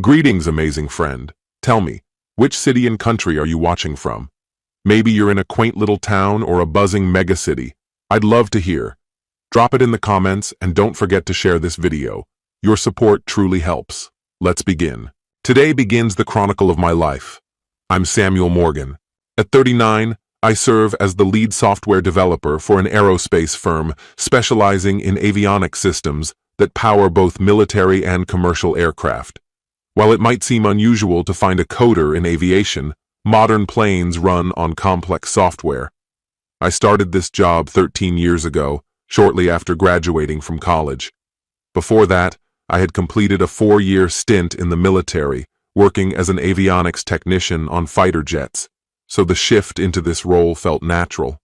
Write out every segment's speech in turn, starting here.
Greetings, amazing friend. Tell me, which city and country are you watching from? Maybe you're in a quaint little town or a buzzing megacity. I'd love to hear. Drop it in the comments and don't forget to share this video. Your support truly helps. Let's begin. Today begins the chronicle of my life. I'm Samuel Morgan. At 39, I serve as the lead software developer for an aerospace firm specializing in avionics systems that power both military and commercial aircraft. While it might seem unusual to find a coder in aviation, modern planes run on complex software. I started this job 13 years ago, shortly after graduating from college. Before that, I had completed a 4-year stint in the military, working as an avionics technician on fighter jets, so the shift into this role felt natural.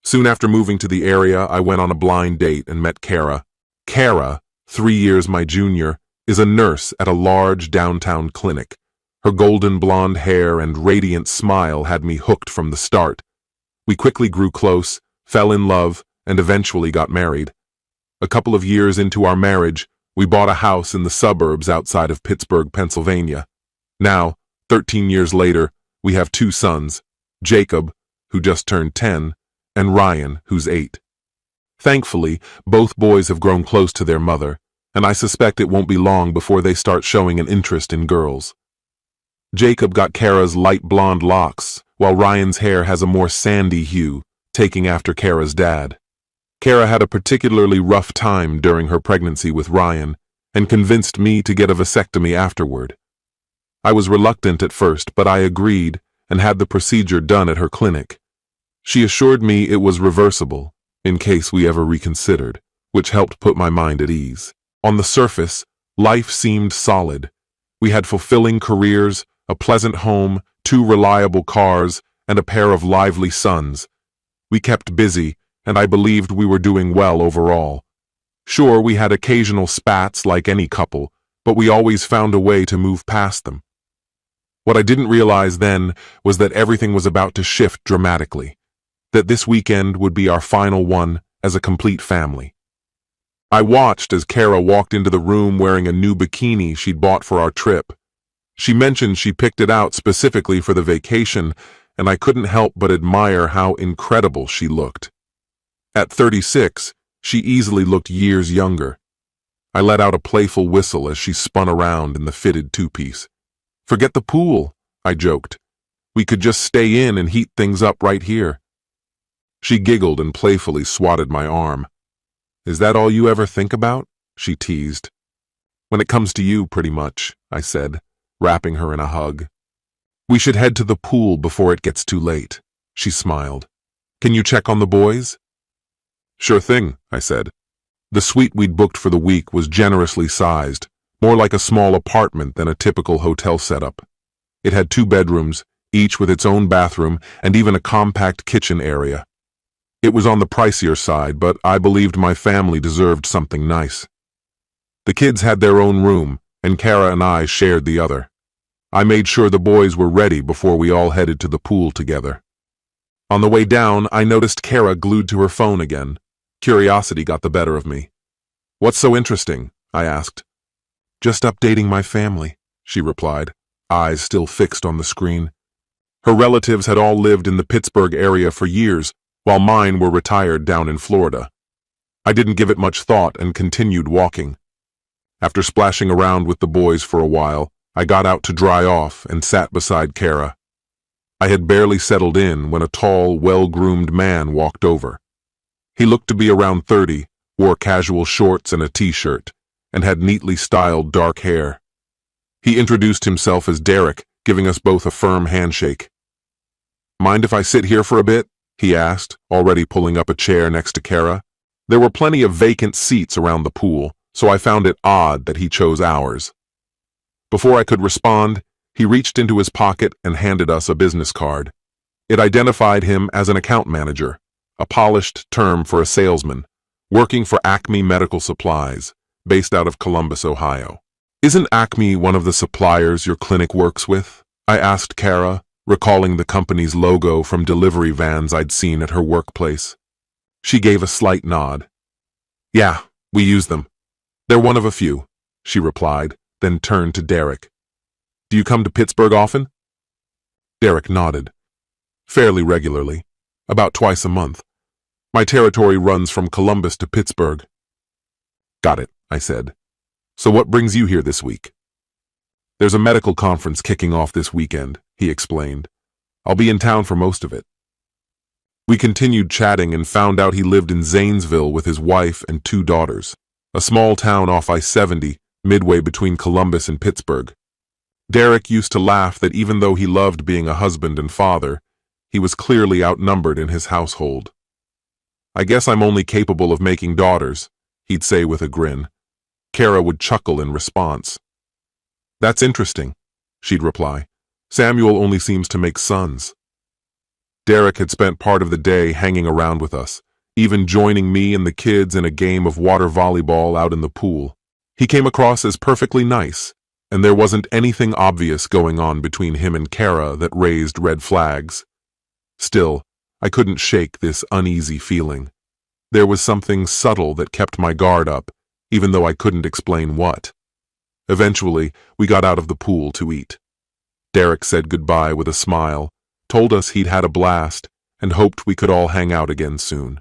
Soon after moving to the area, I went on a blind date and met Kara. Kara, 3 years my junior, is a nurse at a large downtown clinic. Her golden blonde hair and radiant smile had me hooked from the start. We quickly grew close, fell in love, and eventually got married. A couple of years into our marriage, we bought a house in the suburbs outside of Pittsburgh, Pennsylvania. Now, 13 years later, we have 2 sons, Jacob, who just turned 10, and Ryan, who's 8. Thankfully, both boys have grown close to their mother, and I suspect it won't be long before they start showing an interest in girls. Jacob got Kara's light blonde locks, while Ryan's hair has a more sandy hue, taking after Kara's dad. Kara had a particularly rough time during her pregnancy with Ryan, and convinced me to get a vasectomy afterward. I was reluctant at first, but I agreed and had the procedure done at her clinic. She assured me it was reversible, in case we ever reconsidered, which helped put my mind at ease. On the surface, life seemed solid. We had fulfilling careers, a pleasant home, 2 reliable cars, and a pair of lively sons. We kept busy, and I believed we were doing well overall. Sure, we had occasional spats like any couple, but we always found a way to move past them. What I didn't realize then was that everything was about to shift dramatically, that this weekend would be our final one as a complete family. I watched as Kara walked into the room wearing a new bikini she'd bought for our trip. She mentioned she picked it out specifically for the vacation, and I couldn't help but admire how incredible she looked. At 36, she easily looked years younger. I let out a playful whistle as she spun around in the fitted 2-piece. "Forget the pool," I joked. "We could just stay in and heat things up right here." She giggled and playfully swatted my arm. "Is that all you ever think about?" she teased. "When it comes to you, pretty much," I said, wrapping her in a hug. "We should head to the pool before it gets too late," she smiled. "Can you check on the boys?" "Sure thing," I said. The suite we'd booked for the week was generously sized, more like a small apartment than a typical hotel setup. It had 2 bedrooms, each with its own bathroom and even a compact kitchen area. It was on the pricier side, but I believed my family deserved something nice. The kids had their own room, and Kara and I shared the other. I made sure the boys were ready before we all headed to the pool together. On the way down, I noticed Kara glued to her phone again. Curiosity got the better of me. "What's so interesting?" I asked. "Just updating my family," she replied, eyes still fixed on the screen. Her relatives had all lived in the Pittsburgh area for years, while mine were retired down in Florida. I didn't give it much thought and continued walking. After splashing around with the boys for a while, I got out to dry off and sat beside Kara. I had barely settled in when a tall, well-groomed man walked over. He looked to be around 30, wore casual shorts and a t-shirt, and had neatly styled dark hair. He introduced himself as Derek, giving us both a firm handshake. "Mind if I sit here for a bit?" he asked, already pulling up a chair next to Kara. There were plenty of vacant seats around the pool, so I found it odd that he chose ours. Before I could respond, he reached into his pocket and handed us a business card. It identified him as an account manager, a polished term for a salesman, working for Acme Medical Supplies, based out of Columbus, Ohio. "Isn't Acme one of the suppliers your clinic works with?" I asked Kara, recalling the company's logo from delivery vans I'd seen at her workplace. She gave a slight nod. "Yeah, we use them. They're one of a few," she replied, then turned to Derek. Do you come to Pittsburgh often? Derek nodded. Fairly regularly, about twice a month. My territory runs from Columbus to Pittsburgh. Got it, I said. So what brings you here this week? There's a medical conference kicking off this weekend, he explained. I'll be in town for most of it. We continued chatting and found out he lived in Zanesville with his wife and 2 daughters, a small town off I-70, midway between Columbus and Pittsburgh. Derek used to laugh that even though he loved being a husband and father, he was clearly outnumbered in his household. I guess I'm only capable of making daughters, he'd say with a grin. Kara would chuckle in response. That's interesting, she'd reply. Samuel only seems to make sons. Derek had spent part of the day hanging around with us, even joining me and the kids in a game of water volleyball out in the pool. He came across as perfectly nice, and there wasn't anything obvious going on between him and Kara that raised red flags. Still, I couldn't shake this uneasy feeling. There was something subtle that kept my guard up, even though I couldn't explain what. Eventually, we got out of the pool to eat. Derek said goodbye with a smile, told us he'd had a blast, and hoped we could all hang out again soon.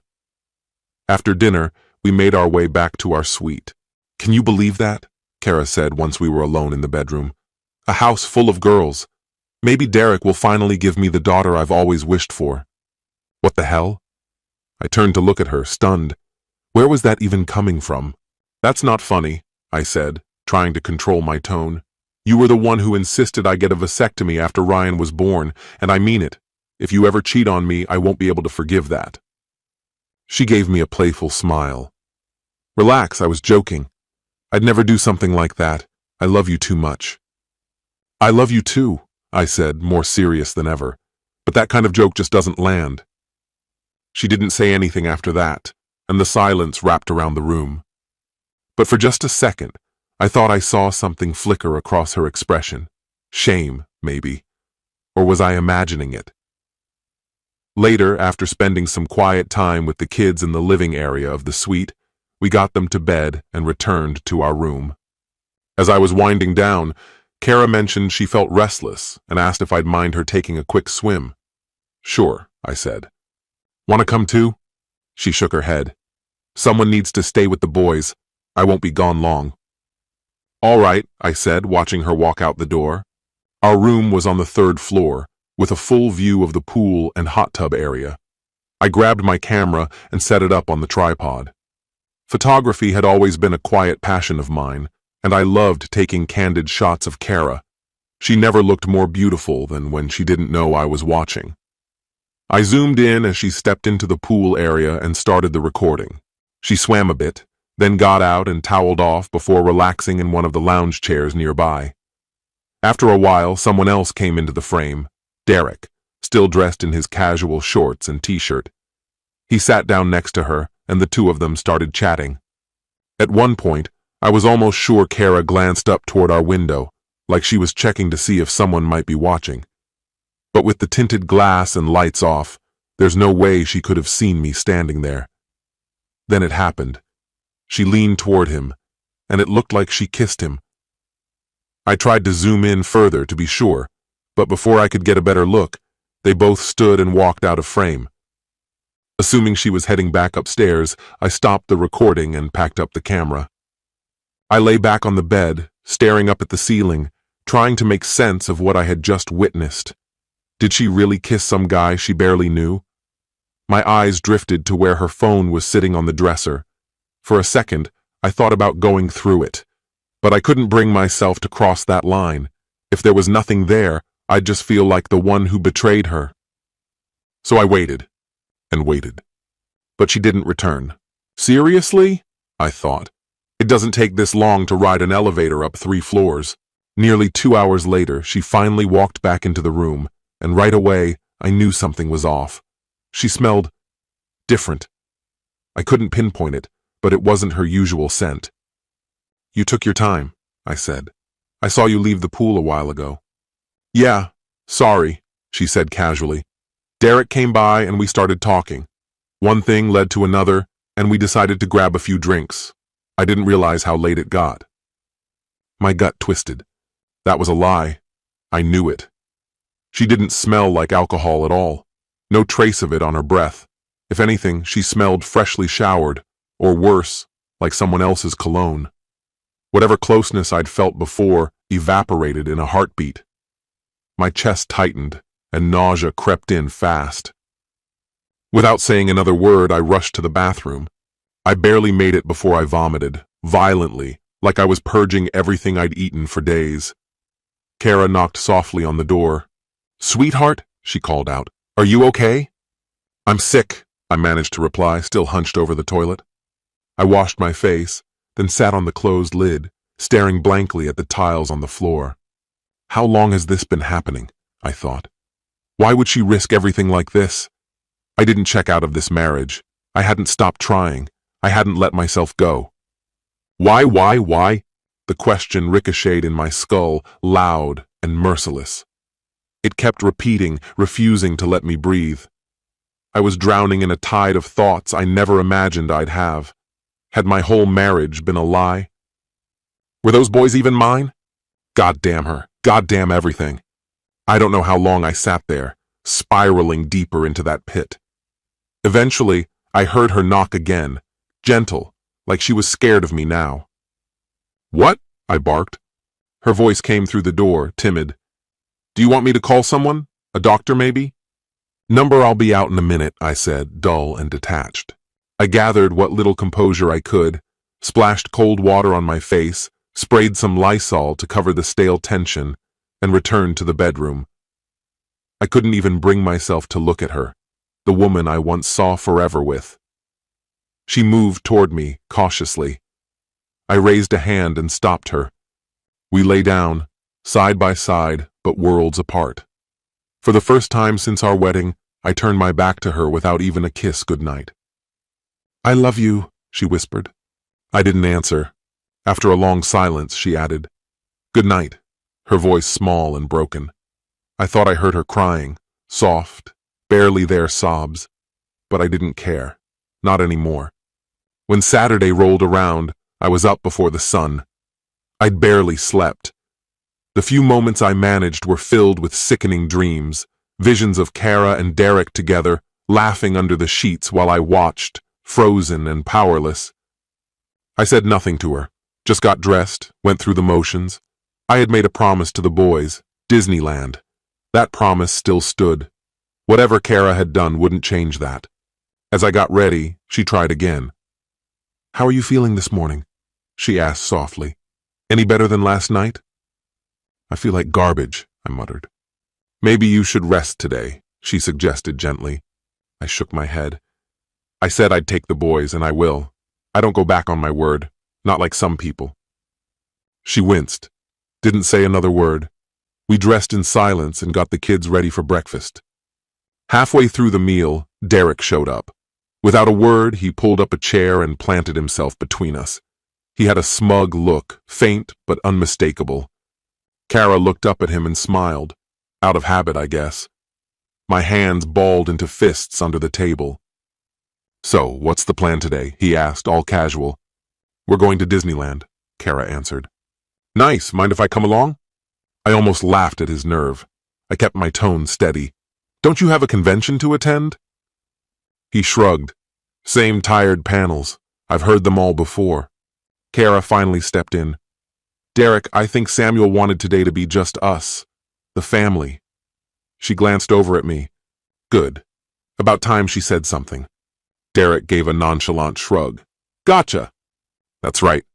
After dinner, we made our way back to our suite. Can you believe that? Kara said once we were alone in the bedroom. A house full of girls. Maybe Derek will finally give me the daughter I've always wished for. What the hell? I turned to look at her, stunned. Where was that even coming from? That's not funny, I said, trying to control my tone. You were the one who insisted I get a vasectomy after Ryan was born, and I mean it. If you ever cheat on me, I won't be able to forgive that. She gave me a playful smile. Relax, I was joking. I'd never do something like that. I love you too much. I love you too, I said, more serious than ever. But that kind of joke just doesn't land. She didn't say anything after that, and the silence wrapped around the room. But for just a second, I thought I saw something flicker across her expression. Shame, maybe. Or was I imagining it? Later, after spending some quiet time with the kids in the living area of the suite, we got them to bed and returned to our room. As I was winding down, Kara mentioned she felt restless and asked if I'd mind her taking a quick swim. Sure, I said. Want to come too? She shook her head. Someone needs to stay with the boys. I won't be gone long. All right, I said, watching her walk out the door. Our room was on the 3rd floor, with a full view of the pool and hot tub area. I grabbed my camera and set it up on the tripod. Photography had always been a quiet passion of mine, and I loved taking candid shots of Kara. She never looked more beautiful than when she didn't know I was watching. I zoomed in as she stepped into the pool area and started the recording. She swam a bit, then got out and toweled off before relaxing in one of the lounge chairs nearby. After a while, someone else came into the frame, Derek, still dressed in his casual shorts and t-shirt. He sat down next to her, and the two of them started chatting. At one point, I was almost sure Kara glanced up toward our window, like she was checking to see if someone might be watching. But with the tinted glass and lights off, there's no way she could have seen me standing there. Then it happened. She leaned toward him, and it looked like she kissed him. I tried to zoom in further to be sure, but before I could get a better look, they both stood and walked out of frame. Assuming she was heading back upstairs, I stopped the recording and packed up the camera. I lay back on the bed, staring up at the ceiling, trying to make sense of what I had just witnessed. Did she really kiss some guy she barely knew? My eyes drifted to where her phone was sitting on the dresser. For a second, I thought about going through it, but I couldn't bring myself to cross that line. If there was nothing there, I'd just feel like the one who betrayed her. So I waited, and waited. But she didn't return. Seriously? I thought. It doesn't take this long to ride an elevator up 3 floors. Nearly 2 hours later, she finally walked back into the room, and right away, I knew something was off. She smelled different. I couldn't pinpoint it, but it wasn't her usual scent. You took your time, I said. I saw you leave the pool a while ago. Yeah, sorry, she said casually. Derek came by and we started talking. One thing led to another, and we decided to grab a few drinks. I didn't realize how late it got. My gut twisted. That was a lie. I knew it. She didn't smell like alcohol at all. No trace of it on her breath. If anything, she smelled freshly showered, or worse, like someone else's cologne. Whatever closeness I'd felt before evaporated in a heartbeat. My chest tightened, and nausea crept in fast. Without saying another word, I rushed to the bathroom. I barely made it before I vomited, violently, like I was purging everything I'd eaten for days. Kara knocked softly on the door. "Sweetheart," she called out, "are you okay?" "I'm sick," I managed to reply, still hunched over the toilet. I washed my face, then sat on the closed lid, staring blankly at the tiles on the floor. How long has this been happening? I thought. Why would she risk everything like this? I didn't check out of this marriage. I hadn't stopped trying. I hadn't let myself go. Why? The question ricocheted in my skull, loud and merciless. It kept repeating, refusing to let me breathe. I was drowning in a tide of thoughts I never imagined I'd have. Had my whole marriage been a lie? Were those boys even mine? God damn her. God damn everything. I don't know how long I sat there, spiraling deeper into that pit. Eventually, I heard her knock again, gentle, like she was scared of me now. "What?" I barked. Her voice came through the door, timid. "Do you want me to call someone? A doctor, maybe?" "Number, I'll be out in a minute," I said, dull and detached. I gathered what little composure I could, splashed cold water on my face, sprayed some Lysol to cover the stale tension, and returned to the bedroom. I couldn't even bring myself to look at her, the woman I once saw forever with. She moved toward me, cautiously. I raised a hand and stopped her. We lay down, side by side, but worlds apart. For the first time since our wedding, I turned my back to her without even a kiss goodnight. "I love you," she whispered. I didn't answer. After a long silence, she added, "Good night," her voice small and broken. I thought I heard her crying, soft, barely there sobs, but I didn't care, not anymore. When Saturday rolled around, I was up before the sun. I'd barely slept. The few moments I managed were filled with sickening dreams, visions of Kara and Derek together, laughing under the sheets while I watched, frozen and powerless. I said nothing to her, just got dressed, went through the motions. I had made a promise to the boys, Disneyland. That promise still stood. Whatever Kara had done wouldn't change that. As I got ready, she tried again. "How are you feeling this morning?" she asked softly. "Any better than last night?" "I feel like garbage," I muttered. "Maybe you should rest today," she suggested gently. I shook my head. "I said I'd take the boys, and I will. I don't go back on my word, not like some people." She winced, didn't say another word. We dressed in silence and got the kids ready for breakfast. Halfway through the meal, Derek showed up. Without a word, he pulled up a chair and planted himself between us. He had a smug look, faint but unmistakable. Kara looked up at him and smiled. Out of habit, I guess. My hands balled into fists under the table. "So, what's the plan today?" he asked, all casual. "We're going to Disneyland," Kara answered. "Nice, mind if I come along?" I almost laughed at his nerve. I kept my tone steady. "Don't you have a convention to attend?" He shrugged. "Same tired panels. I've heard them all before." Kara finally stepped in. "Derek, I think Samuel wanted today to be just us. The family." She glanced over at me. "Good. About time she said something." Derek gave a nonchalant shrug. "Gotcha." "That's right,"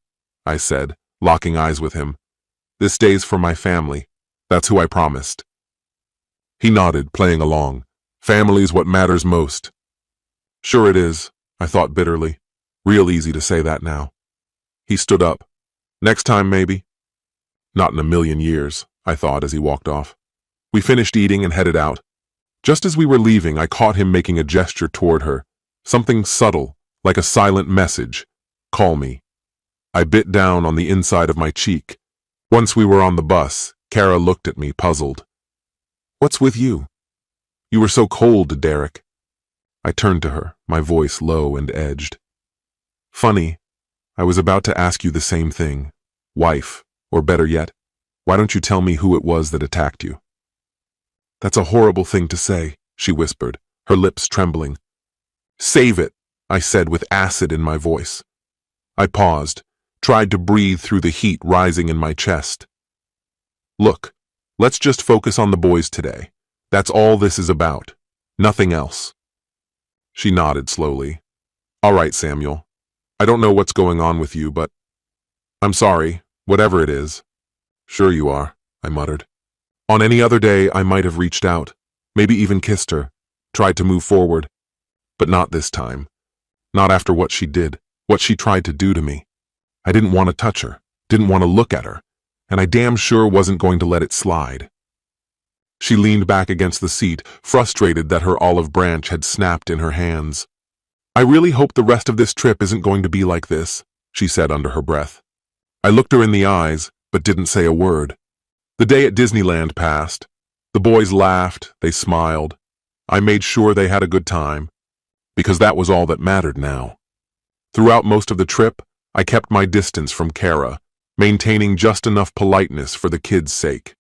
I said, locking eyes with him. "This day's for my family. That's who I promised." He nodded, playing along. "Family's what matters most." "Sure it is," I thought bitterly. Real easy to say that now. He stood up. "Next time, maybe?" "Not in a million years," I thought as he walked off. We finished eating and headed out. Just as we were leaving, I caught him making a gesture toward her. Something subtle, like a silent message. "Call me." I bit down on the inside of my cheek. Once we were on the bus, Kara looked at me, puzzled. "What's with you? You were so cold, Derek." I turned to her, my voice low and edged. "Funny, I was about to ask you the same thing. Wife, Or better yet, why don't you tell me who it was that attacked you? That's a horrible thing to say, she whispered, her lips trembling. Save it, I said with acid in my voice. I paused, tried to breathe through the heat rising in my chest. Look, let's just focus on the boys today. That's all this is about. Nothing else. She nodded slowly. All right, Samuel. I don't know what's going on with you, but I'm sorry, whatever it is. Sure you are, I muttered. On any other day, I might have reached out, maybe even kissed her, tried to move forward. But not this time. Not after what she did, what she tried to do to me. I didn't want to touch her, didn't want to look at her, and I damn sure wasn't going to let it slide. She leaned back against the seat, frustrated that her olive branch had snapped in her hands. I really hope the rest of this trip isn't going to be like this, she said under her breath. I looked her in the eyes, but didn't say a word. The day at Disneyland passed. The boys laughed, they smiled. I made sure they had a good time, because that was all that mattered now. Throughout most of the trip, I kept my distance from Kara, maintaining just enough politeness for the kids' sake.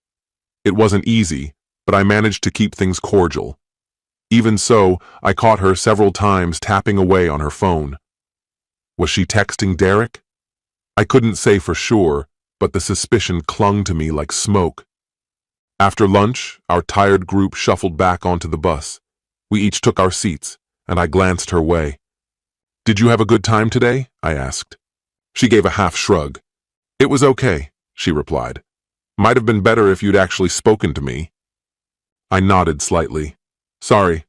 It wasn't easy, but I managed to keep things cordial. Even so, I caught her several times tapping away on her phone. Was she texting Derek? I couldn't say for sure, but the suspicion clung to me like smoke. After lunch, our tired group shuffled back onto the bus. We each took our seats, and I glanced her way. Did you have a good time today? I asked. She gave a half shrug. It was okay, she replied. Might have been better if you'd actually spoken to me. I nodded slightly. Sorry,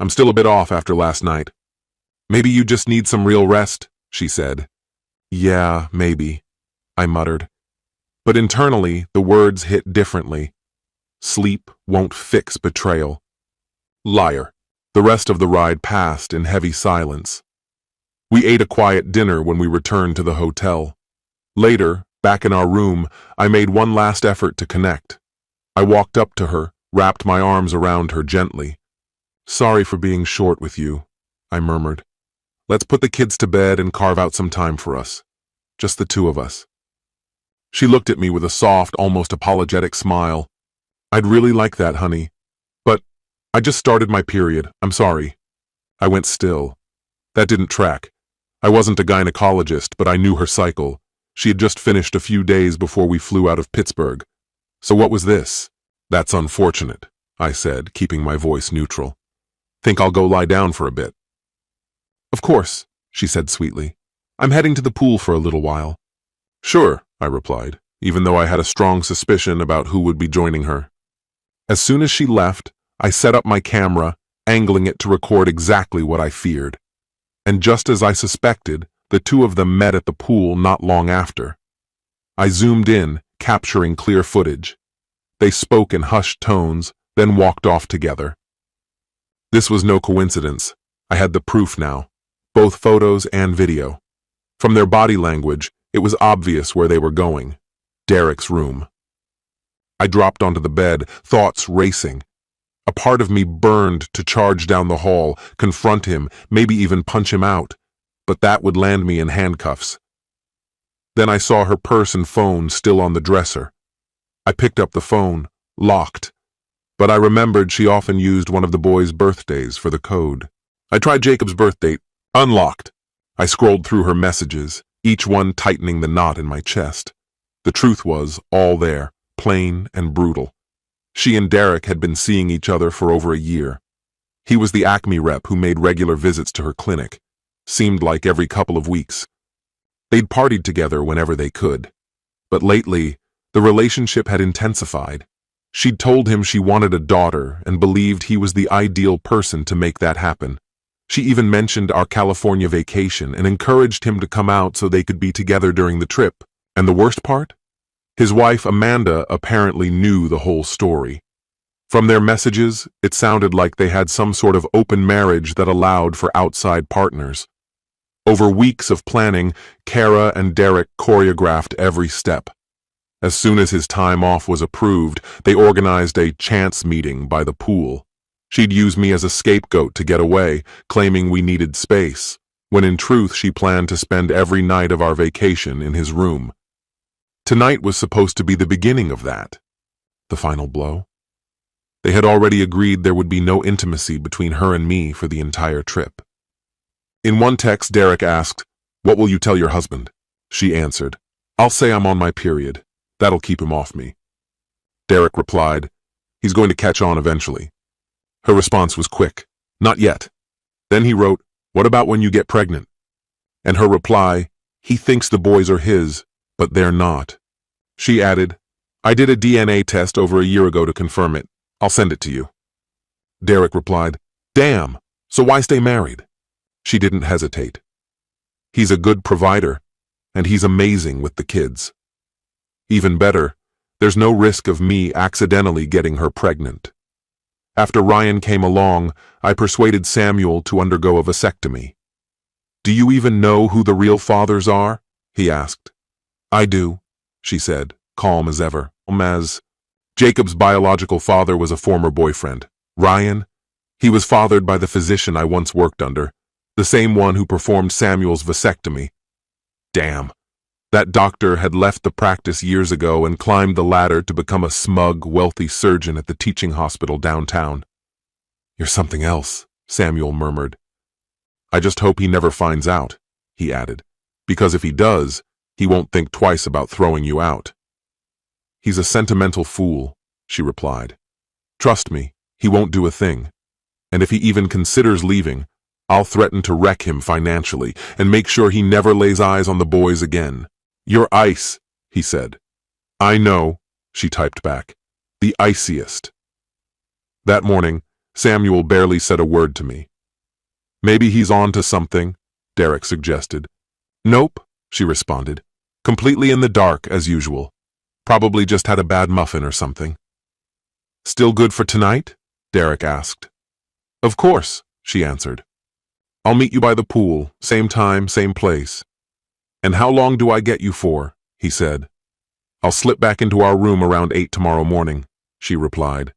I'm still a bit off after last night. Maybe you just need some real rest, she said. Yeah, maybe, I muttered. But internally, the words hit differently. Sleep won't fix betrayal. Liar. The rest of the ride passed in heavy silence. We ate a quiet dinner when we returned to the hotel. Later, back in our room, I made one last effort to connect. I walked up to her, wrapped my arms around her gently. Sorry for being short with you, I murmured. Let's put the kids to bed and carve out some time for us. Just the two of us. She looked at me with a soft, almost apologetic smile. I'd really like that, honey. But I just started my period. I'm sorry. I went still. That didn't track. I wasn't a gynecologist, but I knew her cycle. She had just finished a few days before we flew out of Pittsburgh. So what was this? That's unfortunate, I said, keeping my voice neutral. Think I'll go lie down for a bit. Of course, she said sweetly. I'm heading to the pool for a little while. Sure, I replied, even though I had a strong suspicion about who would be joining her. As soon as she left, I set up my camera, angling it to record exactly what I feared. And just as I suspected, the two of them met at the pool not long after. I zoomed in, capturing clear footage. They spoke in hushed tones, then walked off together. This was no coincidence. I had the proof now, both photos and video. From their body language, it was obvious where they were going. Derek's room. I dropped onto the bed, thoughts racing. A part of me burned to charge down the hall, confront him, maybe even punch him out, but that would land me in handcuffs. Then I saw her purse and phone still on the dresser. I picked up the phone, locked, but I remembered she often used one of the boys' birthdays for the code. I tried Jacob's birth date, unlocked. I scrolled through her messages, each one tightening the knot in my chest. The truth was all there, plain and brutal. She and Derek had been seeing each other for over a year. He was the Acme rep who made regular visits to her clinic. Seemed like every couple of weeks. They'd partied together whenever they could. But lately, the relationship had intensified. She'd told him she wanted a daughter and believed he was the ideal person to make that happen. She even mentioned our California vacation and encouraged him to come out so they could be together during the trip. And the worst part? His wife, Amanda, apparently knew the whole story. From their messages, it sounded like they had some sort of open marriage that allowed for outside partners. Over weeks of planning, Kara and Derek choreographed every step. As soon as his time off was approved, they organized a chance meeting by the pool. She'd use me as a scapegoat to get away, claiming we needed space, when in truth she planned to spend every night of our vacation in his room. Tonight was supposed to be the beginning of that. The final blow? They had already agreed there would be no intimacy between her and me for the entire trip. In one text, Derek asked, "What will you tell your husband?" She answered, "I'll say I'm on my period. That'll keep him off me." Derek replied, "He's going to catch on eventually." Her response was quick, "Not yet." Then he wrote, "What about when you get pregnant?" And her reply, "He thinks the boys are his, but they're not." She added, "I did a DNA test over a year ago to confirm it. I'll send it to you." Derek replied, "Damn, so why stay married?" She didn't hesitate. "He's a good provider, and he's amazing with the kids. Even better, there's no risk of me accidentally getting her pregnant." After Ryan came along, I persuaded Samuel to undergo a vasectomy. "Do you even know who the real fathers are?" he asked. "I do," she said, calm as ever. Jacob's biological father was a former boyfriend, Ryan. He was fathered by the physician I once worked under, the same one who performed Samuel's vasectomy. Damn. That doctor had left the practice years ago and climbed the ladder to become a smug, wealthy surgeon at the teaching hospital downtown. "You're something else," Samuel murmured. "I just hope he never finds out," he added, "because if he does, he won't think twice about throwing you out." "He's a sentimental fool," she replied. "Trust me, he won't do a thing. And if he even considers leaving, I'll threaten to wreck him financially and make sure he never lays eyes on the boys again." "You're ice," he said. "I know," she typed back. "The iciest." That morning, Samuel barely said a word to me. "Maybe he's on to something," Derek suggested. "Nope," she responded. "Completely in the dark, as usual. Probably just had a bad muffin or something." "Still good for tonight?" Derek asked. "Of course," she answered. "I'll meet you by the pool, same time, same place." "And how long do I get you for?" he said. "I'll slip back into our room around 8 tomorrow morning," she replied.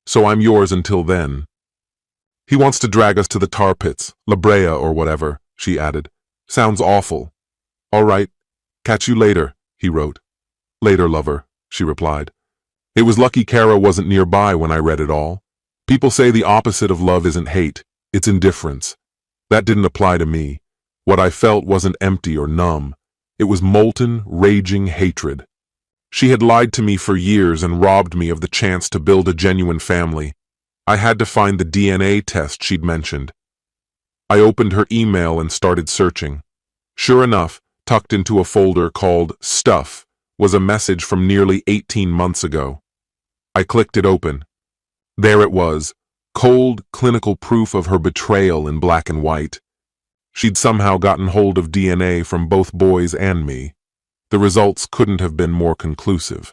"So I'm yours until then." "He wants to drag us to the tar pits, La Brea or whatever," she added. "Sounds awful." "All right. Catch you later," he wrote. "Later, lover," she replied. It was lucky Kara wasn't nearby when I read it all. People say the opposite of love isn't hate, it's indifference. That didn't apply to me. What I felt wasn't empty or numb. It was molten, raging hatred. She had lied to me for years and robbed me of the chance to build a genuine family. I had to find the DNA test she'd mentioned. I opened her email and started searching. Sure enough, tucked into a folder called Stuff, was a message from nearly 18 months ago. I clicked it open. There it was, cold, clinical proof of her betrayal in black and white. She'd somehow gotten hold of DNA from both boys and me. The results couldn't have been more conclusive.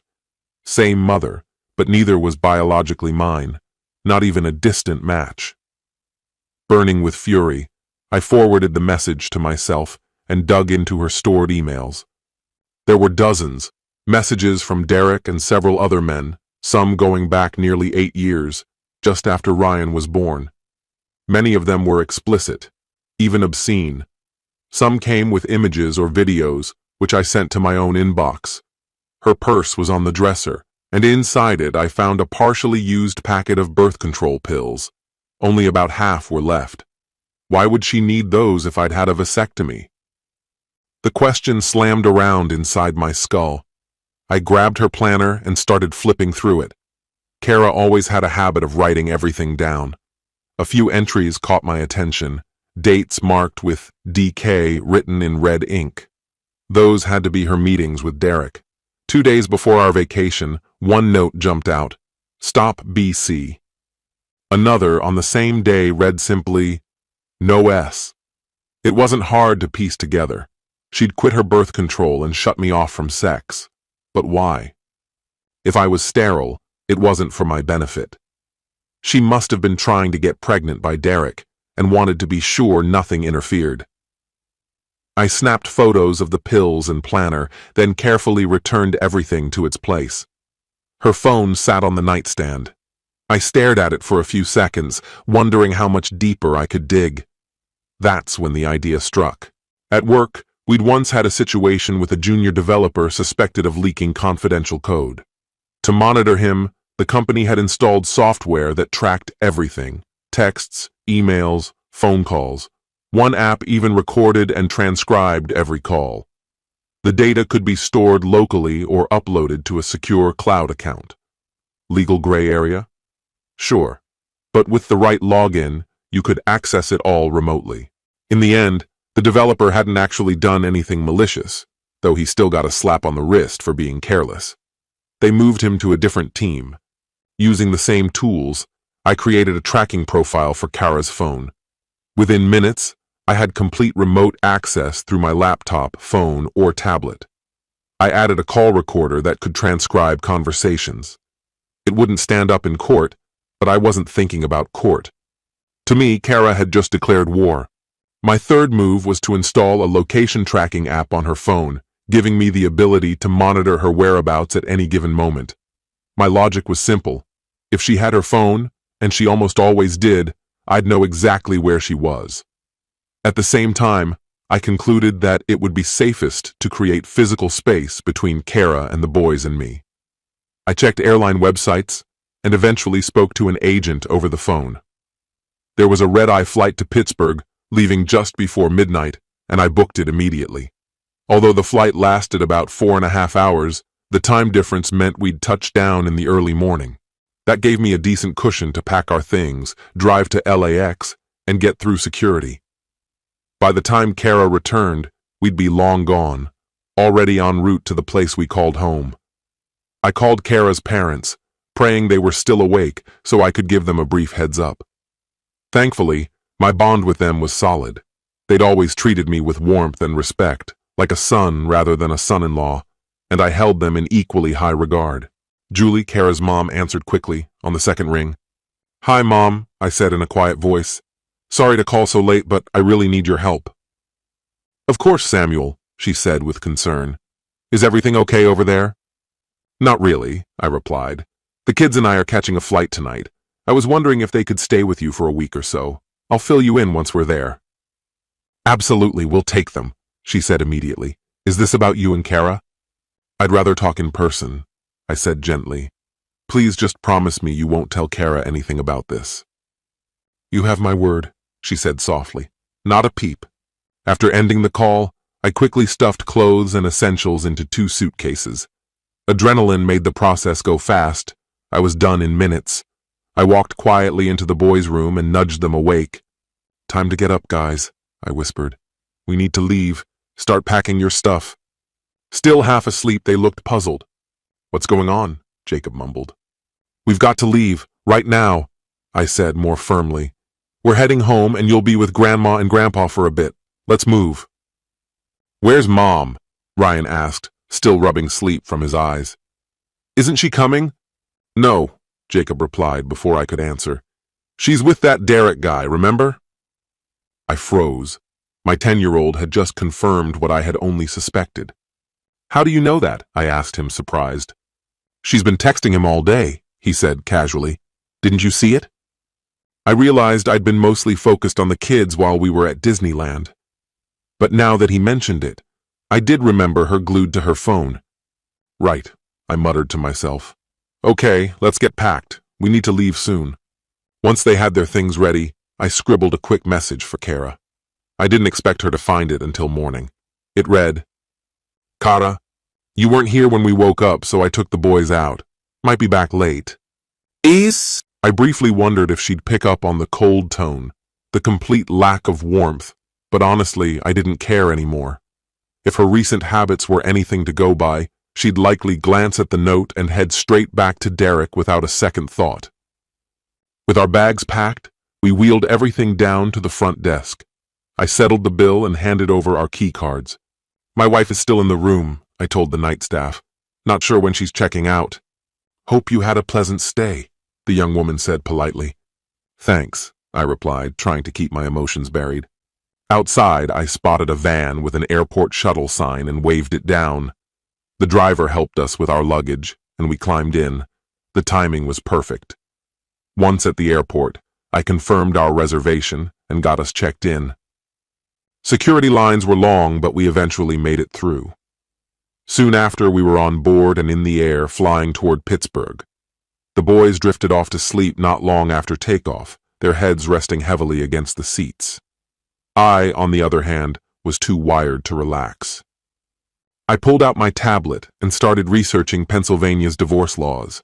Same mother, but neither was biologically mine, not even a distant match. Burning with fury, I forwarded the message to myself and dug into her stored emails. There were dozens, messages from Derek and several other men, some going back nearly 8 years, just after Ryan was born. Many of them were explicit, even obscene. Some came with images or videos, which I sent to my own inbox. Her purse was on the dresser, and inside it I found a partially used packet of birth control pills. Only about half were left. Why would she need those if I'd had a vasectomy? The question slammed around inside my skull. I grabbed her planner and started flipping through it. Kara always had a habit of writing everything down. A few entries caught my attention, dates marked with DK written in red ink. Those had to be her meetings with Derek. 2 days before our vacation, one note jumped out, "Stop BC." Another on the same day read simply, "No S." It wasn't hard to piece together. She'd quit her birth control and shut me off from sex. But why? If I was sterile, it wasn't for my benefit. She must have been trying to get pregnant by Derek and wanted to be sure nothing interfered. I snapped photos of the pills and planner, then carefully returned everything to its place. Her phone sat on the nightstand. I stared at it for a few seconds, wondering how much deeper I could dig. That's when the idea struck. At work, We'd once had a situation with a junior developer suspected of leaking confidential code. To monitor him, the company had installed software that tracked everything: texts, emails, phone calls. One app even recorded and transcribed every call. The data could be stored locally or uploaded to a secure cloud account. Legal gray area? Sure, but with the right login, you could access it all remotely. In the end, the developer hadn't actually done anything malicious, though he still got a slap on the wrist for being careless. They moved him to a different team. Using the same tools, I created a tracking profile for Kara's phone. Within minutes, I had complete remote access through my laptop, phone, or tablet. I added a call recorder that could transcribe conversations. It wouldn't stand up in court, but I wasn't thinking about court. To me, Kara had just declared war. My third move was to install a location tracking app on her phone, giving me the ability to monitor her whereabouts at any given moment. My logic was simple. If she had her phone, and she almost always did, I'd know exactly where she was. At the same time, I concluded that it would be safest to create physical space between Kara and the boys and me. I checked airline websites and eventually spoke to an agent over the phone. There was a red-eye flight to Pittsburgh, leaving just before midnight, and I booked it immediately. Although the flight lasted about 4.5 hours, the time difference meant we'd touch down in the early morning. That gave me a decent cushion to pack our things, drive to LAX, and get through security. By the time Kara returned, we'd be long gone, already en route to the place we called home. I called Kara's parents, praying they were still awake so I could give them a brief heads up. Thankfully, my bond with them was solid. They'd always treated me with warmth and respect, like a son rather than a son-in-law, and I held them in equally high regard. Julie, Kara's mom, answered quickly on the second ring. "Hi, Mom," I said in a quiet voice. "Sorry to call so late, but I really need your help." "Of course, Samuel," she said with concern. "Is everything okay over there?" "Not really," I replied. "The kids and I are catching a flight tonight. I was wondering if they could stay with you for a week or so. I'll fill you in once we're there." "Absolutely, we'll take them," she said immediately. "Is this about you and Kara?" "I'd rather talk in person," I said gently. "Please just promise me you won't tell Kara anything about this." "You have my word," she said softly. "Not a peep." After ending the call, I quickly stuffed clothes and essentials into 2 suitcases. Adrenaline made the process go fast. I was done in minutes. I walked quietly into the boys' room and nudged them awake. "Time to get up, guys," I whispered. "We need to leave. Start packing your stuff." Still half asleep, they looked puzzled. "What's going on?" Jacob mumbled. "We've got to leave, right now," I said more firmly. "We're heading home and you'll be with Grandma and Grandpa for a bit. Let's move." "Where's Mom?" Ryan asked, still rubbing sleep from his eyes. "Isn't she coming?" "No," Jacob replied before I could answer. "She's with that Derek guy, remember?" I froze. My 10-year-old had just confirmed what I had only suspected. "How do you know that?" I asked him, surprised. "She's been texting him all day," he said casually. "Didn't you see it?" I realized I'd been mostly focused on the kids while we were at Disneyland. But now that he mentioned it, I did remember her glued to her phone. "Right," I muttered to myself. "Okay, let's get packed. We need to leave soon." Once they had their things ready, I scribbled a quick message for Kara. I didn't expect her to find it until morning. It read, "Kara, you weren't here when we woke up, so I took the boys out. Might be back late." I briefly wondered if she'd pick up on the cold tone, the complete lack of warmth, but honestly, I didn't care anymore. If her recent habits were anything to go by, she'd likely glance at the note and head straight back to Derek without a second thought. With our bags packed, we wheeled everything down to the front desk. I settled the bill and handed over our key cards. "My wife is still in the room," I told the night staff. "Not sure when she's checking out." "Hope you had a pleasant stay," the young woman said politely. "Thanks," I replied, trying to keep my emotions buried. Outside, I spotted a van with an airport shuttle sign and waved it down. The driver helped us with our luggage, and we climbed in. The timing was perfect. Once at the airport, I confirmed our reservation and got us checked in. Security lines were long, but we eventually made it through. Soon after, we were on board and in the air, flying toward Pittsburgh. The boys drifted off to sleep not long after takeoff, their heads resting heavily against the seats. I, on the other hand, was too wired to relax. I pulled out my tablet and started researching Pennsylvania's divorce laws.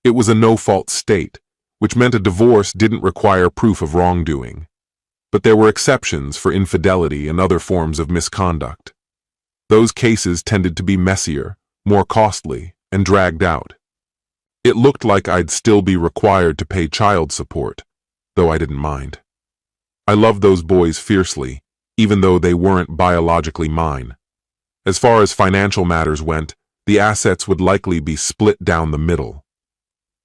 It was a no-fault state, which meant a divorce didn't require proof of wrongdoing. But there were exceptions for infidelity and other forms of misconduct. Those cases tended to be messier, more costly, and dragged out. It looked like I'd still be required to pay child support, though I didn't mind. I loved those boys fiercely, even though they weren't biologically mine. As far as financial matters went, the assets would likely be split down the middle.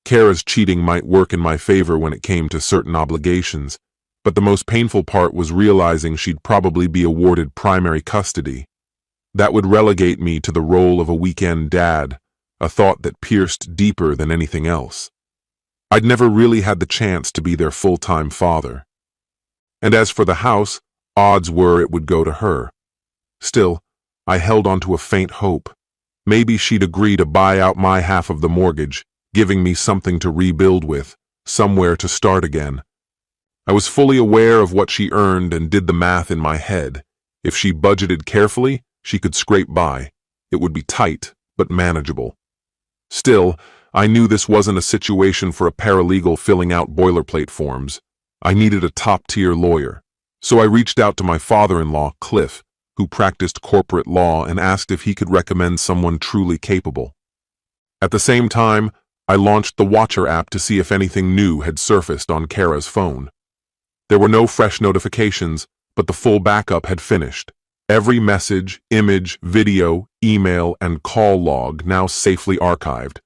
Kara's cheating might work in my favor when it came to certain obligations, but the most painful part was realizing she'd probably be awarded primary custody. That would relegate me to the role of a weekend dad, a thought that pierced deeper than anything else. I'd never really had the chance to be their full-time father. And as for the house, odds were it would go to her. Still, I held on to a faint hope. Maybe she'd agree to buy out my half of the mortgage, giving me something to rebuild with, somewhere to start again. I was fully aware of what she earned and did the math in my head. If she budgeted carefully, she could scrape by. It would be tight, but manageable. Still, I knew this wasn't a situation for a paralegal filling out boilerplate forms. I needed a top-tier lawyer. So I reached out to my father-in-law, Cliff, who practiced corporate law, and asked if he could recommend someone truly capable. At the same time, I launched the Watcher app to see if anything new had surfaced on Kara's phone. There were no fresh notifications, but the full backup had finished. Every message, image, video, email, and call log now safely archived.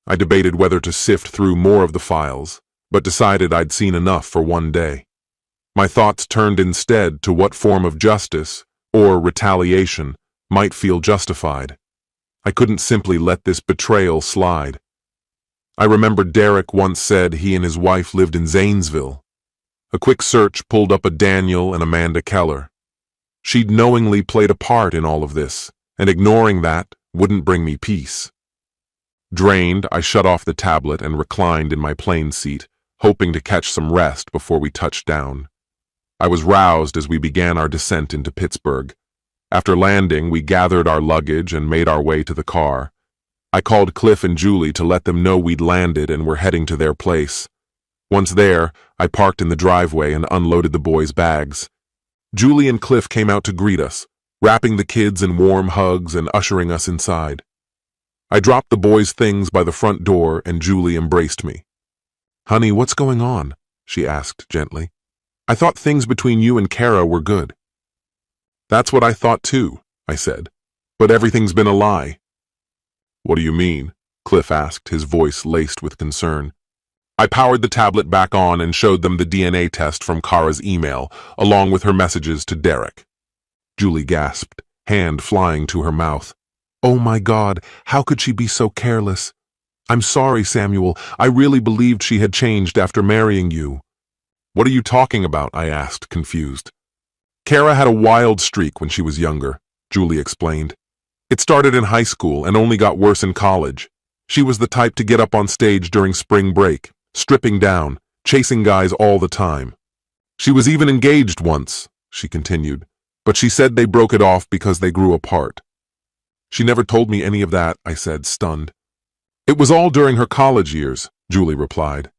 I debated whether to sift through more of the files, but decided I'd seen enough for one day. My thoughts turned instead to what form of justice, or retaliation, might feel justified. I couldn't simply let this betrayal slide. I remembered Derek once said he and his wife lived in Zanesville. A quick search pulled up a Daniel and Amanda Keller. She'd knowingly played a part in all of this, and ignoring that wouldn't bring me peace. Drained, I shut off the tablet and reclined in my plane seat, hoping to catch some rest before we touched down. I was roused as we began our descent into Pittsburgh. After landing, we gathered our luggage and made our way to the car. I called Cliff and Julie to let them know we'd landed and were heading to their place. Once there, I parked in the driveway and unloaded the boys' bags. Julie and Cliff came out to greet us, wrapping the kids in warm hugs and ushering us inside. I dropped the boys' things by the front door and Julie embraced me. "Honey, what's going on?" she asked gently. "I thought things between you and Kara were good." "That's what I thought too," I said, "but everything's been a lie." "What do you mean?" Cliff asked, his voice laced with concern. I powered the tablet back on and showed them the DNA test from Kara's email, along with her messages to Derek. Julie gasped, hand flying to her mouth. "Oh my God, how could she be so careless? I'm sorry, Samuel. I really believed she had changed after marrying you." "What are you talking about?" I asked, confused. "Kara had a wild streak when she was younger," Julie explained. "It started in high school and only got worse in college. She was the type to get up on stage during spring break, stripping down, chasing guys all the time. She was even engaged once," she continued, "but she said they broke it off because they grew apart." "She never told me any of that," I said, stunned. "It was all during her college years," Julie replied.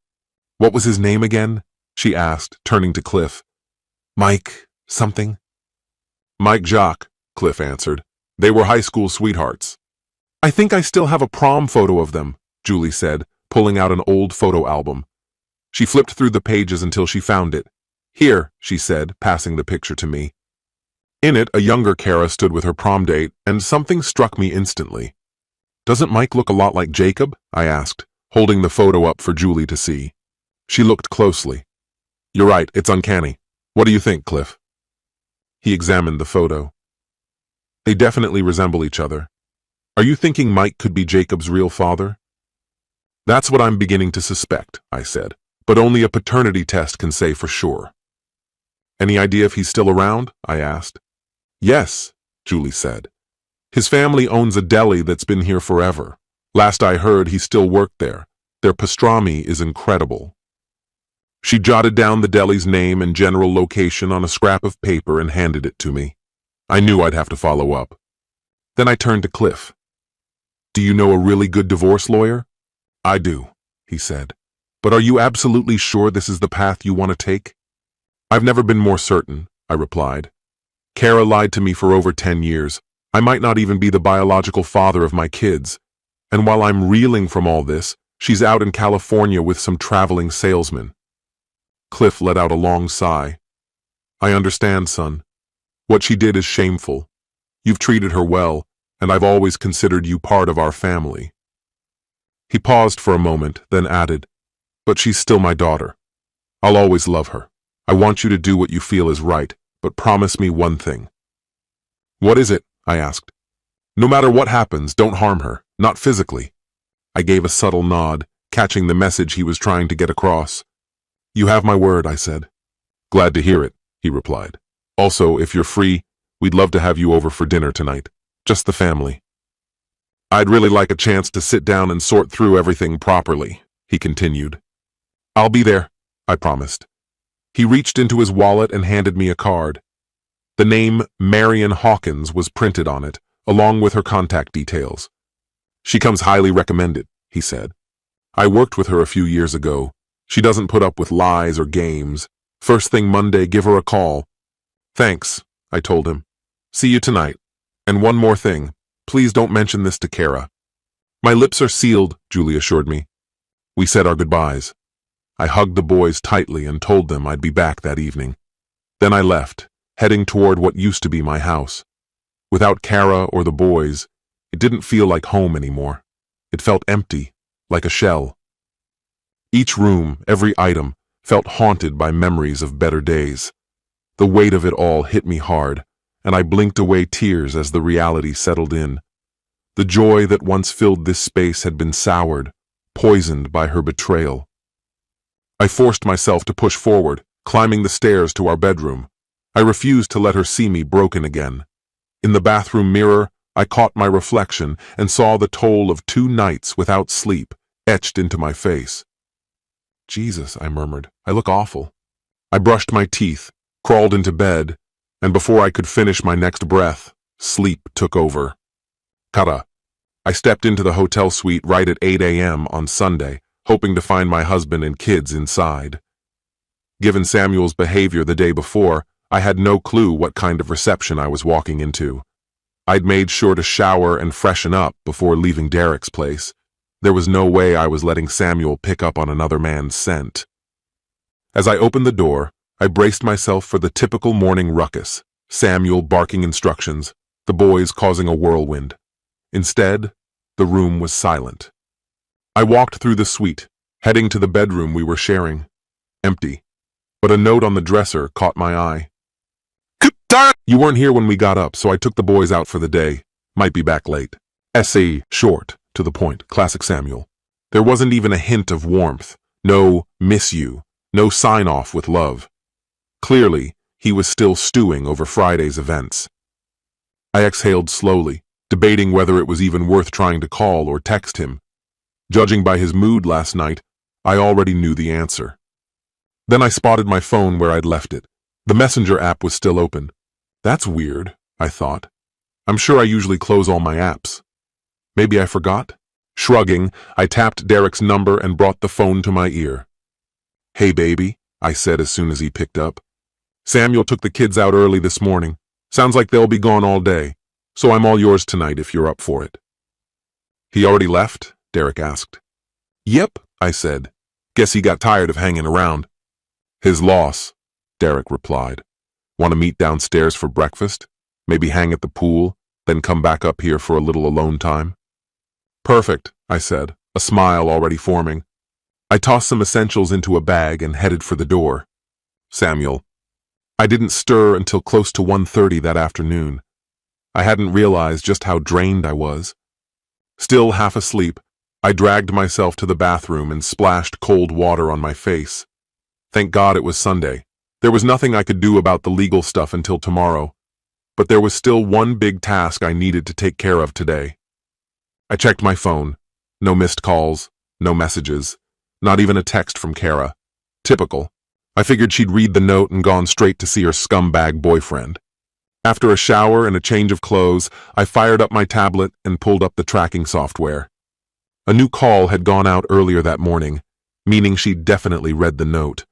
"What was his name again?" she asked, turning to Cliff. "Mike something?" "Mike Jacques," Cliff answered. "They were high school sweethearts." "I think I still have a prom photo of them," Julie said, pulling out an old photo album. She flipped through the pages until she found it. "Here," she said, passing the picture to me. In it, a younger Kara stood with her prom date, and something struck me instantly. "Doesn't Mike look a lot like Jacob?" I asked, holding the photo up for Julie to see. She looked closely. "You're right, it's uncanny. What do you think, Cliff?" He examined the photo. "They definitely resemble each other. Are you thinking Mike could be Jacob's real father?" "That's what I'm beginning to suspect," I said, "but only a paternity test can say for sure." Any idea if he's still around? I asked. Yes, Julie said. His family owns a deli that's been here forever. Last I heard, he still worked there. Their pastrami is incredible. She jotted down the deli's name and general location on a scrap of paper and handed it to me. I knew I'd have to follow up. Then I turned to Cliff. Do you know a really good divorce lawyer? I do, he said. But are you absolutely sure this is the path you want to take? I've never been more certain, I replied. Kara lied to me for over 10 years. I might not even be the biological father of my kids. And while I'm reeling from all this, she's out in California with some traveling salesman. Cliff let out a long sigh. I understand, son. What she did is shameful. You've treated her well, and I've always considered you part of our family. He paused for a moment, then added, but she's still my daughter. I'll always love her. I want you to do what you feel is right, but promise me one thing. What is it? I asked. No matter what happens, don't harm her, not physically. I gave a subtle nod, catching the message he was trying to get across. You have my word, I said. Glad to hear it, he replied. Also, if you're free, we'd love to have you over for dinner tonight. Just the family. I'd really like a chance to sit down and sort through everything properly, he continued. I'll be there, I promised. He reached into his wallet and handed me a card. The name Marion Hawkins was printed on it, along with her contact details. She comes highly recommended, he said. I worked with her a few years ago. She doesn't put up with lies or games. First thing Monday, give her a call. Thanks, I told him. See you tonight. And one more thing. Please don't mention this to Kara. My lips are sealed, Julie assured me. We said our goodbyes. I hugged the boys tightly and told them I'd be back that evening. Then I left, heading toward what used to be my house. Without Kara or the boys, it didn't feel like home anymore. It felt empty, like a shell. Each room, every item, felt haunted by memories of better days. The weight of it all hit me hard, and I blinked away tears as the reality settled in. The joy that once filled this space had been soured, poisoned by her betrayal. I forced myself to push forward, climbing the stairs to our bedroom. I refused to let her see me broken again. In the bathroom mirror, I caught my reflection and saw the toll of 2 nights without sleep etched into my face. Jesus, I murmured, I look awful. I brushed my teeth, crawled into bed, and before I could finish my next breath, sleep took over. Kara. I stepped into the hotel suite right at 8 a.m. on Sunday, hoping to find my husband and kids inside. Given Samuel's behavior the day before, I had no clue what kind of reception I was walking into. I'd made sure to shower and freshen up before leaving Derek's place. There was no way I was letting Samuel pick up on another man's scent. As I opened the door, I braced myself for the typical morning ruckus, Samuel barking instructions, the boys causing a whirlwind. Instead, the room was silent. I walked through the suite, heading to the bedroom we were sharing. Empty. But a note on the dresser caught my eye. You weren't here when we got up, so I took the boys out for the day. Might be back late. Essay, short, to the point, classic Samuel. There wasn't even a hint of warmth. No miss you. No sign-off with love. Clearly, he was still stewing over Friday's events. I exhaled slowly, debating whether it was even worth trying to call or text him. Judging by his mood last night, I already knew the answer. Then I spotted my phone where I'd left it. The Messenger app was still open. That's weird, I thought. I'm sure I usually close all my apps. Maybe I forgot? Shrugging, I tapped Derek's number and brought the phone to my ear. Hey, baby, I said as soon as he picked up. Samuel took the kids out early this morning. Sounds like they'll be gone all day, so I'm all yours tonight if you're up for it. He already left? Derek asked. Yep, I said. Guess he got tired of hanging around. His loss, Derek replied. Want to meet downstairs for breakfast? Maybe hang at the pool, then come back up here for a little alone time? Perfect, I said, a smile already forming. I tossed some essentials into a bag and headed for the door. Samuel. I didn't stir until close to 1:30 that afternoon. I hadn't realized just how drained I was. Still half asleep, I dragged myself to the bathroom and splashed cold water on my face. Thank God it was Sunday. There was nothing I could do about the legal stuff until tomorrow, but there was still one big task I needed to take care of today. I checked my phone. No missed calls, no messages, not even a text from Kara. Typical. I figured she'd read the note and gone straight to see her scumbag boyfriend. After a shower and a change of clothes, I fired up my tablet and pulled up the tracking software. A new call had gone out earlier that morning, meaning she'd definitely read the note.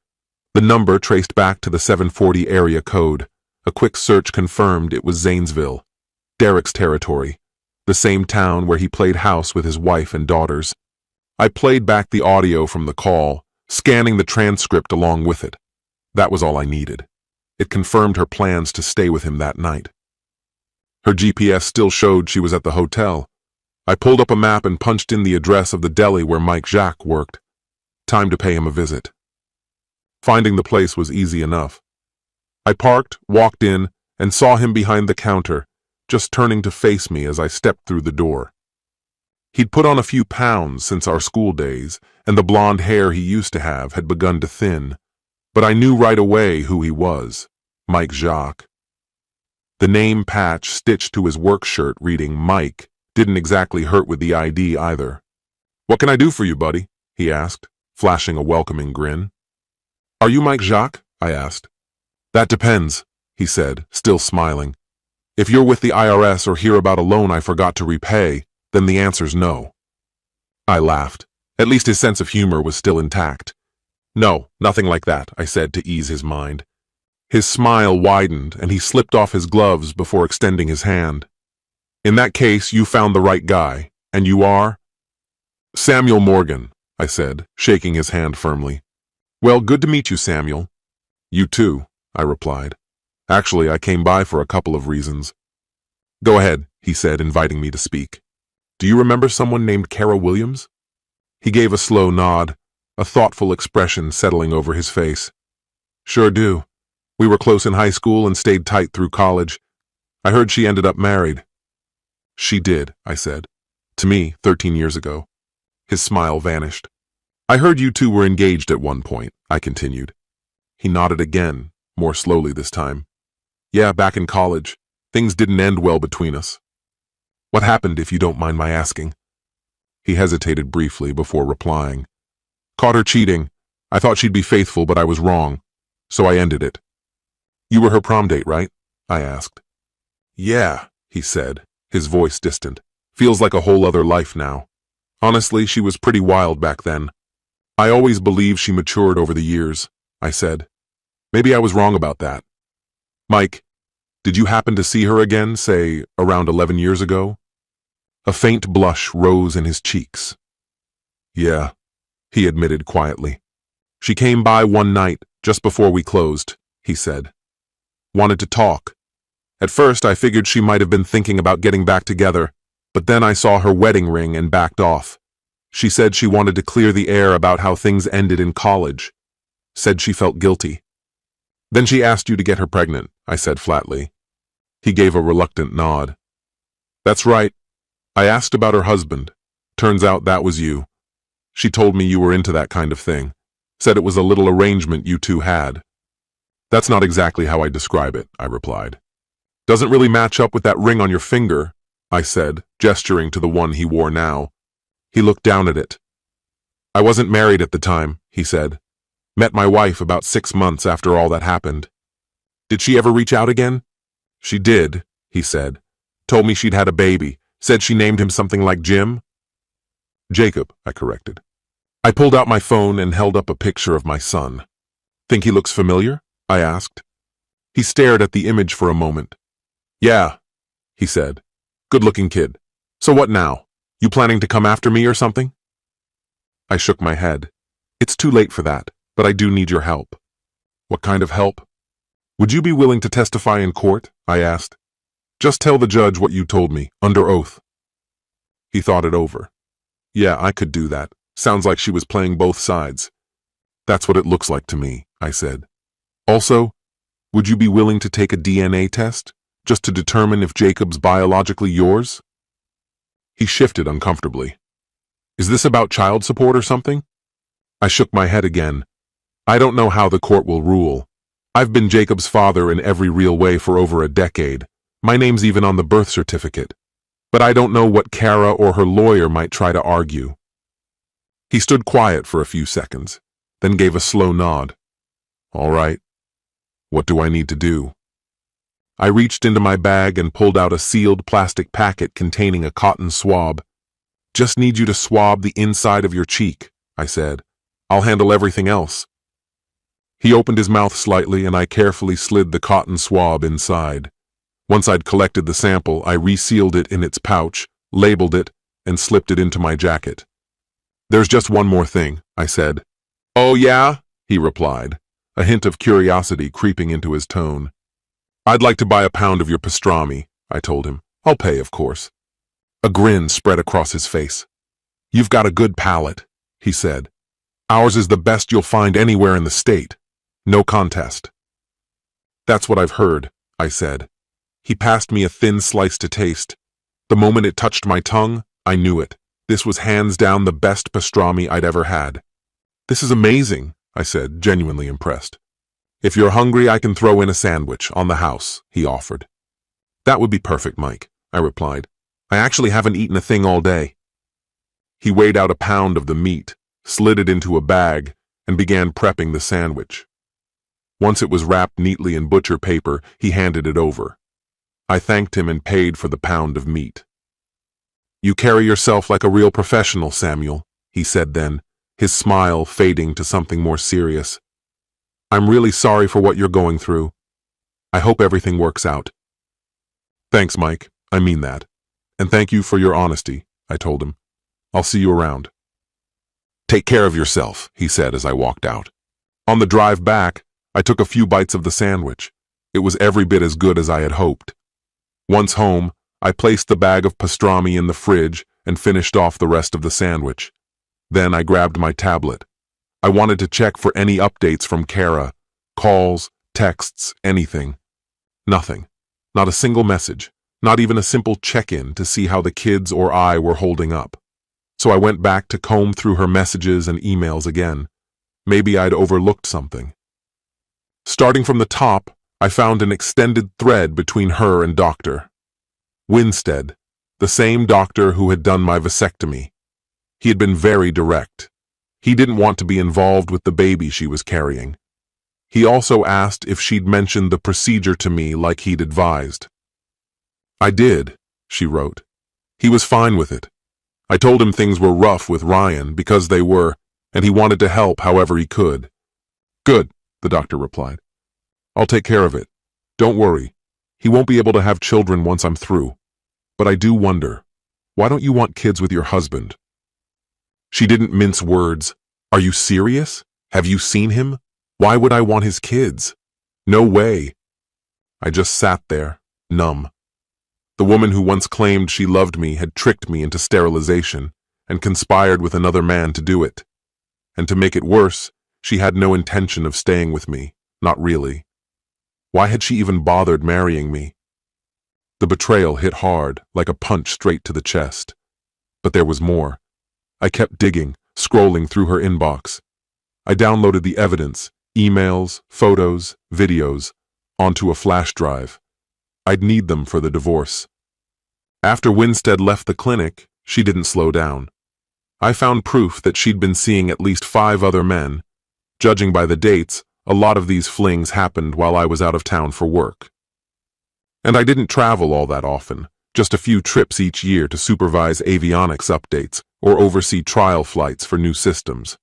The number traced back to the 740 area code. A quick search confirmed it was Zanesville, Derek's territory, the same town where he played house with his wife and daughters. I played back the audio from the call, scanning the transcript along with it. That was all I needed. It confirmed her plans to stay with him that night. Her GPS still showed she was at the hotel. I pulled up a map and punched in the address of the deli where Mike Jacques worked. Time to pay him a visit. Finding the place was easy enough. I parked, walked in, and saw him behind the counter, just turning to face me as I stepped through the door. He'd put on a few pounds since our school days, and the blonde hair he used to have had begun to thin, but I knew right away who he was, Mike Jacques. The name patch stitched to his work shirt reading Mike didn't exactly hurt with the ID either. "What can I do for you, buddy?" he asked, flashing a welcoming grin. "Are you Mike Jacques?" I asked. "That depends," he said, still smiling. "If you're with the IRS or hear about a loan I forgot to repay, then the answer's no." I laughed. At least his sense of humor was still intact. "No, nothing like that," I said to ease his mind. His smile widened and he slipped off his gloves before extending his hand. "In that case, you found the right guy, and you are?" "Samuel Morgan," I said, shaking his hand firmly. "Well, good to meet you, Samuel." "You too," I replied. "Actually, I came by for a couple of reasons." "Go ahead," he said, inviting me to speak. "Do you remember someone named Kara Williams?" He gave a slow nod, a thoughtful expression settling over his face. "Sure do. We were close in high school and stayed tight through college. I heard she ended up married." "She did," I said. "To me, 13 years ago." His smile vanished. "I heard you two were engaged at one point," I continued. He nodded again, more slowly this time. "Yeah, back in college. Things didn't end well between us." "What happened, if you don't mind my asking?" He hesitated briefly before replying. "Caught her cheating. I thought she'd be faithful, but I was wrong. So I ended it." "You were her prom date, right?" I asked. "Yeah," he said, his voice distant. "Feels like a whole other life now. Honestly, she was pretty wild back then. I always believed she matured over the years," I said. "Maybe I was wrong about that." "Mike, did you happen to see her again, say, around 11 years ago?" A faint blush rose in his cheeks. "Yeah," he admitted quietly. "She came by one night, just before we closed," he said. "Wanted to talk. At first, I figured she might have been thinking about getting back together, but then I saw her wedding ring and backed off. She said she wanted to clear the air about how things ended in college. Said she felt guilty. Then she asked you to get her pregnant," I said flatly. He gave a reluctant nod. "That's right. I asked about her husband. Turns out that was you. She told me you were into that kind of thing. Said it was a little arrangement you two had." "That's not exactly how I describe it," I replied. "Doesn't really match up with that ring on your finger," I said, gesturing to the one he wore now. He looked down at it. "I wasn't married at the time," he said. "Met my wife about 6 months after all that happened." "Did she ever reach out again?" "She did," he said. "Told me she'd had a baby. Said she named him something like Jim." "Jacob," I corrected. I pulled out my phone and held up a picture of my son. "Think he looks familiar?" I asked. He stared at the image for a moment. "Yeah," he said. "Good-looking kid. So what now? You planning to come after me or something?" I shook my head. "It's too late for that, but I do need your help." "What kind of help?" "Would you be willing to testify in court?" I asked. "Just tell the judge what you told me, under oath." He thought it over. "Yeah, I could do that. Sounds like she was playing both sides." "That's what it looks like to me," I said. "Also, would you be willing to take a DNA test, just to determine if Jacob's biologically yours?" He shifted uncomfortably. "Is this about child support or something?" I shook my head again. "I don't know how the court will rule. I've been Jacob's father in every real way for over a decade. My name's even on the birth certificate. But I don't know what Kara or her lawyer might try to argue." He stood quiet for a few seconds, then gave a slow nod. "All right. What do I need to do?" I reached into my bag and pulled out a sealed plastic packet containing a cotton swab. "Just need you to swab the inside of your cheek," I said. "I'll handle everything else." He opened his mouth slightly and I carefully slid the cotton swab inside. Once I'd collected the sample, I resealed it in its pouch, labeled it, and slipped it into my jacket. "There's just one more thing," I said. "Oh yeah?" he replied, a hint of curiosity creeping into his tone. "I'd like to buy a pound of your pastrami," I told him. "I'll pay, of course." A grin spread across his face. "You've got a good palate," he said. "Ours is the best you'll find anywhere in the state. No contest." "That's what I've heard," I said. He passed me a thin slice to taste. The moment it touched my tongue, I knew it. This was hands down the best pastrami I'd ever had. "This is amazing," I said, genuinely impressed. "If you're hungry, I can throw in a sandwich on the house," he offered. "That would be perfect, Mike," I replied. "I actually haven't eaten a thing all day." He weighed out a pound of the meat, slid it into a bag, and began prepping the sandwich. Once it was wrapped neatly in butcher paper, he handed it over. I thanked him and paid for the pound of meat. "You carry yourself like a real professional, Samuel," he said then, his smile fading to something more serious. "I'm really sorry for what you're going through. I hope everything works out." "Thanks, Mike. I mean that. And thank you for your honesty," I told him. "I'll see you around." "Take care of yourself," he said as I walked out. On the drive back, I took a few bites of the sandwich. It was every bit as good as I had hoped. Once home, I placed the bag of pastrami in the fridge and finished off the rest of the sandwich. Then I grabbed my tablet. I wanted to check for any updates from Kara, calls, texts, anything. Nothing. Not a single message, not even a simple check-in to see how the kids or I were holding up. So I went back to comb through her messages and emails again. Maybe I'd overlooked something. Starting from the top, I found an extended thread between her and Dr. Winstead, the same doctor who had done my vasectomy. He had been very direct. He didn't want to be involved with the baby she was carrying. He also asked if she'd mentioned the procedure to me like he'd advised. "I did," she wrote. "He was fine with it. I told him things were rough with Ryan because they were, and he wanted to help however he could." "Good," the doctor replied. "I'll take care of it. Don't worry. He won't be able to have children once I'm through. But I do wonder, why don't you want kids with your husband?" She didn't mince words. "Are you serious? Have you seen him? Why would I want his kids? No way." I just sat there, numb. The woman who once claimed she loved me had tricked me into sterilization and conspired with another man to do it. And to make it worse, she had no intention of staying with me, not really. Why had she even bothered marrying me? The betrayal hit hard, like a punch straight to the chest. But there was more. I kept digging, scrolling through her inbox. I downloaded the evidence, emails, photos, videos, onto a flash drive. I'd need them for the divorce. After Winstead left the clinic, she didn't slow down. I found proof that she'd been seeing at least 5 other men. Judging by the dates, a lot of these flings happened while I was out of town for work. And I didn't travel all that often, just a few trips each year to supervise avionics updates or oversee trial flights for new systems.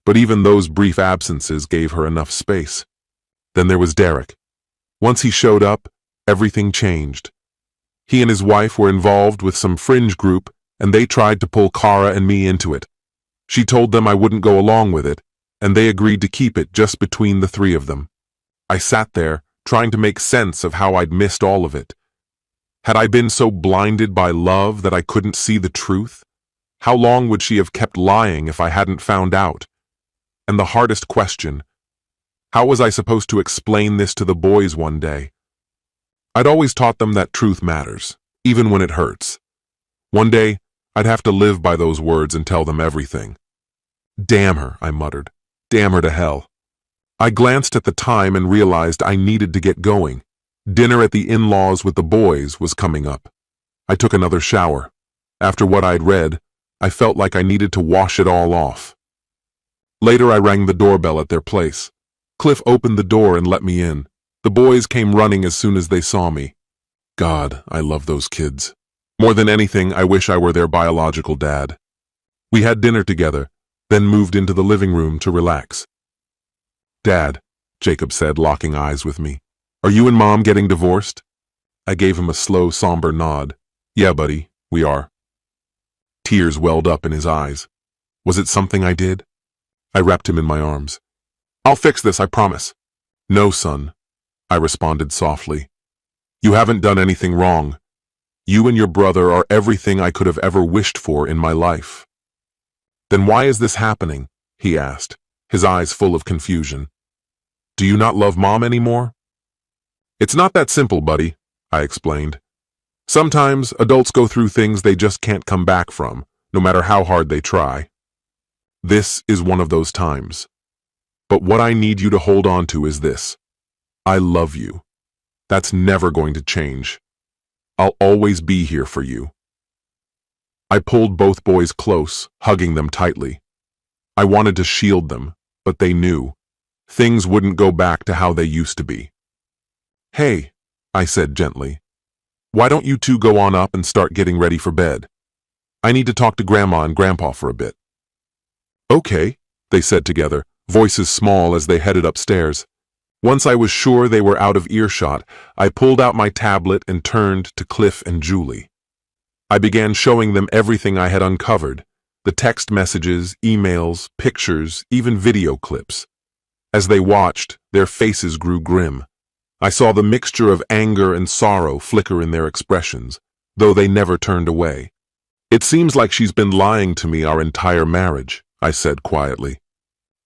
But even those brief absences gave her enough space. Then there was Derek. Once he showed up, everything changed. He and his wife were involved with some fringe group, and they tried to pull Kara and me into it. She told them I wouldn't go along with it, and they agreed to keep it just between the 3 of them. I sat there, trying to make sense of how I'd missed all of it. Had I been so blinded by love that I couldn't see the truth? How long would she have kept lying if I hadn't found out? And the hardest question, how was I supposed to explain this to the boys one day? I'd always taught them that truth matters, even when it hurts. One day, I'd have to live by those words and tell them everything. "Damn her," I muttered. "Damn her to hell." I glanced at the time and realized I needed to get going. Dinner at the in-laws with the boys was coming up. I took another shower. After what I'd read, I felt like I needed to wash it all off. Later, I rang the doorbell at their place. Cliff opened the door and let me in. The boys came running as soon as they saw me. God, I love those kids. More than anything, I wish I were their biological dad. We had dinner together, then moved into the living room to relax. Dad, Jacob said, locking eyes with me. Are you and Mom getting divorced? I gave him a slow, somber nod. Yeah, buddy, we are. Tears welled up in his eyes. Was it something I did? I wrapped him in my arms. I'll fix this, I promise. No, son, I responded softly. You haven't done anything wrong. You and your brother are everything I could have ever wished for in my life. Then why is this happening? He asked, his eyes full of confusion. Do you not love Mom anymore? It's not that simple, buddy, I explained. Sometimes adults go through things they just can't come back from, no matter how hard they try. This is one of those times. But what I need you to hold on to is this. I love you. That's never going to change. I'll always be here for you. I pulled both boys close, hugging them tightly. I wanted to shield them, but they knew. Things wouldn't go back to how they used to be. Hey, I said gently. Why don't you two go on up and start getting ready for bed? I need to talk to Grandma and Grandpa for a bit. Okay, they said together, voices small as they headed upstairs. Once I was sure they were out of earshot, I pulled out my tablet and turned to Cliff and Julie. I began showing them everything I had uncovered, the text messages, emails, pictures, even video clips. As they watched, their faces grew grim. I saw the mixture of anger and sorrow flicker in their expressions, though they never turned away. It seems like she's been lying to me our entire marriage, I said quietly.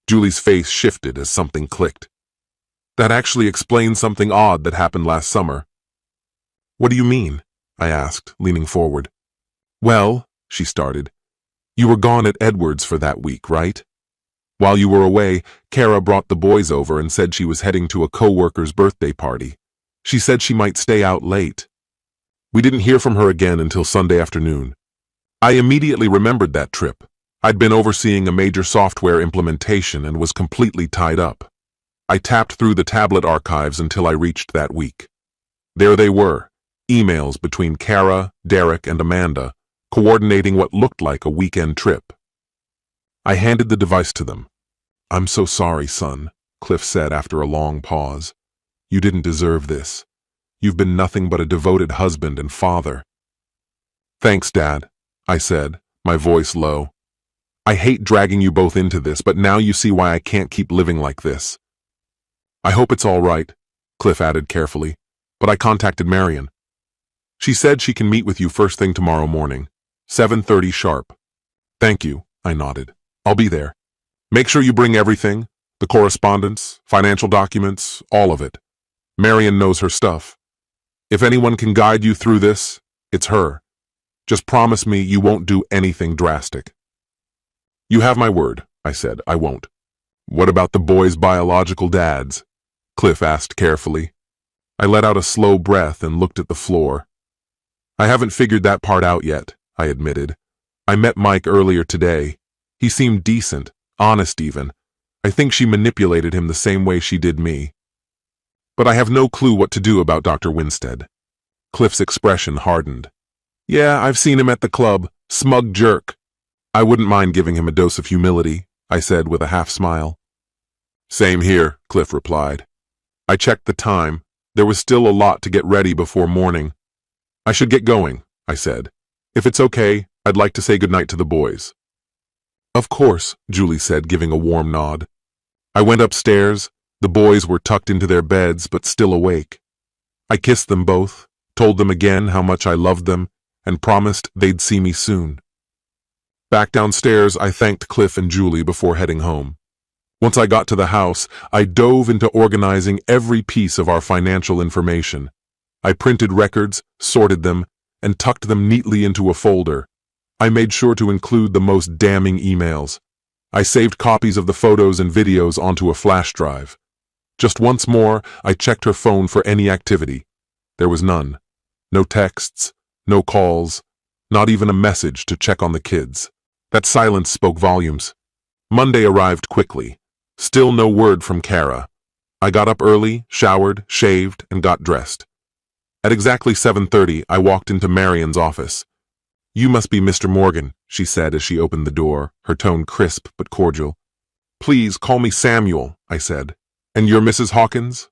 Julie's face shifted as something clicked. That actually explains something odd that happened last summer. What do you mean? I asked, leaning forward. Well, she started, you were gone at Edwards for that week, right? While you were away, Kara brought the boys over and said she was heading to a co-worker's birthday party. She said she might stay out late. We didn't hear from her again until Sunday afternoon. I immediately remembered that trip. I'd been overseeing a major software implementation and was completely tied up. I tapped through the tablet archives until I reached that week. There they were, emails between Kara, Derek, and Amanda, coordinating what looked like a weekend trip. I handed the device to them. I'm so sorry, son, Cliff said after a long pause. You didn't deserve this. You've been nothing but a devoted husband and father. Thanks, Dad, I said, my voice low. I hate dragging you both into this, but now you see why I can't keep living like this. I hope it's all right, Cliff added carefully, but I contacted Marion. She said she can meet with you first thing tomorrow morning, 7:30 sharp. Thank you, I nodded. I'll be there. Make sure you bring everything, the correspondence, financial documents, all of it. Marion knows her stuff. If anyone can guide you through this, it's her. Just promise me you won't do anything drastic. You have my word, I said. I won't. What about the boys' biological dads? Cliff asked carefully. I let out a slow breath and looked at the floor. I haven't figured that part out yet, I admitted. I met Mike earlier today. He seemed decent, honest even. I think she manipulated him the same way she did me. But I have no clue what to do about Dr. Winstead. Cliff's expression hardened. Yeah, I've seen him at the club. Smug jerk. I wouldn't mind giving him a dose of humility, I said with a half smile. Same here, Cliff replied. I checked the time. There was still a lot to get ready before morning. I should get going, I said. If it's okay, I'd like to say goodnight to the boys. Of course, Julie said, giving a warm nod. I went upstairs. The boys were tucked into their beds, but still awake. I kissed them both, told them again how much I loved them, and promised they'd see me soon. Back downstairs, I thanked Cliff and Julie before heading home. Once I got to the house, I dove into organizing every piece of our financial information. I printed records, sorted them, and tucked them neatly into a folder. I made sure to include the most damning emails. I saved copies of the photos and videos onto a flash drive. Just once more, I checked her phone for any activity. There was none. No texts, no calls, not even a message to check on the kids. That silence spoke volumes. Monday arrived quickly. Still no word from Kara. I got up early, showered, shaved, and got dressed. At exactly 7:30, I walked into Marion's office. "You must be Mr. Morgan," she said as she opened the door, her tone crisp but cordial. "Please call me Samuel," I said. "And you're Mrs. Hawkins?"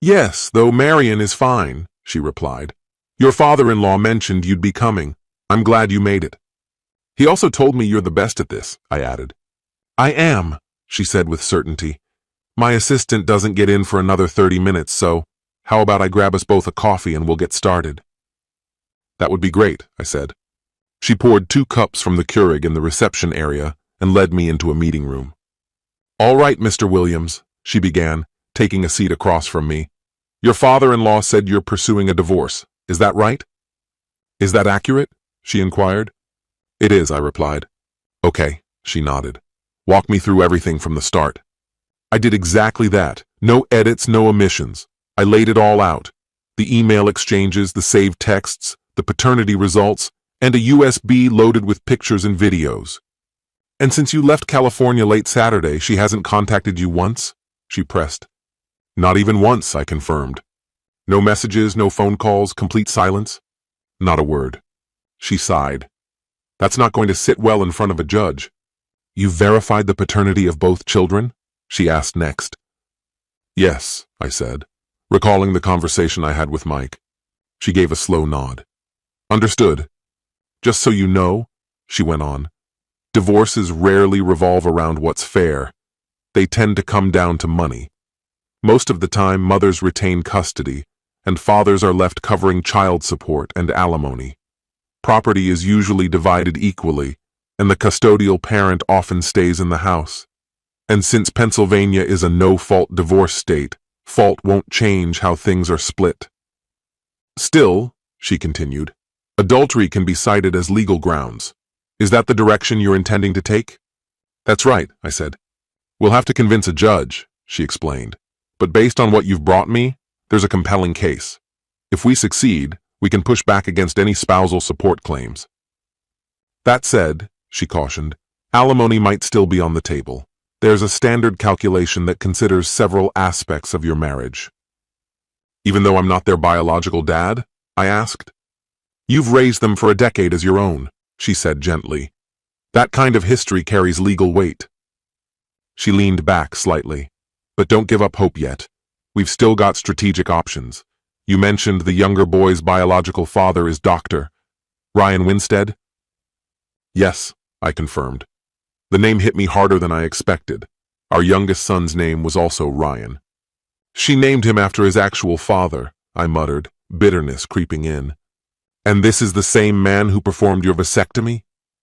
"Yes, though Marion is fine," she replied. "Your father-in-law mentioned you'd be coming. I'm glad you made it." "He also told me you're the best at this," I added. "I am," she said with certainty. "My assistant doesn't get in for another 30 minutes, so how about I grab us both a coffee and we'll get started?" "That would be great," I said. She poured 2 cups from the Keurig in the reception area and led me into a meeting room. "All right, Mr. Williams," she began, taking a seat across from me. "Your father-in-law said you're pursuing a divorce. Is that right?" "Is that accurate?" she inquired. "It is," I replied. "Okay," she nodded. "Walk me through everything from the start." I did exactly that. No edits, no omissions. I laid it all out. The email exchanges, the saved texts, the paternity results, and a USB loaded with pictures and videos. "And since you left California late Saturday, she hasn't contacted you once?" she pressed. "Not even once," I confirmed. "No messages, no phone calls, complete silence?" "Not a word." She sighed. "That's not going to sit well in front of a judge." "You verified the paternity of both children?" she asked next. "Yes," I said, recalling the conversation I had with Mike. She gave a slow nod. "Understood. Just so you know," she went on, "divorces rarely revolve around what's fair. They tend to come down to money. Most of the time, mothers retain custody, and fathers are left covering child support and alimony. Property is usually divided equally, and the custodial parent often stays in the house. And since Pennsylvania is a no-fault divorce state, fault won't change how things are split. Still," she continued, "adultery can be cited as legal grounds. Is that the direction you're intending to take?" "That's right," I said. "We'll have to convince a judge," she explained. "But based on what you've brought me, there's a compelling case. If we succeed, we can push back against any spousal support claims." "That said," she cautioned, "alimony might still be on the table. There's a standard calculation that considers several aspects of your marriage." "Even though I'm not their biological dad?" I asked. "You've raised them for a decade as your own," she said gently. "That kind of history carries legal weight." She leaned back slightly. "But don't give up hope yet. We've still got strategic options. You mentioned the younger boy's biological father is Dr. Ryan Winstead?" "Yes," I confirmed. The name hit me harder than I expected. Our youngest son's name was also Ryan. "She named him after his actual father," I muttered, bitterness creeping in. "And this is the same man who performed your vasectomy?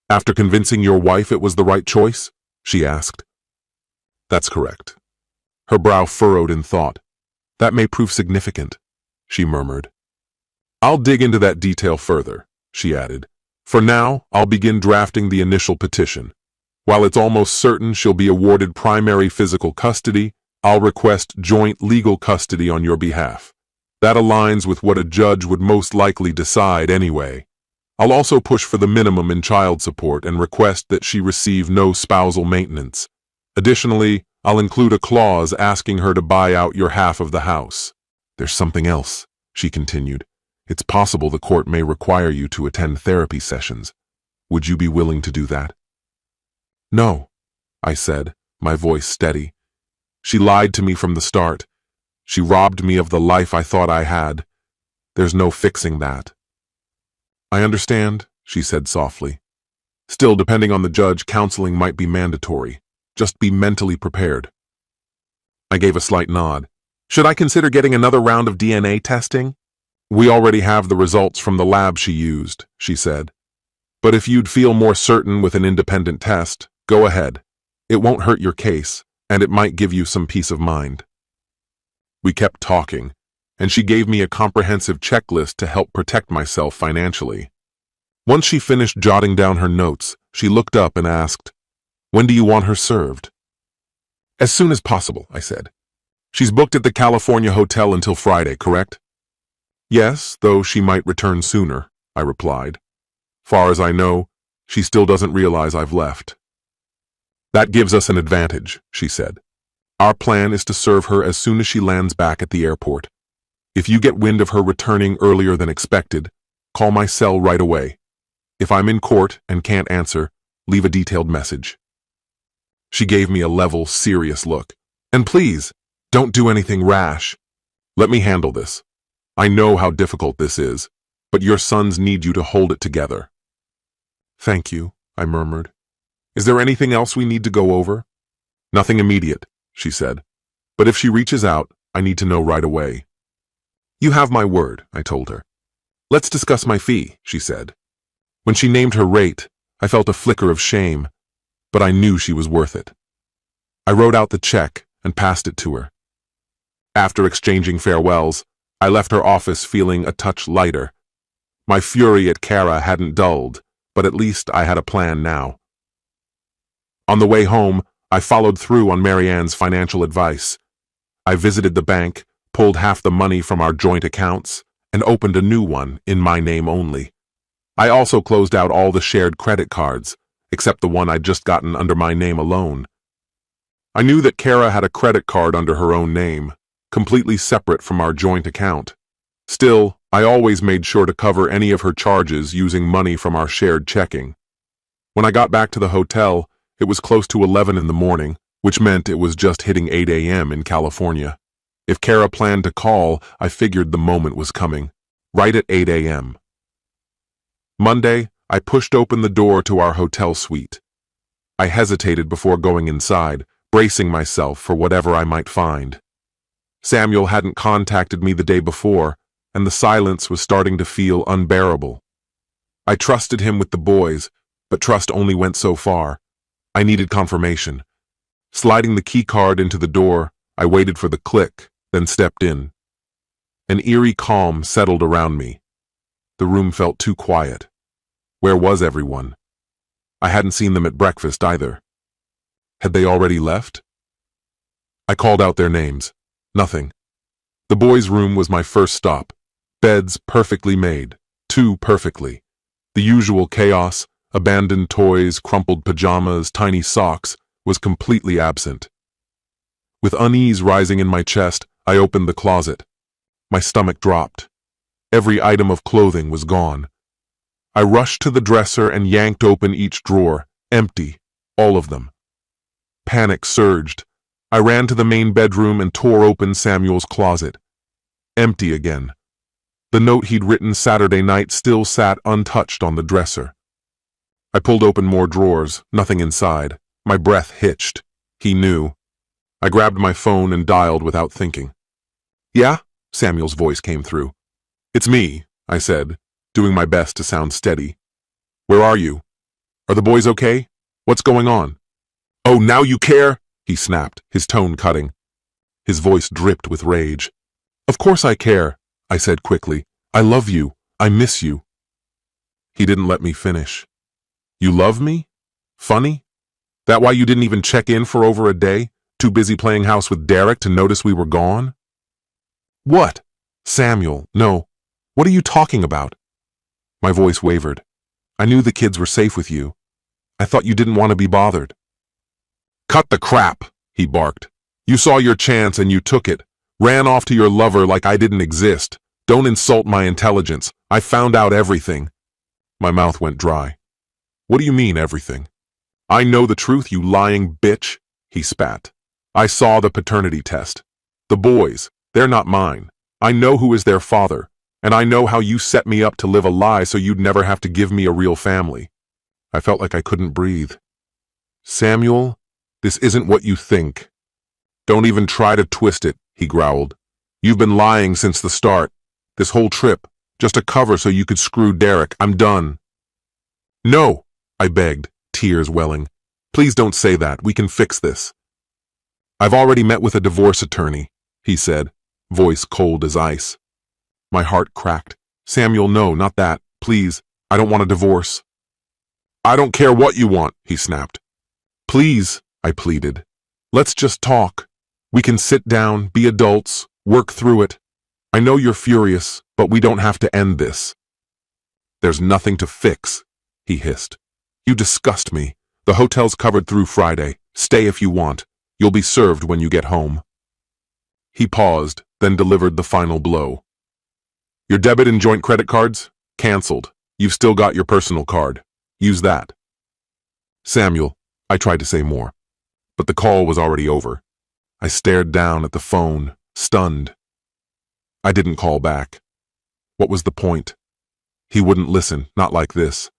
After convincing your wife it was the right choice?" she asked. "That's correct." Her brow furrowed in thought. "That may prove significant," she murmured. "I'll dig into that detail further," she added. "For now, I'll begin drafting the initial petition. While it's almost certain she'll be awarded primary physical custody, I'll request joint legal custody on your behalf. That aligns with what a judge would most likely decide anyway. I'll also push for the minimum in child support and request that she receive no spousal maintenance. Additionally, I'll include a clause asking her to buy out your half of the house." "There's something else," she continued. "It's possible the court may require you to attend therapy sessions. Would you be willing to do that?" "No," I said, my voice steady. "She lied to me from the start. She robbed me of the life I thought I had. There's no fixing that." "I understand," she said softly. "Still, depending on the judge, counseling might be mandatory. Just be mentally prepared." I gave a slight nod. "Should I consider getting another round of DNA testing?" "We already have the results from the lab she used," she said. "But if you'd feel more certain with an independent test, go ahead. It won't hurt your case, and it might give you some peace of mind." We kept talking, and she gave me a comprehensive checklist to help protect myself financially. Once she finished jotting down her notes, she looked up and asked, When do you want her served? As soon as possible, I said. She's booked at the California hotel until Friday, correct? Yes, though she might return sooner, I replied. Far as I know, she still doesn't realize I've left. That gives us an advantage, she said. Our plan is to serve her as soon as she lands back at the airport. If you get wind of her returning earlier than expected, call my cell right away. If I'm in court and can't answer, leave a detailed message. She gave me a level, serious look. And please, don't do anything rash. Let me handle this. I know how difficult this is, but your sons need you to hold it together. Thank you, I murmured. Is there anything else we need to go over? Nothing immediate, she said. But if she reaches out, I need to know right away. You have my word, I told her. Let's discuss my fee, she said. When she named her rate, I felt a flicker of shame, but I knew she was worth it. I wrote out the check and passed it to her. After exchanging farewells, I left her office feeling a touch lighter. My fury at Kara hadn't dulled, but at least I had a plan now. On the way home, I followed through on Marianne's financial advice. I visited the bank, pulled half the money from our joint accounts, and opened a new one in my name only. I also closed out all the shared credit cards, except the one I'd just gotten under my name alone. I knew that Kara had a credit card under her own name, completely separate from our joint account. Still, I always made sure to cover any of her charges using money from our shared checking. When I got back to the hotel, it was close to 11 in the morning, which meant it was just hitting 8 a.m. in California. If Kara planned to call, I figured the moment was coming, right at 8 a.m. Monday, I pushed open the door to our hotel suite. I hesitated before going inside, bracing myself for whatever I might find. Samuel hadn't contacted me the day before, and the silence was starting to feel unbearable. I trusted him with the boys, but trust only went so far. I needed confirmation. Sliding the key card into the door, I waited for the click, then stepped in. An eerie calm settled around me. The room felt too quiet. Where was everyone? I hadn't seen them at breakfast either. Had they already left? I called out their names. Nothing. The boys' room was my first stop. Beds perfectly made, too perfectly. The usual chaos, abandoned toys, crumpled pajamas, tiny socks, was completely absent. With unease rising in my chest, I opened the closet. My stomach dropped. Every item of clothing was gone. I rushed to the dresser and yanked open each drawer, empty, all of them. Panic surged. I ran to the main bedroom and tore open Samuel's closet. Empty again. The note he'd written Saturday night still sat untouched on the dresser. I pulled open more drawers, nothing inside. My breath hitched. He knew. I grabbed my phone and dialed without thinking. Yeah? Samuel's voice came through. It's me, I said, doing my best to sound steady. Where are you? Are the boys okay? What's going on? Oh, now you care? He snapped, his tone cutting. His voice dripped with rage. Of course I care, I said quickly. I love you. I miss you. He didn't let me finish. You love me? Funny? That why you didn't even check in for over a day? Too busy playing house with Derek to notice we were gone? What? Samuel, no. What are you talking about? My voice wavered. I knew the kids were safe with you. I thought you didn't want to be bothered. Cut the crap, he barked. You saw your chance and you took it. Ran off to your lover like I didn't exist. Don't insult my intelligence. I found out everything. My mouth went dry. What do you mean, everything? I know the truth, you lying bitch, he spat. I saw the paternity test. The boys, they're not mine. I know who is their father, and I know how you set me up to live a lie so you'd never have to give me a real family. I felt like I couldn't breathe. Samuel, this isn't what you think. Don't even try to twist it, he growled. You've been lying since the start. This whole trip, just a cover so you could screw Derek. I'm done. No, I begged, tears welling. Please don't say that. We can fix this. I've already met with a divorce attorney, he said, voice cold as ice. My heart cracked. Samuel, no, not that. Please, I don't want a divorce. I don't care what you want, he snapped. Please, I pleaded. Let's just talk. We can sit down, be adults, work through it. I know you're furious, but we don't have to end this. There's nothing to fix, he hissed. You disgust me. The hotel's covered through Friday. Stay if you want. You'll be served when you get home. He paused, then delivered the final blow. Your debit and joint credit cards? Cancelled. You've still got your personal card. Use that. Samuel, I tried to say more, but the call was already over. I stared down at the phone, stunned. I didn't call back. What was the point? He wouldn't listen, not like this.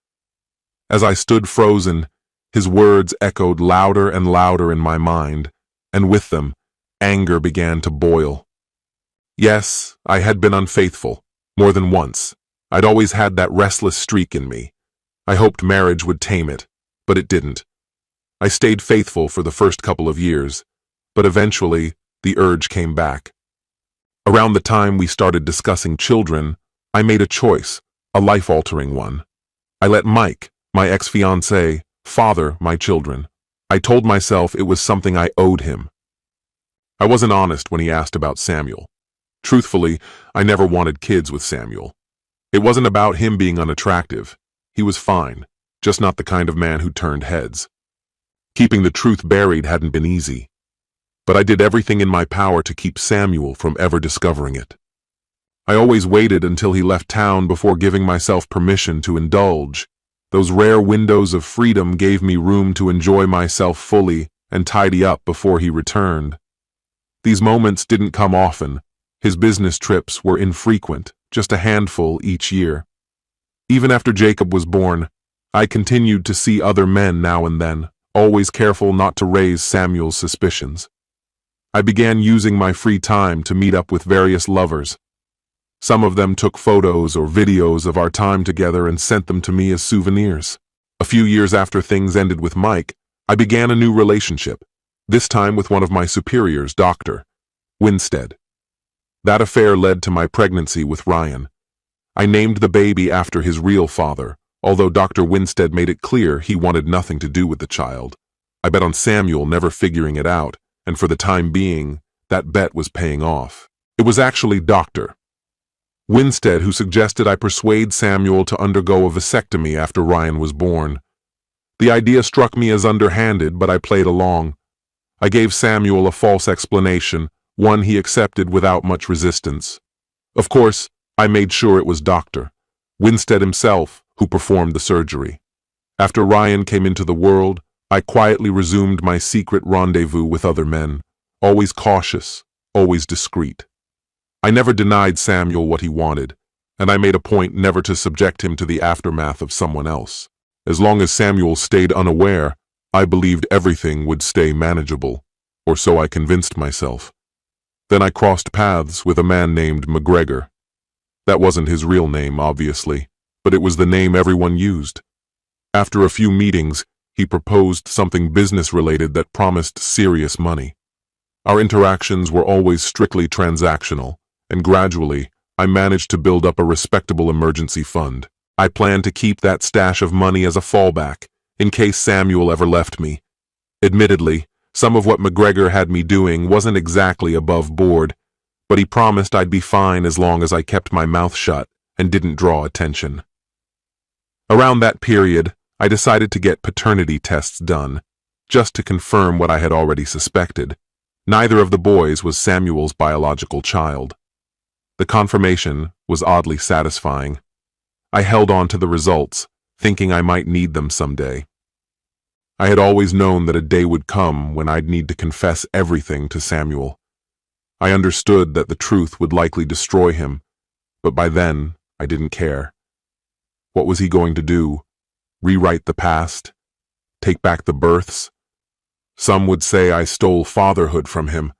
As I stood frozen, his words echoed louder and louder in my mind, and with them, anger began to boil. Yes, I had been unfaithful, more than once. I'd always had that restless streak in me. I hoped marriage would tame it, but it didn't. I stayed faithful for the first couple of years, but eventually the urge came back. Around the time we started discussing children, I made a choice, a life-altering one. I let Mike, my ex-fiancé, father my children. I told myself it was something I owed him. I wasn't honest when he asked about Samuel. Truthfully, I never wanted kids with Samuel. It wasn't about him being unattractive. He was fine, just not the kind of man who turned heads. Keeping the truth buried hadn't been easy, but I did everything in my power to keep Samuel from ever discovering it. I always waited until he left town before giving myself permission to indulge. Those rare windows of freedom gave me room to enjoy myself fully and tidy up before he returned. These moments didn't come often. His business trips were infrequent, just a handful each year. Even after Jacob was born, I continued to see other men now and then, always careful not to raise Samuel's suspicions. I began using my free time to meet up with various lovers. Some of them took photos or videos of our time together and sent them to me as souvenirs. A few years after things ended with Mike, I began a new relationship, this time with one of my superiors, Dr. Winstead. That affair led to my pregnancy with Ryan. I named the baby after his real father, although Dr. Winstead made it clear he wanted nothing to do with the child. I bet on Samuel never figuring it out, and for the time being, that bet was paying off. It was actually Dr. Winstead who suggested I persuade Samuel to undergo a vasectomy after Ryan was born. The idea struck me as underhanded, but I played along. I gave Samuel a false explanation, one he accepted without much resistance. Of course, I made sure it was Dr. Winstead himself who performed the surgery. After Ryan came into the world, I quietly resumed my secret rendezvous with other men, always cautious, always discreet. I never denied Samuel what he wanted, and I made a point never to subject him to the aftermath of someone else. As long as Samuel stayed unaware, I believed everything would stay manageable, or so I convinced myself. Then I crossed paths with a man named McGregor. That wasn't his real name, obviously, but it was the name everyone used. After a few meetings, he proposed something business-related that promised serious money. Our interactions were always strictly transactional, and gradually, I managed to build up a respectable emergency fund. I planned to keep that stash of money as a fallback, in case Samuel ever left me. Admittedly, some of what McGregor had me doing wasn't exactly above board, but he promised I'd be fine as long as I kept my mouth shut and didn't draw attention. Around that period, I decided to get paternity tests done, just to confirm what I had already suspected. Neither of the boys was Samuel's biological child. The confirmation was oddly satisfying. I held on to the results, thinking I might need them someday. I had always known that a day would come when I'd need to confess everything to Samuel. I understood that the truth would likely destroy him, but by then, I didn't care. What was he going to do? Rewrite the past? Take back the births? Some would say I stole fatherhood from him,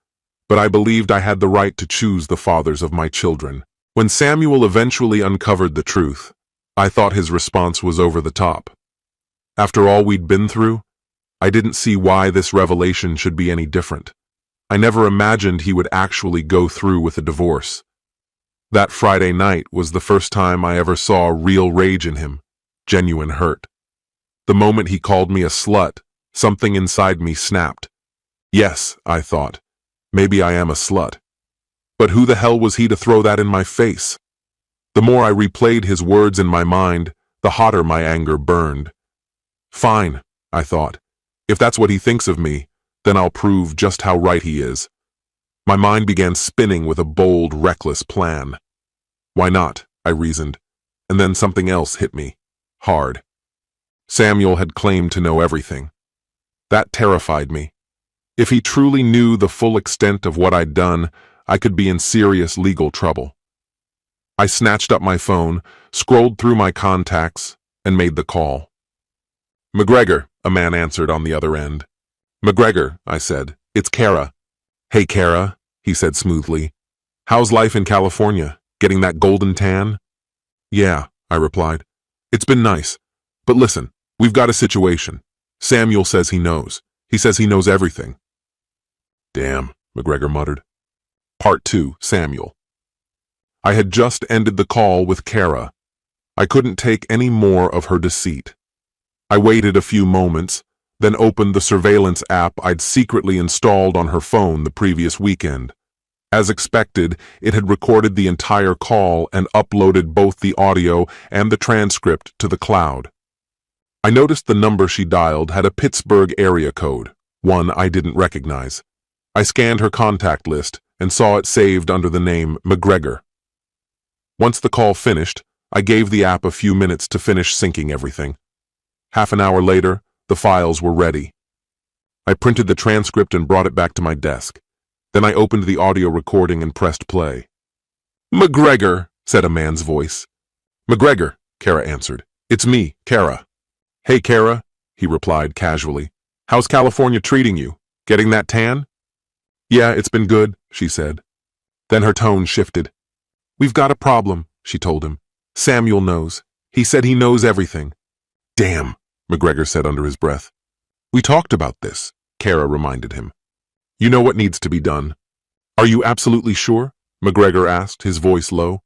but I believed I had the right to choose the fathers of my children. When Samuel eventually uncovered the truth, I thought his response was over the top. After all we'd been through, I didn't see why this revelation should be any different. I never imagined he would actually go through with a divorce. That Friday night was the first time I ever saw real rage in him, genuine hurt. The moment he called me a slut, Something inside me snapped. Yes, I thought. Maybe I am a slut. But who the hell was he to throw that in my face? The more I replayed his words in my mind, the hotter my anger burned. Fine, I thought. If that's what he thinks of me, then I'll prove just how right he is. My mind began spinning with a bold, reckless plan. Why not? I reasoned. And then something else hit me. Hard. Samuel had claimed to know everything. That terrified me. If he truly knew the full extent of what I'd done, I could be in serious legal trouble. I snatched up my phone, scrolled through my contacts, and made the call. McGregor, a man answered on the other end. McGregor, I said. It's Kara. Hey, Kara, he said smoothly. How's life in California? Getting that golden tan? Yeah, I replied. It's been nice. But listen, we've got a situation. Samuel says he knows. He says he knows everything. Damn, McGregor muttered. Part 2, Samuel. I had just ended the call with Kara. I couldn't take any more of her deceit. I waited a few moments, then opened the surveillance app I'd secretly installed on her phone the previous weekend. As expected, it had recorded the entire call and uploaded both the audio and the transcript to the cloud. I noticed the number she dialed had a Pittsburgh area code, one I didn't recognize. I scanned her contact list and saw it saved under the name McGregor. Once the call finished, I gave the app a few minutes to finish syncing everything. Half an hour later, the files were ready. I printed the transcript and brought it back to my desk. Then I opened the audio recording and pressed play. McGregor, said a man's voice. McGregor, Kara answered. It's me, Kara. Hey, Kara, he replied casually. How's California treating you? Getting that tan? Yeah, it's been good, she said. Then her tone shifted. We've got a problem, she told him. Samuel knows. He said he knows everything. Damn, McGregor said under his breath. We talked about this, Kara reminded him. You know what needs to be done. Are you absolutely sure? McGregor asked, his voice low.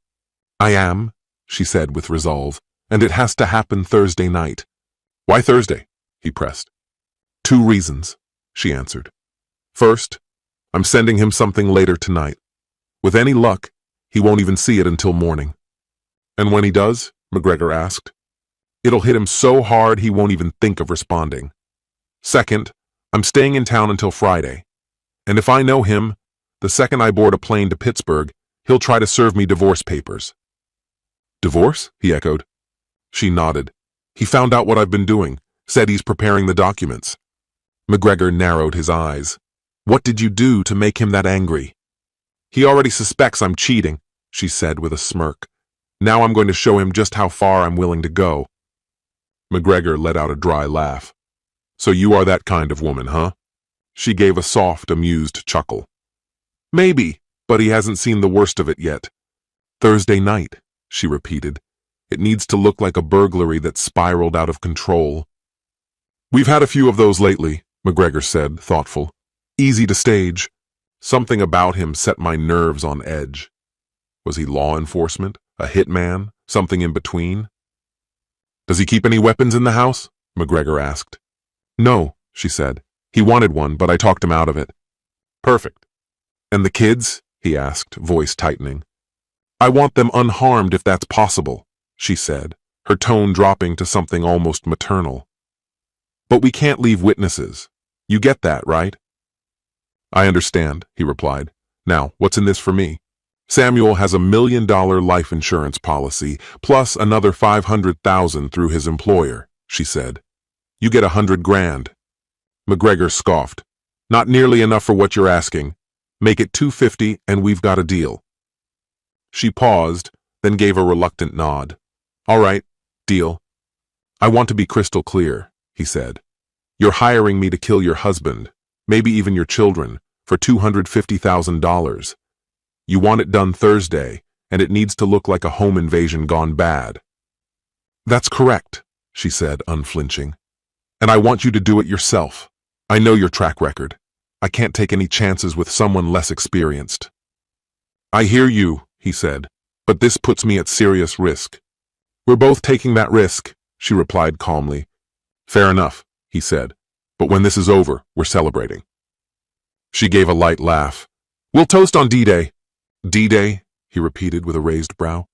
I am, she said with resolve, and it has to happen Thursday night. Why Thursday? He pressed. 2 reasons, she answered. First, I'm sending him something later tonight. With any luck, he won't even see it until morning. And when he does, McGregor asked, it'll hit him so hard he won't even think of responding. Second, I'm staying in town until Friday. And if I know him, the second I board a plane to Pittsburgh, he'll try to serve me divorce papers. Divorce? He echoed. She nodded. He found out what I've been doing, said he's preparing the documents. McGregor narrowed his eyes. What did you do to make him that angry? He already suspects I'm cheating, she said with a smirk. Now I'm going to show him just how far I'm willing to go. McGregor let out a dry laugh. So you are that kind of woman, huh? She gave a soft, amused chuckle. Maybe, but he hasn't seen the worst of it yet. Thursday night, she repeated. It needs to look like a burglary that spiraled out of control. We've had a few of those lately, McGregor said, thoughtful. Easy to stage. Something about him set my nerves on edge. Was he law enforcement? A hitman? Something in between? Does he keep any weapons in the house? McGregor asked. No, she said. He wanted one, but I talked him out of it. Perfect. And the kids? He asked, voice tightening. I want them unharmed if that's possible, she said, her tone dropping to something almost maternal. But we can't leave witnesses. You get that, right? I understand, he replied. Now, what's in this for me? Samuel has $1 million life insurance policy, plus another $500,000 through his employer, she said. You get $100,000. McGregor scoffed. Not nearly enough for what you're asking. Make it $250 and we've got a deal. She paused, then gave a reluctant nod. All right, deal. I want to be crystal clear, he said. You're hiring me to kill your husband, maybe even your children, for $250,000. You want it done Thursday, and it needs to look like a home invasion gone bad. That's correct, she said, unflinching. And I want you to do it yourself. I know your track record. I can't take any chances with someone less experienced. I hear you, he said, but this puts me at serious risk. We're both taking that risk, she replied calmly. Fair enough, he said. But when this is over, we're celebrating. She gave a light laugh. We'll toast on D-Day. D-Day? He repeated with a raised brow.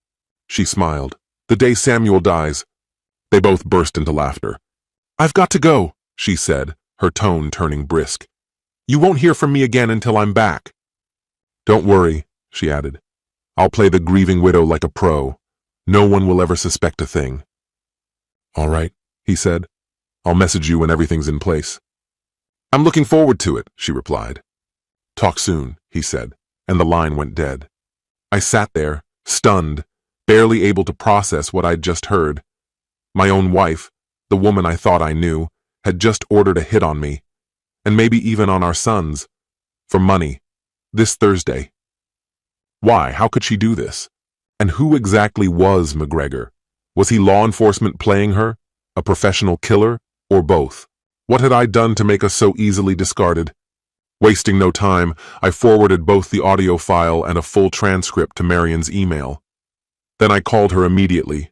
She smiled. The day Samuel dies. They both burst into laughter. I've got to go, she said, her tone turning brisk. You won't hear from me again until I'm back. Don't worry, she added. I'll play the grieving widow like a pro. No one will ever suspect a thing. All right, he said. I'll message you when everything's in place. I'm looking forward to it, she replied. Talk soon, he said, and the line went dead. I sat there, stunned, barely able to process what I'd just heard. My own wife, the woman I thought I knew, had just ordered a hit on me, and maybe even on our sons, for money, this Thursday. Why? How could she do this? And who exactly was McGregor? Was he law enforcement playing her, a professional killer, or both? What had I done to make us so easily discarded? Wasting no time, I forwarded both the audio file and a full transcript to Marion's email. Then I called her immediately.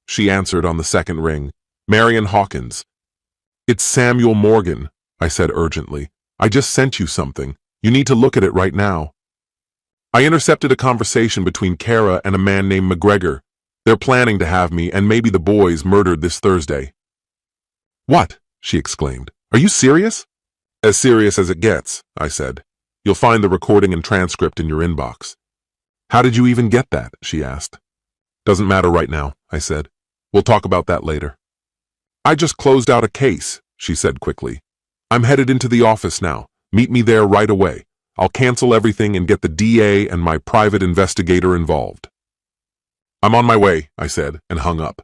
She answered on the second ring. Marion Hawkins. It's Samuel Morgan, I said urgently. I just sent you something. You need to look at it right now. I intercepted a conversation between Kara and a man named McGregor. They're planning to have me and maybe the boys murdered this Thursday. What? She exclaimed. Are you serious? As serious as it gets, I said. You'll find the recording and transcript in your inbox. How did you even get that? She asked. Doesn't matter right now, I said. We'll talk about that later. I just closed out a case, she said quickly. I'm headed into the office now. Meet me there right away. I'll cancel everything and get the DA and my private investigator involved. I'm on my way, I said, and hung up.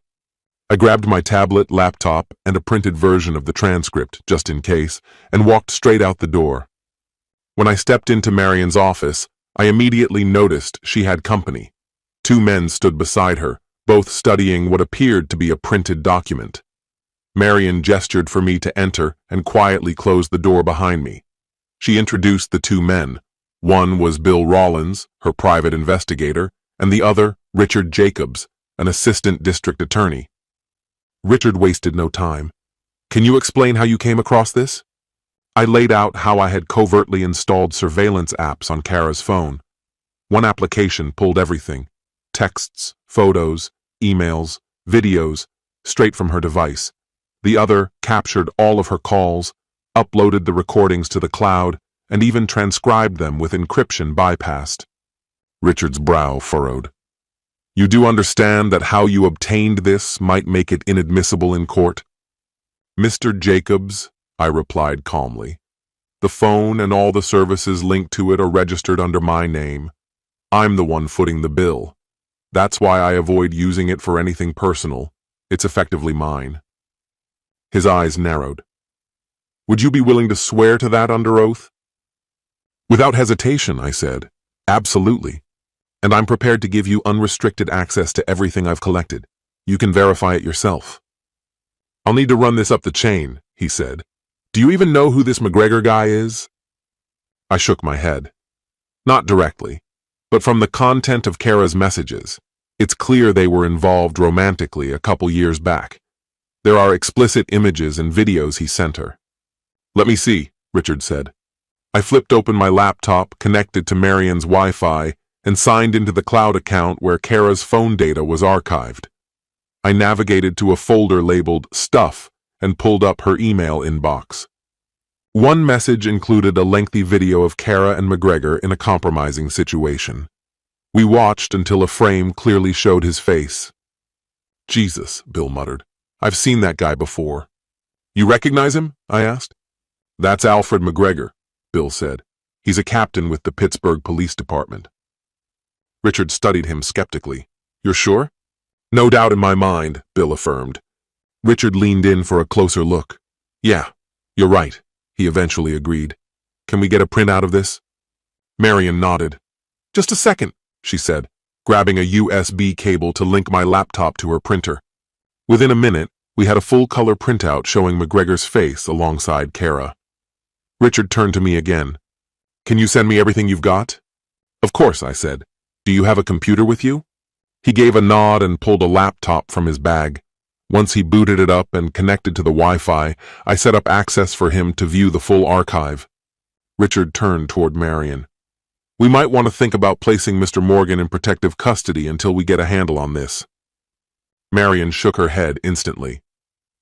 I grabbed my tablet, laptop, and a printed version of the transcript, just in case, and walked straight out the door. When I stepped into Marion's office, I immediately noticed she had company. 2 men stood beside her, both studying what appeared to be a printed document. Marion gestured for me to enter and quietly closed the door behind me. She introduced the 2 men. One was Bill Rollins, her private investigator, and the other, Richard Jacobs, an assistant district attorney. Richard wasted no time. Can you explain how you came across this? I laid out how I had covertly installed surveillance apps on Kara's phone. One application pulled everything: texts, photos, emails, videos, straight from her device. The other captured all of her calls, uploaded the recordings to the cloud, and even transcribed them with encryption bypassed. Richard's brow furrowed. You do understand that how you obtained this might make it inadmissible in court? Mr. Jacobs, I replied calmly. The phone and all the services linked to it are registered under my name. I'm the one footing the bill. That's why I avoid using it for anything personal. It's effectively mine. His eyes narrowed. Would you be willing to swear to that under oath? Without hesitation, I said. Absolutely. And I'm prepared to give you unrestricted access to everything I've collected. You can verify it yourself. I'll need to run this up the chain, he said. Do you even know who this McGregor guy is? I shook my head. Not directly, but from the content of Kara's messages, it's clear they were involved romantically a couple years back. There are explicit images and videos he sent her. Let me see, Richard said. I flipped open my laptop, connected to Marion's Wi-Fi, and signed into the cloud account where Kara's phone data was archived. I navigated to a folder labeled Stuff and pulled up her email inbox. One message included a lengthy video of Kara and McGregor in a compromising situation. We watched until a frame clearly showed his face. Jesus, Bill muttered. I've seen that guy before. You recognize him? I asked. That's Alfred McGregor, Bill said. He's a captain with the Pittsburgh Police Department. Richard studied him skeptically. You're sure? No doubt in my mind, Bill affirmed. Richard leaned in for a closer look. Yeah, you're right, he eventually agreed. Can we get a printout of this? Marion nodded. Just a second, she said, grabbing a USB cable to link my laptop to her printer. Within a minute, we had a full-color printout showing McGregor's face alongside Kara. Richard turned to me again. Can you send me everything you've got? Of course, I said. Do you have a computer with you? He gave a nod and pulled a laptop from his bag. Once he booted it up and connected to the Wi-Fi, I set up access for him to view the full archive. Richard turned toward Marion. We might want to think about placing Mr. Morgan in protective custody until we get a handle on this. Marion shook her head instantly.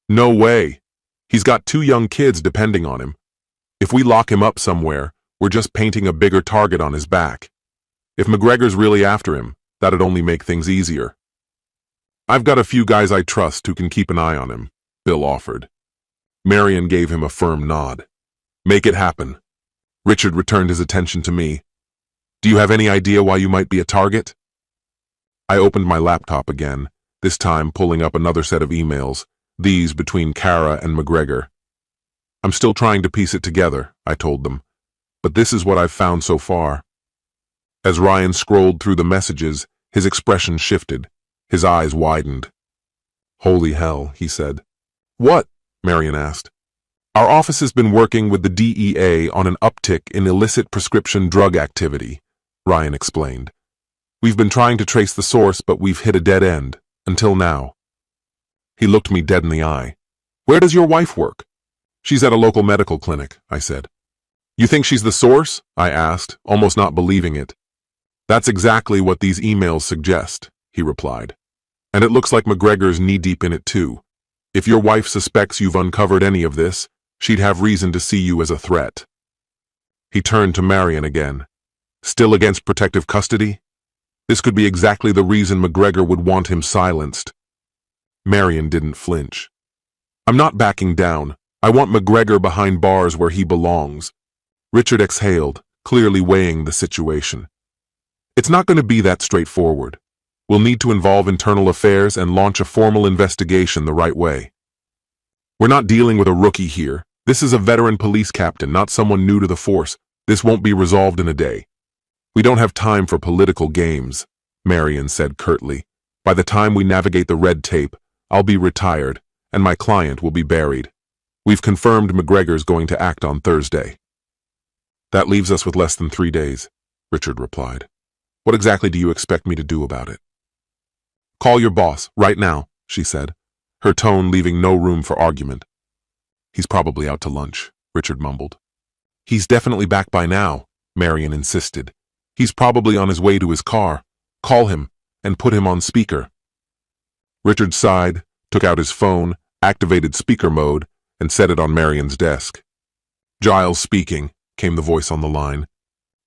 No way. He's got 2 young kids depending on him. If we lock him up somewhere, we're just painting a bigger target on his back. If McGregor's really after him, that'd only make things easier. I've got a few guys I trust who can keep an eye on him, Bill offered. Marion gave him a firm nod. Make it happen. Richard returned his attention to me. Do you have any idea why you might be a target? I opened my laptop again, this time pulling up another set of emails, these between Kara and McGregor. I'm still trying to piece it together, I told them, but this is what I've found so far. As Ryan scrolled through the messages, his expression shifted. His eyes widened. Holy hell, he said. What? Marion asked. Our office has been working with the DEA on an uptick in illicit prescription drug activity, Ryan explained. We've been trying to trace the source, but we've hit a dead end, until now. He looked me dead in the eye. Where does your wife work? She's at a local medical clinic, I said. You think she's the source? I asked, almost not believing it. That's exactly what these emails suggest, he replied. And it looks like McGregor's knee-deep in it too. If your wife suspects you've uncovered any of this, she'd have reason to see you as a threat. He turned to Marion again. Still against protective custody? This could be exactly the reason McGregor would want him silenced. Marion didn't flinch. I'm not backing down. I want McGregor behind bars where he belongs. Richard exhaled, clearly weighing the situation. It's not going to be that straightforward. We'll need to involve internal affairs and launch a formal investigation the right way. We're not dealing with a rookie here. This is a veteran police captain, not someone new to the force. This won't be resolved in a day. We don't have time for political games, Marion said curtly. By the time we navigate the red tape, I'll be retired, and my client will be buried. We've confirmed McGregor's going to act on Thursday. That leaves us with less than 3 days, Richard replied. What exactly do you expect me to do about it? Call your boss, right now, she said, her tone leaving no room for argument. He's probably out to lunch, Richard mumbled. He's definitely back by now, Marion insisted. He's probably on his way to his car. Call him and put him on speaker. Richard sighed, took out his phone, activated speaker mode, and set it on Marion's desk. Giles speaking, came the voice on the line.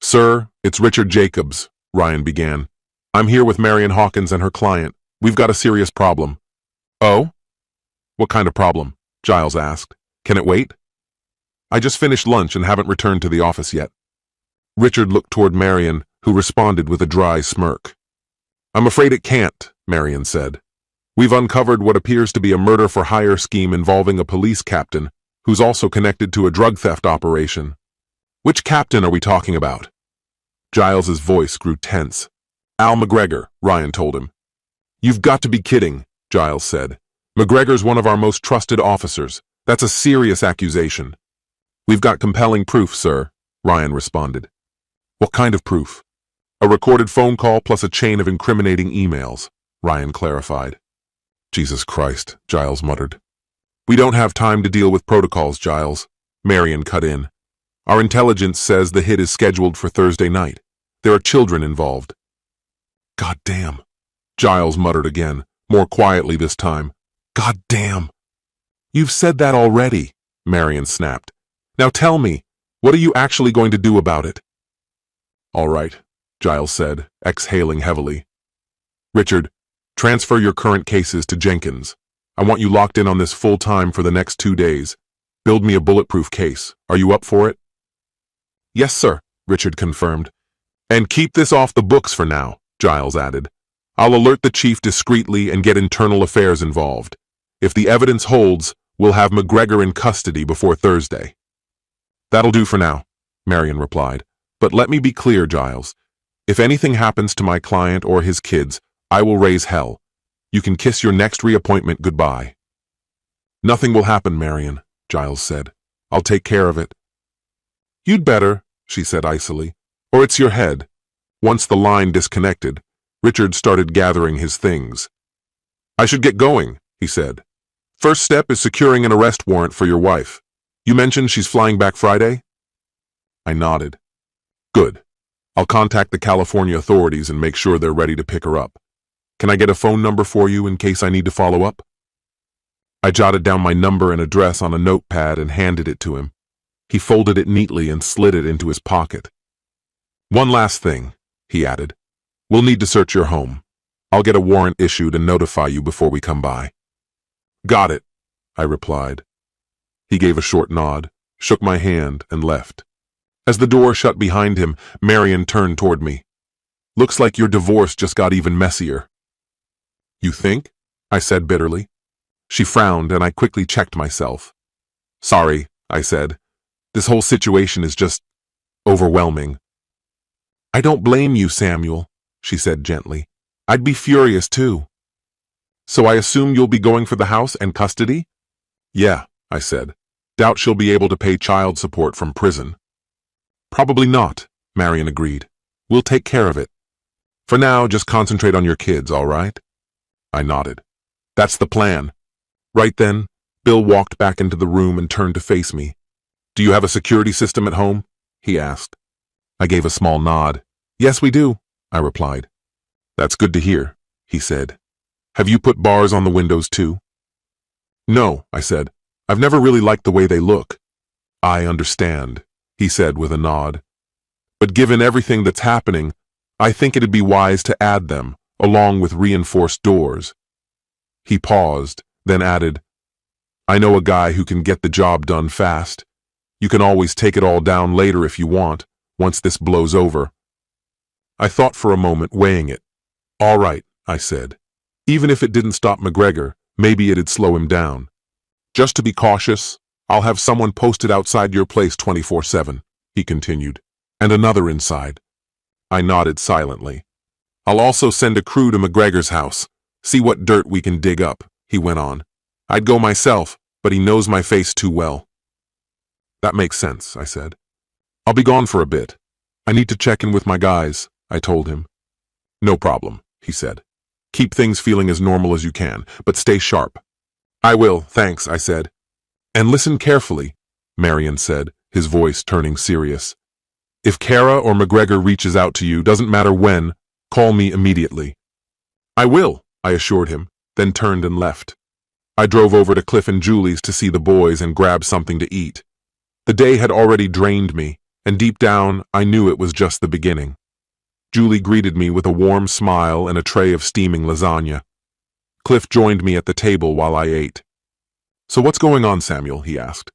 Sir, it's Richard Jacobs, Ryan began. I'm here with Marion Hawkins and her client. We've got a serious problem. Oh? What kind of problem? Giles asked. Can it wait? I just finished lunch and haven't returned to the office yet. Richard looked toward Marion, who responded with a dry smirk. I'm afraid it can't, Marion said. We've uncovered what appears to be a murder-for-hire scheme involving a police captain who's also connected to a drug theft operation. Which captain are we talking about? Giles's voice grew tense. Al McGregor, Ryan told him. You've got to be kidding, Giles said. McGregor's one of our most trusted officers. That's a serious accusation. We've got compelling proof, sir, Ryan responded. What kind of proof? A recorded phone call plus a chain of incriminating emails, Ryan clarified. Jesus Christ, Giles muttered. We don't have time to deal with protocols, Giles, Marion cut in. Our intelligence says the hit is scheduled for Thursday night. There are children involved. God damn, Giles muttered again, more quietly this time. God damn. You've said that already, Marion snapped. Now tell me, what are you actually going to do about it? All right, Giles said, exhaling heavily. Richard, transfer your current cases to Jenkins. I want you locked in on this full-time for the next 2 days. Build me a bulletproof case. Are you up for it? Yes, sir, Richard confirmed. And keep this off the books for now, Giles added. I'll alert the chief discreetly and get internal affairs involved. If the evidence holds, we'll have McGregor in custody before Thursday. That'll do for now, Marion replied. But let me be clear, Giles. If anything happens to my client or his kids, I will raise hell. You can kiss your next reappointment goodbye. Nothing will happen, Marion, Giles said. I'll take care of it. You'd better, she said icily, or it's your head. Once the line disconnected, Richard started gathering his things. I should get going, he said, First step is securing an arrest warrant for your wife. You mentioned she's flying back Friday? I nodded. Good. I'll contact the California authorities and make sure they're ready to pick her up. Can I get a phone number for you in case I need to follow up? I jotted down my number and address on a notepad and handed it to him. He folded it neatly and slid it into his pocket. One last thing, he added. We'll need to search your home. I'll get a warrant issued and notify you before we come by. Got it, I replied. He gave a short nod, shook my hand, and left. As the door shut behind him, Marion turned toward me. Looks like your divorce just got even messier. You think? I said bitterly. She frowned, and I quickly checked myself. Sorry, I said. This whole situation is just overwhelming. I don't blame you, Samuel, she said gently. I'd be furious too. So I assume you'll be going for the house and custody? Yeah, I said. Doubt she'll be able to pay child support from prison. Probably not, Marion agreed. We'll take care of it. For now, just concentrate on your kids, all right? I nodded. That's the plan. Right then, Bill walked back into the room and turned to face me. Do you have a security system at home? He asked. I gave a small nod. Yes, we do, I replied. That's good to hear, he said. Have you put bars on the windows too? No, I said. I've never really liked the way they look. I understand, he said with a nod. But given everything that's happening, I think it'd be wise to add them, along with reinforced doors. He paused, then added, I know a guy who can get the job done fast. You can always take it all down later if you want, once this blows over. I thought for a moment, weighing it. All right, I said. Even if it didn't stop McGregor, maybe it'd slow him down. Just to be cautious, I'll have someone posted outside your place 24/7, he continued, and another inside. I nodded silently. I'll also send a crew to McGregor's house, see what dirt we can dig up, he went on. I'd go myself, but he knows my face too well. That makes sense, I said. I'll be gone for a bit. I need to check in with my guys, I told him. No problem, he said. Keep things feeling as normal as you can, but stay sharp. I will, thanks, I said. And listen carefully, Marion said, his voice turning serious. If Kara or McGregor reaches out to you, doesn't matter when, call me immediately. I will, I assured him, then turned and left. I drove over to Cliff and Julie's to see the boys and grab something to eat. The day had already drained me, and deep down, I knew it was just the beginning. Julie greeted me with a warm smile and a tray of steaming lasagna. Cliff joined me at the table while I ate. So what's going on, Samuel? He asked.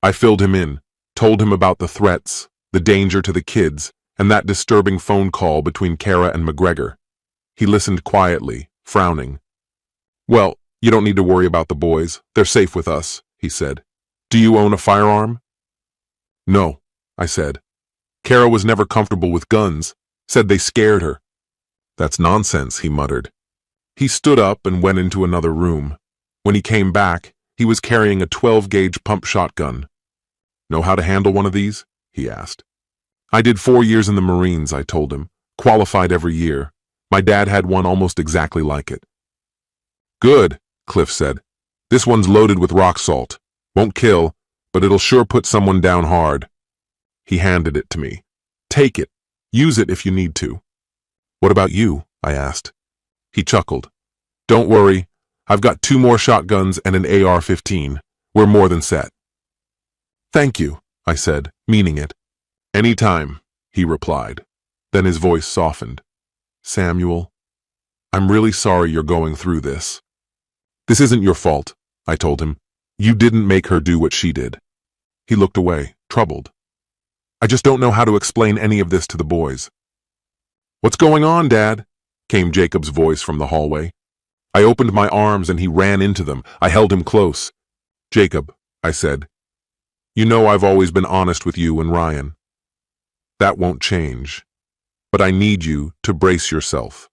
I filled him in, told him about the threats, the danger to the kids, and that disturbing phone call between Kara and McGregor. He listened quietly, frowning. Well, you don't need to worry about the boys. They're safe with us, he said. Do you own a firearm? No, I said. Kara was never comfortable with guns, said they scared her. That's nonsense, he muttered. He stood up and went into another room. When he came back, he was carrying a 12-gauge pump shotgun. Know how to handle one of these? He asked. I did 4 years in the Marines, I told him. Qualified every year. My dad had one almost exactly like it. Good, Cliff said. This one's loaded with rock salt. Won't kill, but it'll sure put someone down hard. He handed it to me. Take it. Use it if you need to. What about you? I asked. He chuckled. Don't worry. I've got 2 more shotguns and an AR-15. We're more than set. Thank you, I said, meaning it. Anytime, he replied. Then his voice softened. Samuel, I'm really sorry you're going through this. This isn't your fault, I told him. You didn't make her do what she did. He looked away, troubled. I just don't know how to explain any of this to the boys. What's going on, Dad? Came Jacob's voice from the hallway. I opened my arms and he ran into them. I held him close. Jacob, I said, you know I've always been honest with you and Ryan. That won't change. But I need you to brace yourself.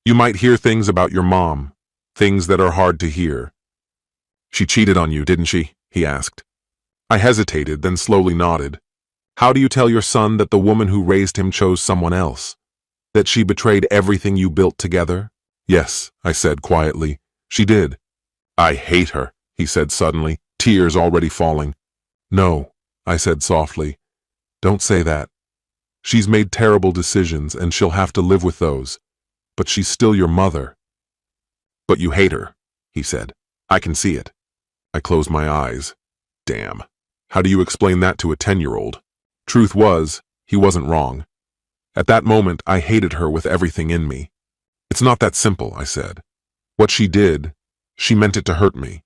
You might hear things about your mom, things that are hard to hear. She cheated on you, didn't she? He asked. I hesitated, then slowly nodded. How do you tell your son that the woman who raised him chose someone else? That she betrayed everything you built together? Yes, I said quietly. She did. I hate her, he said suddenly, tears already falling. No, I said softly. Don't say that. She's made terrible decisions and she'll have to live with those. But she's still your mother. But you hate her, he said. I can see it. I closed my eyes. Damn. How do you explain that to a 10-year-old? Truth was, he wasn't wrong. At that moment, I hated her with everything in me. It's not that simple, I said. What she did, she meant it to hurt me.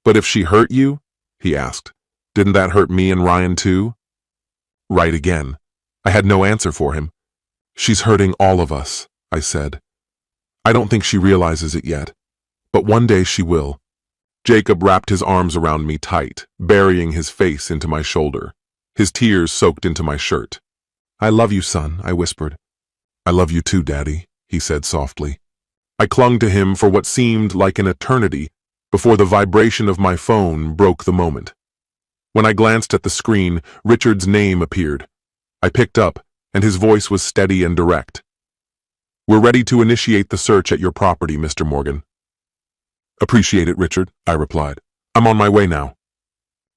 But if she hurt you? He asked. Didn't that hurt me and Ryan too? Right again. I had no answer for him. She's hurting all of us, I said. I don't think she realizes it yet, but one day she will. Jacob wrapped his arms around me tight, burying his face into my shoulder. His tears soaked into my shirt. I love you, son, I whispered. I love you too, Daddy, he said softly. I clung to him for what seemed like an eternity before the vibration of my phone broke the moment. When I glanced at the screen, Richard's name appeared. I picked up, and his voice was steady and direct. We're ready to initiate the search at your property, Mr. Morgan. Appreciate it, Richard, I replied. I'm on my way now.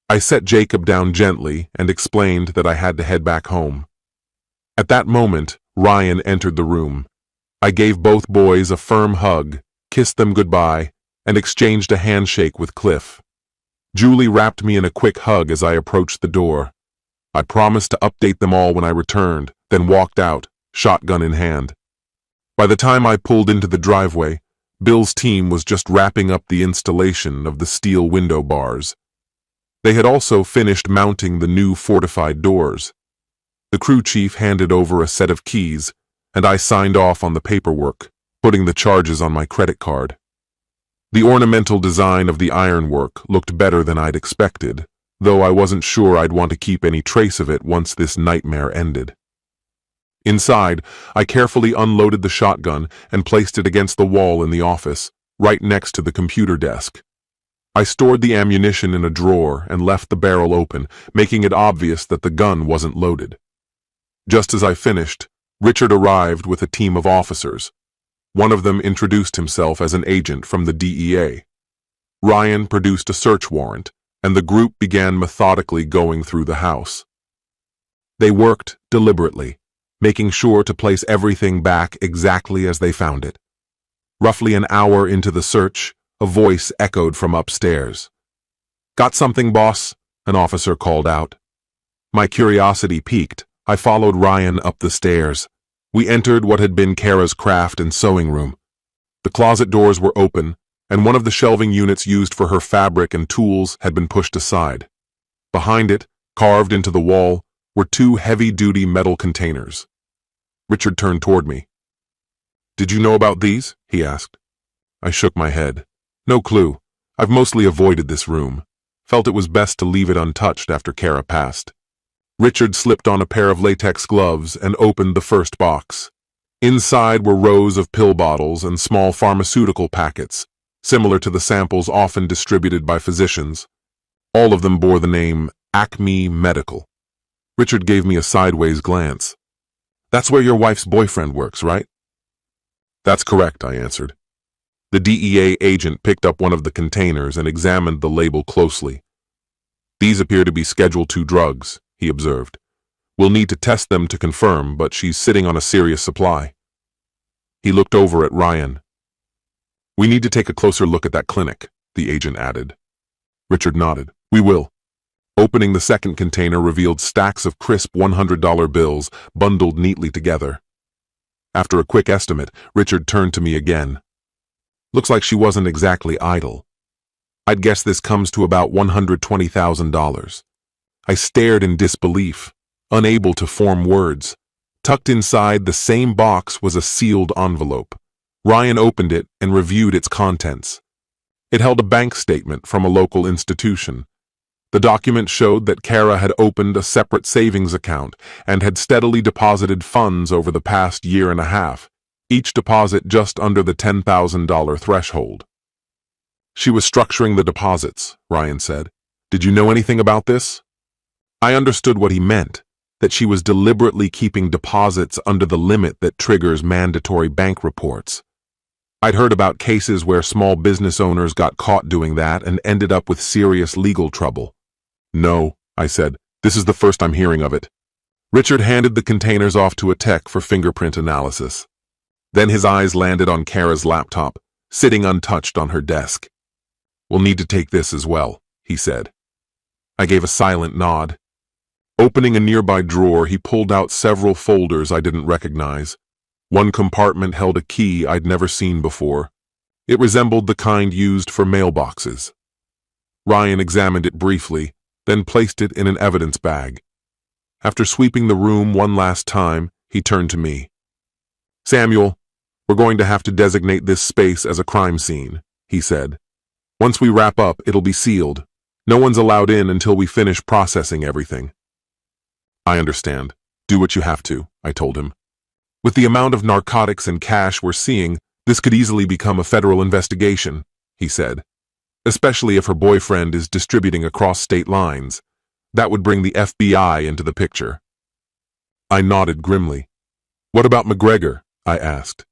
I set Jacob down gently and explained that I had to head back home. At that moment, Ryan entered the room. I gave both boys a firm hug, kissed them goodbye, and exchanged a handshake with Cliff. Julie wrapped me in a quick hug as I approached the door. I promised to update them all when I returned, then walked out, shotgun in hand. By the time I pulled into the driveway, Bill's team was just wrapping up the installation of the steel window bars. They had also finished mounting the new fortified doors. The crew chief handed over a set of keys, and I signed off on the paperwork, putting the charges on my credit card. The ornamental design of the ironwork looked better than I'd expected, though I wasn't sure I'd want to keep any trace of it once this nightmare ended. Inside, I carefully unloaded the shotgun and placed it against the wall in the office, right next to the computer desk. I stored the ammunition in a drawer and left the barrel open, making it obvious that the gun wasn't loaded. Just as I finished, Richard arrived with a team of officers. One of them introduced himself as an agent from the DEA. Ryan produced a search warrant, and the group began methodically going through the house. They worked deliberately, making sure to place everything back exactly as they found it. Roughly an hour into the search, a voice echoed from upstairs. "Got something, boss?" an officer called out. My curiosity piqued. I followed Ryan up the stairs. We entered what had been Kara's craft and sewing room. The closet doors were open, and one of the shelving units used for her fabric and tools had been pushed aside. Behind it, carved into the wall, were two heavy-duty metal containers. Richard turned toward me. "Did you know about these?" he asked. I shook my head. No clue. I've mostly avoided this room. Felt it was best to leave it untouched after Kara passed. Richard slipped on a pair of latex gloves and opened the first box. Inside were rows of pill bottles and small pharmaceutical packets, similar to the samples often distributed by physicians. All of them bore the name Acme Medical. Richard gave me a sideways glance. "That's where your wife's boyfriend works, right?" "That's correct," I answered. The DEA agent picked up one of the containers and examined the label closely. "These appear to be Schedule II drugs," he observed. "We'll need to test them to confirm, but she's sitting on a serious supply." He looked over at Ryan. "We need to take a closer look at that clinic," the agent added. Richard nodded. "We will." Opening the second container revealed stacks of crisp $100 bills bundled neatly together. After a quick estimate, Richard turned to me again. "Looks like she wasn't exactly idle. I'd guess this comes to about $120,000. I stared in disbelief, unable to form words. Tucked inside the same box was a sealed envelope. Ryan opened it and reviewed its contents. It held a bank statement from a local institution. The document showed that Kara had opened a separate savings account and had steadily deposited funds over the past year and a half, each deposit just under the $10,000 threshold. "She was structuring the deposits," Ryan said. "Did you know anything about this?" I understood what he meant, that she was deliberately keeping deposits under the limit that triggers mandatory bank reports. I'd heard about cases where small business owners got caught doing that and ended up with serious legal trouble. No, I said, this is the first I'm hearing of it. Richard handed the containers off to a tech for fingerprint analysis. Then his eyes landed on Kara's laptop, sitting untouched on her desk. We'll need to take this as well, he said. I gave a silent nod. Opening a nearby drawer, he pulled out several folders I didn't recognize. One compartment held a key I'd never seen before. It resembled the kind used for mailboxes. Ryan examined it briefly, then placed it in an evidence bag. After sweeping the room one last time, he turned to me. Samuel, we're going to have to designate this space as a crime scene, he said. Once we wrap up, it'll be sealed. No one's allowed in until we finish processing everything. I understand. Do what you have to, I told him. With the amount of narcotics and cash we're seeing, this could easily become a federal investigation, he said. Especially if her boyfriend is distributing across state lines. That would bring the FBI into the picture. I nodded grimly. What about McGregor? I asked.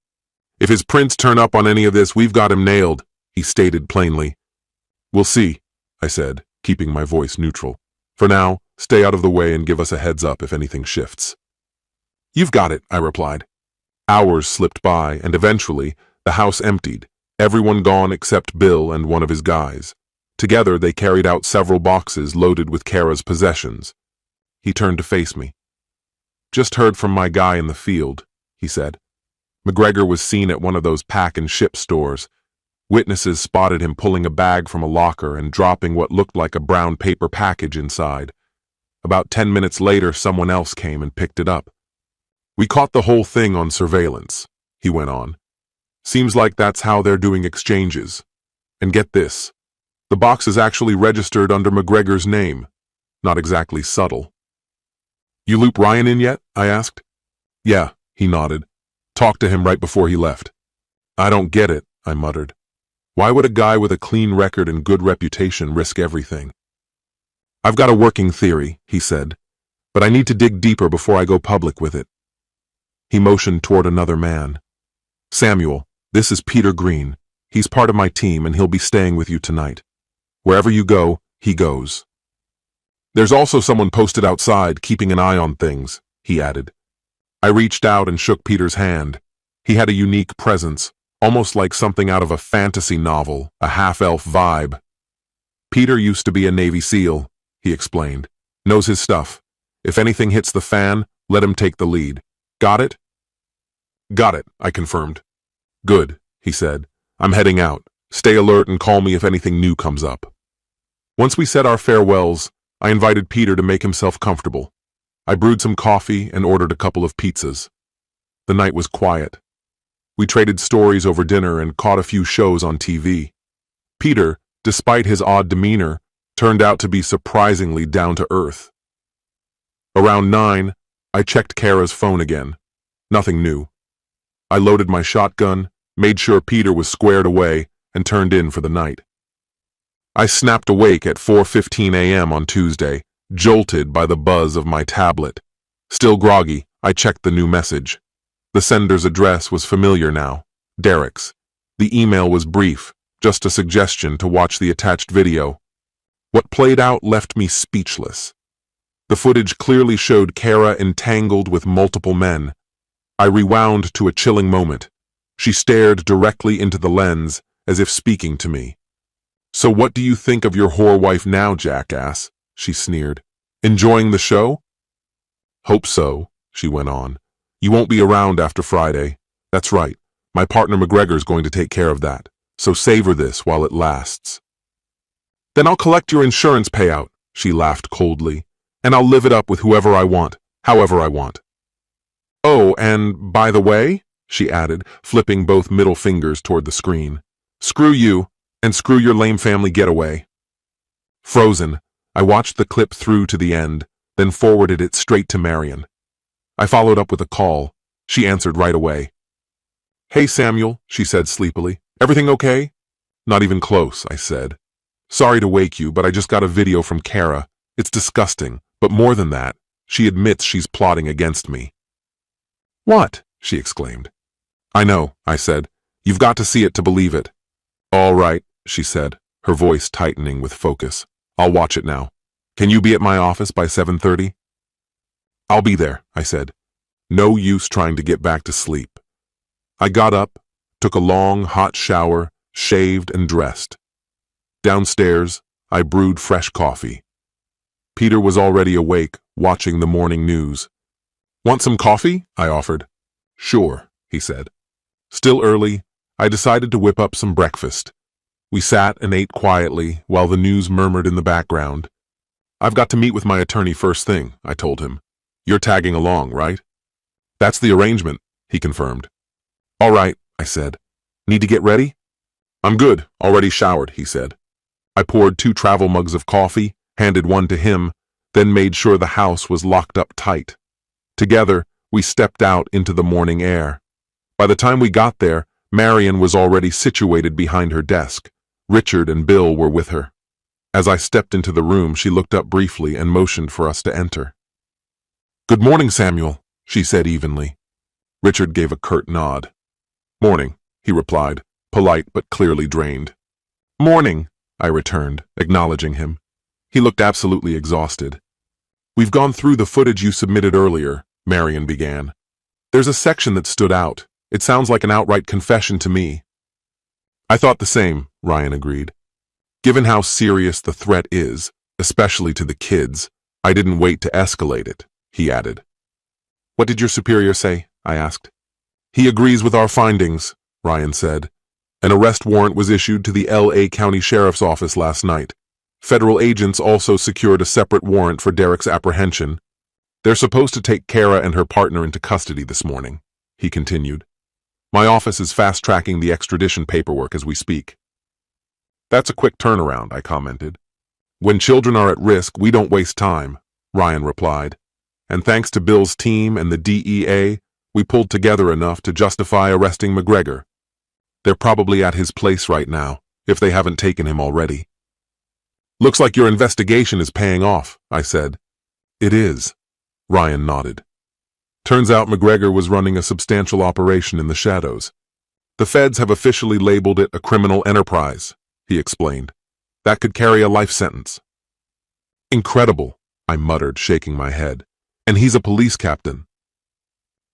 If his prints turn up on any of this, we've got him nailed, he stated plainly. We'll see, I said, keeping my voice neutral. For now, stay out of the way and give us a heads up if anything shifts. You've got it, I replied. Hours slipped by, and eventually, the house emptied, everyone gone except Bill and one of his guys. Together, they carried out several boxes loaded with Kara's possessions. He turned to face me. Just heard from my guy in the field, he said. McGregor was seen at one of those pack and ship stores. Witnesses spotted him pulling a bag from a locker and dropping what looked like a brown paper package inside. About 10 minutes later, someone else came and picked it up. We caught the whole thing on surveillance, he went on. Seems like that's how they're doing exchanges. And get this, the box is actually registered under McGregor's name. Not exactly subtle. You loop Ryan in yet? I asked. Yeah, he nodded. Talked to him right before he left. I don't get it, I muttered. Why would a guy with a clean record and good reputation risk everything? I've got a working theory, he said, but I need to dig deeper before I go public with it. He motioned toward another man. Samuel, this is Peter Green. He's part of my team and he'll be staying with you tonight. Wherever you go, he goes. There's also someone posted outside keeping an eye on things, he added. I reached out and shook Peter's hand. He had a unique presence, almost like something out of a fantasy novel, a half-elf vibe. Peter used to be a Navy SEAL, he explained. Knows his stuff. If anything hits the fan, let him take the lead. Got it? Got it, I confirmed. Good, he said. I'm heading out. Stay alert and call me if anything new comes up. Once we said our farewells, I invited Peter to make himself comfortable. I brewed some coffee and ordered a couple of pizzas. The night was quiet. We traded stories over dinner and caught a few shows on TV. Peter, despite his odd demeanor, turned out to be surprisingly down-to-earth. Around 9, I checked Kara's phone again. Nothing new. I loaded my shotgun, made sure Peter was squared away, and turned in for the night. I snapped awake at 4:15 a.m. on Tuesday, jolted by the buzz of my tablet. Still groggy, I checked the new message. The sender's address was familiar now, Derek's. The email was brief, just a suggestion to watch the attached video. What played out left me speechless. The footage clearly showed Kara entangled with multiple men. I rewound to a chilling moment. She stared directly into the lens, as if speaking to me. So what do you think of your whore wife now, jackass? She sneered. Enjoying the show? Hope so, she went on. You won't be around after Friday. That's right. My partner McGregor's going to take care of that. So savor this while it lasts. Then I'll collect your insurance payout, she laughed coldly, and I'll live it up with whoever I want, however I want. Oh, and by the way, she added, flipping both middle fingers toward the screen, screw you, and screw your lame family getaway. Frozen, I watched the clip through to the end, then forwarded it straight to Marion. I followed up with a call. She answered right away. Hey, Samuel, she said sleepily. Everything okay? Not even close, I said. Sorry to wake you, but I just got a video from Kara. It's disgusting, but more than that, she admits she's plotting against me. What? She exclaimed. I know, I said. You've got to see it to believe it. All right, she said, her voice tightening with focus. I'll watch it now. Can you be at my office by 7:30? I'll be there, I said. No use trying to get back to sleep. I got up, took a long, hot shower, shaved and dressed. Downstairs, I brewed fresh coffee. Peter was already awake, watching the morning news. Want some coffee? I offered. Sure, he said. Still early, I decided to whip up some breakfast. We sat and ate quietly while the news murmured in the background. I've got to meet with my attorney first thing, I told him. You're tagging along, right? That's the arrangement, he confirmed. All right, I said. Need to get ready? I'm good, already showered, he said. I poured 2 travel mugs of coffee, handed one to him, then made sure the house was locked up tight. Together, we stepped out into the morning air. By the time we got there, Marion was already situated behind her desk. Richard and Bill were with her. As I stepped into the room, she looked up briefly and motioned for us to enter. Good morning, Samuel, she said evenly. Richard gave a curt nod. Morning, he replied, polite but clearly drained. Morning, I returned, acknowledging him. He looked absolutely exhausted. We've gone through the footage you submitted earlier, Marion began. There's a section that stood out. It sounds like an outright confession to me. I thought the same, Ryan agreed. Given how serious the threat is, especially to the kids, I didn't wait to escalate it, he added. What did your superior say? I asked. He agrees with our findings, Ryan said. An arrest warrant was issued to the L.A. County Sheriff's Office last night. Federal agents also secured a separate warrant for Derek's apprehension. They're supposed to take Kara and her partner into custody this morning, he continued. My office is fast-tracking the extradition paperwork as we speak. That's a quick turnaround, I commented. When children are at risk, we don't waste time, Ryan replied. And thanks to Bill's team and the DEA, we pulled together enough to justify arresting McGregor. They're probably at his place right now, if they haven't taken him already. Looks like your investigation is paying off, I said. It is, Ryan nodded. Turns out McGregor was running a substantial operation in the shadows. The feds have officially labeled it a criminal enterprise, he explained. That could carry a life sentence. Incredible, I muttered, shaking my head. And he's a police captain.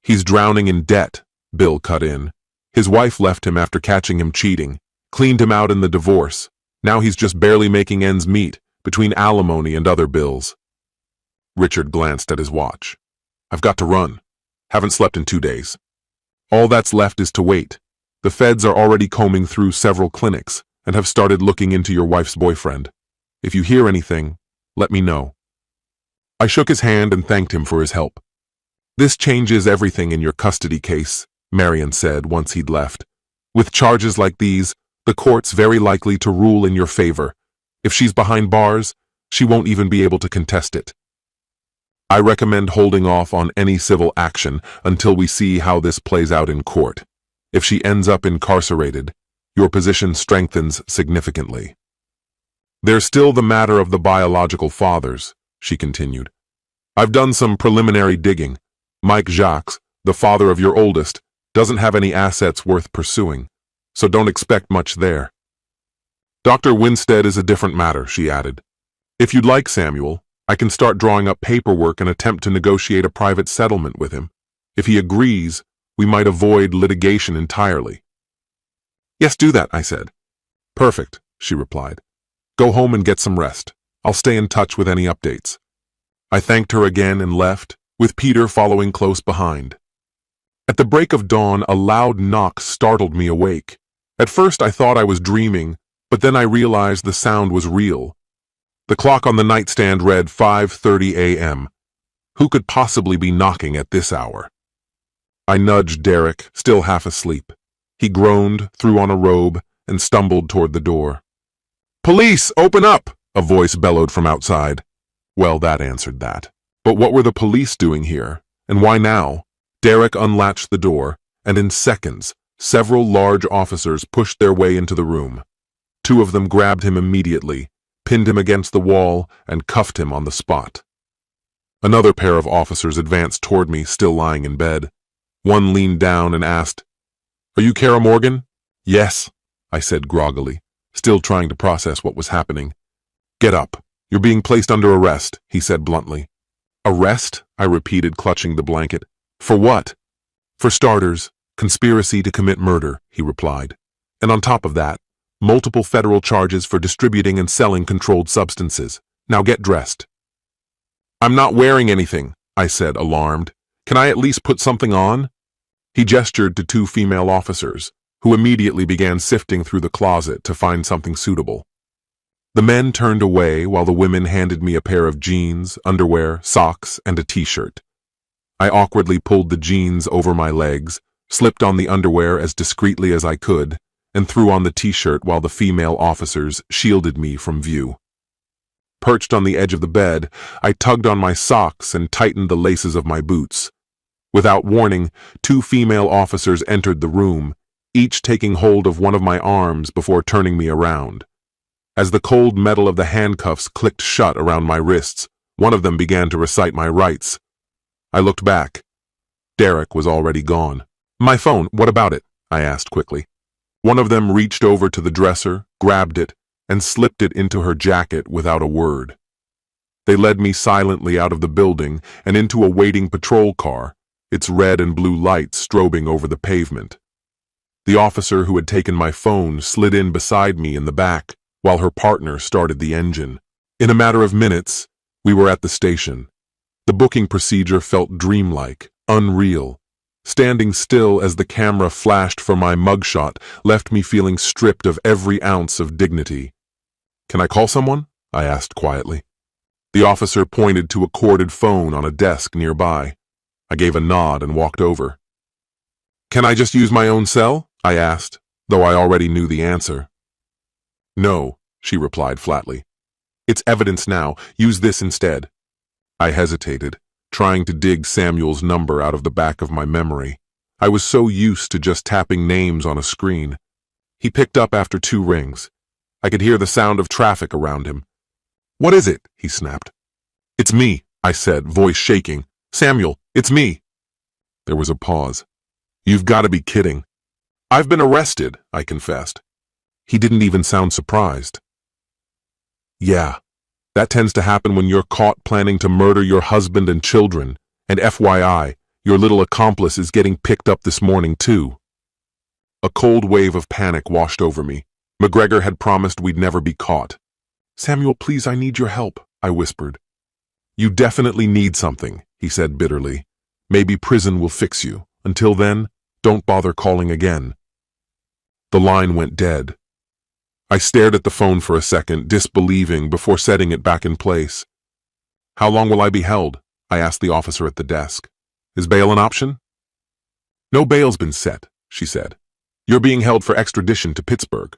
He's drowning in debt, Bill cut in. His wife left him after catching him cheating, cleaned him out in the divorce. Now he's just barely making ends meet between alimony and other bills. Richard glanced at his watch. I've got to run. Haven't slept in 2 days. All that's left is to wait. The feds are already combing through several clinics and have started looking into your wife's boyfriend. If you hear anything, let me know. I shook his hand and thanked him for his help. This changes everything in your custody case, Marion said once he'd left. With charges like these, the court's very likely to rule in your favor. If she's behind bars, she won't even be able to contest it. I recommend holding off on any civil action until we see how this plays out in court. If she ends up incarcerated, your position strengthens significantly. There's still the matter of the biological fathers, she continued. I've done some preliminary digging. Mike Jacques, the father of your oldest, doesn't have any assets worth pursuing, so don't expect much there. Dr. Winstead is a different matter, she added. If you'd like, Samuel, I can start drawing up paperwork and attempt to negotiate a private settlement with him. If he agrees, we might avoid litigation entirely. Yes, do that, I said. Perfect, she replied. Go home and get some rest. I'll stay in touch with any updates. I thanked her again and left, with Peter following close behind. At the break of dawn, a loud knock startled me awake. At first I thought I was dreaming, but then I realized the sound was real. The clock on the nightstand read 5:30 a.m. Who could possibly be knocking at this hour? I nudged Derek, still half asleep. He groaned, threw on a robe, and stumbled toward the door. Police, open up! A voice bellowed from outside. Well, that answered that. But what were the police doing here? And why now? Derek unlatched the door, and in seconds, several large officers pushed their way into the room. 2 of them grabbed him immediately, pinned him against the wall, and cuffed him on the spot. Another pair of officers advanced toward me, still lying in bed. One leaned down and asked, Are you Kara Morgan? Yes, I said groggily, still trying to process what was happening. Get up. You're being placed under arrest, he said bluntly. Arrest? I repeated, clutching the blanket. For what? For starters, conspiracy to commit murder, he replied. And on top of that, multiple federal charges for distributing and selling controlled substances. Now get dressed. I'm not wearing anything, I said, alarmed. Can I at least put something on? He gestured to two female officers, who immediately began sifting through the closet to find something suitable. The men turned away while the women handed me a pair of jeans, underwear, socks, and a t-shirt. I awkwardly pulled the jeans over my legs, slipped on the underwear as discreetly as I could, and threw on the t-shirt while the female officers shielded me from view. Perched on the edge of the bed, I tugged on my socks and tightened the laces of my boots. Without warning, two female officers entered the room, each taking hold of one of my arms before turning me around. As the cold metal of the handcuffs clicked shut around my wrists, one of them began to recite my rights. I looked back. Derek was already gone. My phone, what about it? I asked quickly. One of them reached over to the dresser, grabbed it, and slipped it into her jacket without a word. They led me silently out of the building and into a waiting patrol car, its red and blue lights strobing over the pavement. The officer who had taken my phone slid in beside me in the back, while her partner started the engine. In a matter of minutes, we were at the station. The booking procedure felt dreamlike, unreal. Standing still as the camera flashed for my mugshot left me feeling stripped of every ounce of dignity. Can I call someone? I asked quietly. The officer pointed to a corded phone on a desk nearby. I gave a nod and walked over. Can I just use my own cell? I asked, though I already knew the answer. No, she replied flatly. It's evidence now. Use this instead. I hesitated, trying to dig Samuel's number out of the back of my memory. I was so used to just tapping names on a screen. He picked up after 2 rings. I could hear the sound of traffic around him. What is it? He snapped. It's me, I said, voice shaking. Samuel, it's me. There was a pause. You've got to be kidding. I've been arrested, I confessed. He didn't even sound surprised. Yeah, that tends to happen when you're caught planning to murder your husband and children, and FYI, your little accomplice is getting picked up this morning too. A cold wave of panic washed over me. McGregor had promised we'd never be caught. Samuel, please, I need your help, I whispered. You definitely need something, he said bitterly. Maybe prison will fix you. Until then, don't bother calling again. The line went dead. I stared at the phone for a second, disbelieving, before setting it back in place. How long will I be held? I asked the officer at the desk. Is bail an option? No bail's been set, she said. You're being held for extradition to Pittsburgh.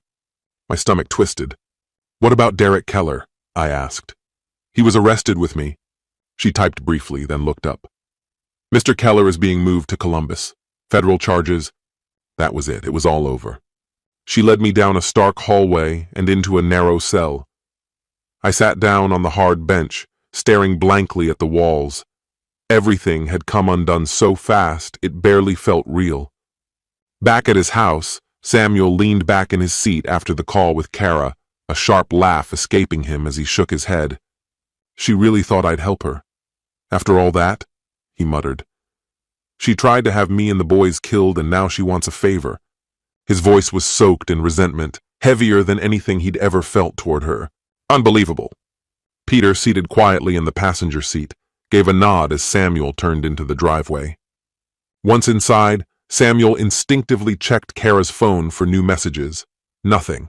My stomach twisted. What about Derek Keller? I asked. He was arrested with me. She typed briefly, then looked up. Mr. Keller is being moved to Columbus. Federal charges. That was it. It was all over. She led me down a stark hallway and into a narrow cell. I sat down on the hard bench, staring blankly at the walls. Everything had come undone so fast it barely felt real. Back at his house, Samuel leaned back in his seat after the call with Kara, a sharp laugh escaping him as he shook his head. She really thought I'd help her. After all that, he muttered. She tried to have me and the boys killed, and now she wants a favor. His voice was soaked in resentment, heavier than anything he'd ever felt toward her. Unbelievable. Peter, seated quietly in the passenger seat, gave a nod as Samuel turned into the driveway. Once inside, Samuel instinctively checked Kara's phone for new messages. Nothing.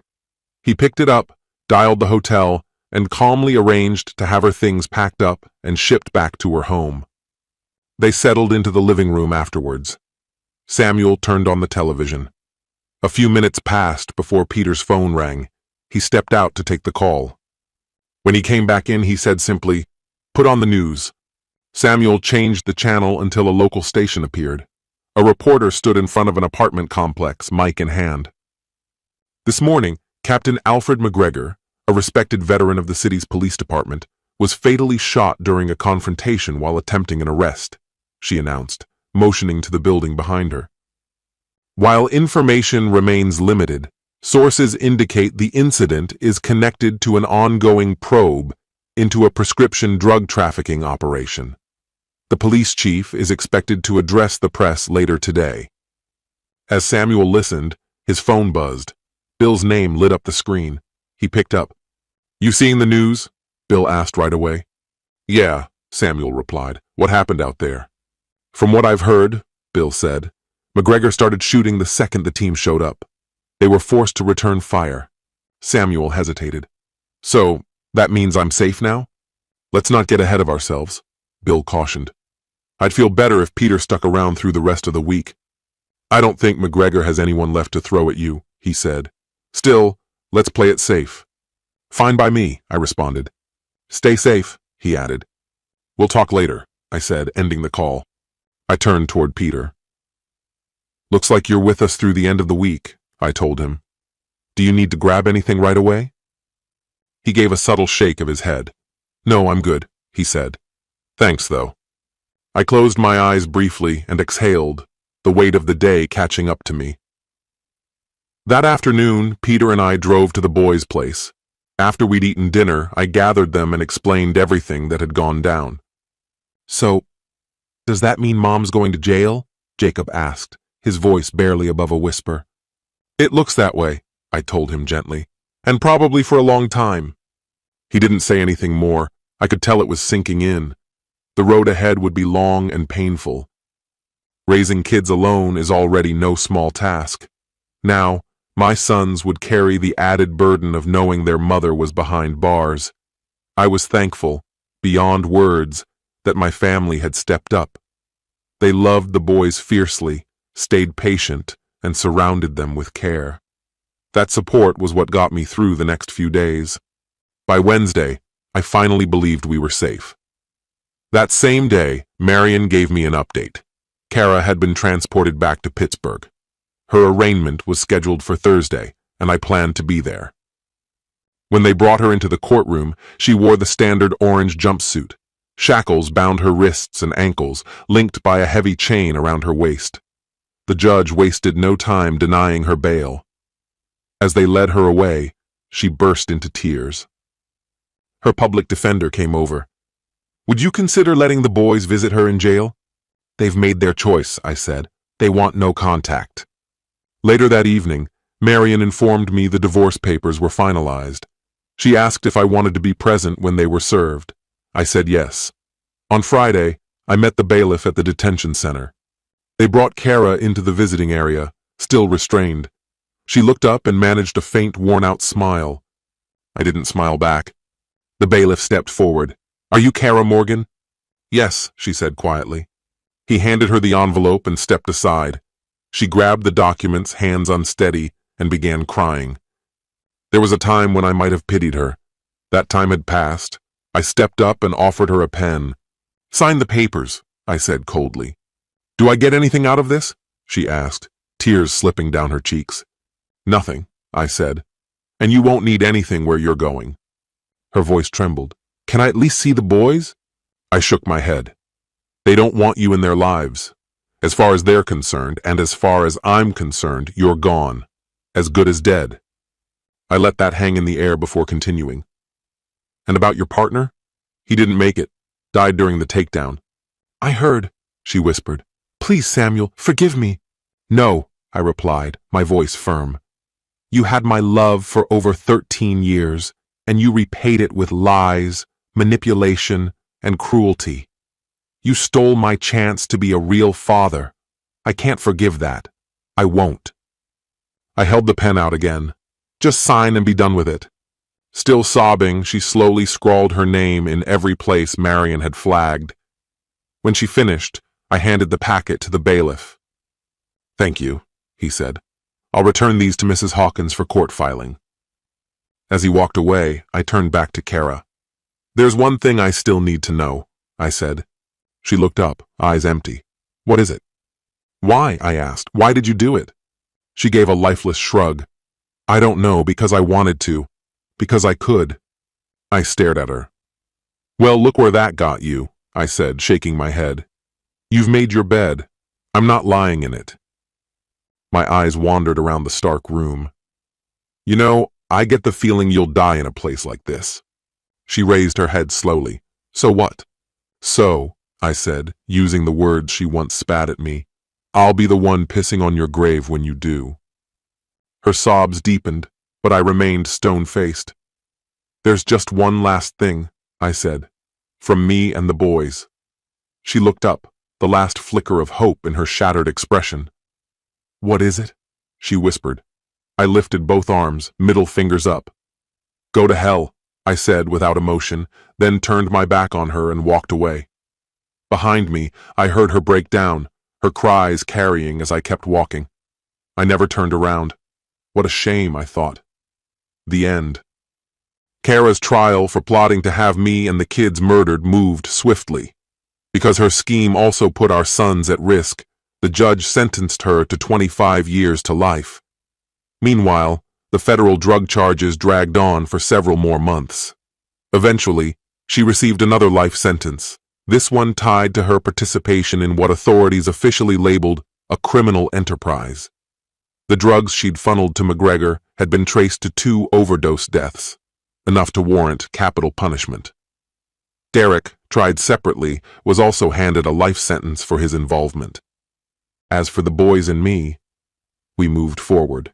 He picked it up, dialed the hotel, and calmly arranged to have her things packed up and shipped back to her home. They settled into the living room afterwards. Samuel turned on the television. A few minutes passed before Peter's phone rang. He stepped out to take the call. When he came back in, he said simply, "Put on the news." Samuel changed the channel until a local station appeared. A reporter stood in front of an apartment complex, mic in hand. This morning, Captain Alfred McGregor, a respected veteran of the city's police department, was fatally shot during a confrontation while attempting an arrest, she announced, motioning to the building behind her. While information remains limited, sources indicate the incident is connected to an ongoing probe into a prescription drug trafficking operation. The police chief is expected to address the press later today. As Samuel listened, his phone buzzed. Bill's name lit up the screen. He picked up. "You seeing the news?" Bill asked right away. "Yeah," Samuel replied. "What happened out there?" "From what I've heard," Bill said, "McGregor started shooting the second the team showed up. They were forced to return fire." Samuel hesitated. "So, that means I'm safe now?" "Let's not get ahead of ourselves," Bill cautioned. "I'd feel better if Peter stuck around through the rest of the week." "I don't think McGregor has anyone left to throw at you," he said. "Still, let's play it safe." "Fine by me," I responded. "Stay safe," he added. "We'll talk later," I said, ending the call. I turned toward Peter. "Looks like you're with us through the end of the week," I told him. "Do you need to grab anything right away?" He gave a subtle shake of his head. "No, I'm good," he said. "Thanks, though." I closed my eyes briefly and exhaled, the weight of the day catching up to me. That afternoon, Peter and I drove to the boys' place. After we'd eaten dinner, I gathered them and explained everything that had gone down. "So, does that mean Mom's going to jail?" Jacob asked, his voice barely above a whisper. "It looks that way," I told him gently, "and probably for a long time." He didn't say anything more. I could tell it was sinking in. The road ahead would be long and painful. Raising kids alone is already no small task. Now, my sons would carry the added burden of knowing their mother was behind bars. I was thankful, beyond words, that my family had stepped up. They loved the boys fiercely, stayed patient, and surrounded them with care. That support was what got me through the next few days. By Wednesday, I finally believed we were safe. That same day, Marion gave me an update. Kara had been transported back to Pittsburgh. Her arraignment was scheduled for Thursday, and I planned to be there. When they brought her into the courtroom, she wore the standard orange jumpsuit. Shackles bound her wrists and ankles, linked by a heavy chain around her waist. The judge wasted no time denying her bail. As they led her away, she burst into tears. Her public defender came over. "Would you consider letting the boys visit her in jail?" "They've made their choice," I said. "They want no contact." Later that evening, Marion informed me the divorce papers were finalized. She asked if I wanted to be present when they were served. I said yes. On Friday, I met the bailiff at the detention center. They brought Kara into the visiting area, still restrained. She looked up and managed a faint, worn-out smile. I didn't smile back. The bailiff stepped forward. "Are you Kara Morgan?" "Yes," she said quietly. He handed her the envelope and stepped aside. She grabbed the documents, hands unsteady, and began crying. There was a time when I might have pitied her. That time had passed. I stepped up and offered her a pen. "Sign the papers," I said coldly. "Do I get anything out of this?" she asked, tears slipping down her cheeks. "Nothing," I said. "And you won't need anything where you're going." Her voice trembled. "Can I at least see the boys?" I shook my head. "They don't want you in their lives. As far as they're concerned, and as far as I'm concerned, you're gone. As good as dead." I let that hang in the air before continuing. "And about your partner? He didn't make it. Died during the takedown." "I heard," she whispered. "Please, Samuel, forgive me." "No," I replied, my voice firm. "You had my love for over 13 years, and you repaid it with lies, manipulation, and cruelty. You stole my chance to be a real father. I can't forgive that. I won't." I held the pen out again. "Just sign and be done with it." Still sobbing, she slowly scrawled her name in every place Marion had flagged. When she finished, I handed the packet to the bailiff. "Thank you," he said. "I'll return these to Mrs. Hawkins for court filing." As he walked away, I turned back to Kara. "There's one thing I still need to know," I said. She looked up, eyes empty. "What is it?" "Why?" I asked. "Why did you do it?" She gave a lifeless shrug. "I don't know, because I wanted to. Because I could." I stared at her. "Well, look where that got you," I said, shaking my head. "You've made your bed. I'm not lying in it." My eyes wandered around the stark room. You know, I get the feeling you'll die in a place like this. She raised her head slowly. So what? So, I said, using the words she once spat at me, I'll be the one pissing on your grave when you do. Her sobs deepened, but I remained stone-faced. There's just one last thing, I said, from me and the boys. She looked up, the last flicker of hope in her shattered expression. What is it? She whispered. I lifted both arms, middle fingers up. Go to hell, I said without emotion, then turned my back on her and walked away. Behind me, I heard her break down, her cries carrying as I kept walking. I never turned around. What a shame, I thought. The end. Kara's trial for plotting to have me and the kids murdered moved swiftly. Because her scheme also put our sons at risk, the judge sentenced her to 25 years to life. Meanwhile, the federal drug charges dragged on for several more months. Eventually, she received another life sentence, this one tied to her participation in what authorities officially labeled a criminal enterprise. The drugs she'd funneled to McGregor had been traced to 2 overdose deaths, enough to warrant capital punishment. Derek, tried separately, was also handed a life sentence for his involvement. As for the boys and me, we moved forward.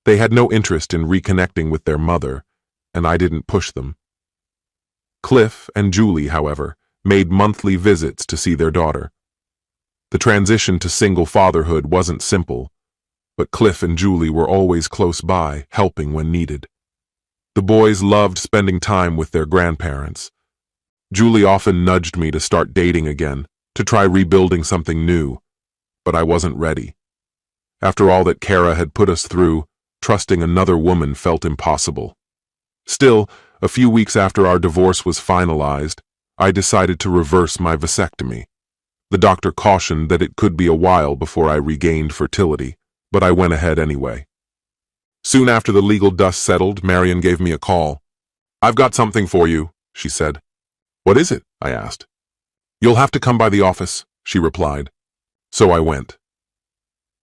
They had no interest in reconnecting with their mother, and I didn't push them. Cliff and Julie, however, made monthly visits to see their daughter. The transition to single fatherhood wasn't simple, but Cliff and Julie were always close by, helping when needed. The boys loved spending time with their grandparents. Julie often nudged me to start dating again, to try rebuilding something new, but I wasn't ready. After all that Kara had put us through, trusting another woman felt impossible. Still, a few weeks after our divorce was finalized, I decided to reverse my vasectomy. The doctor cautioned that it could be a while before I regained fertility, but I went ahead anyway. Soon after the legal dust settled, Marion gave me a call. I've got something for you, she said. What is it? I asked. You'll have to come by the office, she replied. So I went.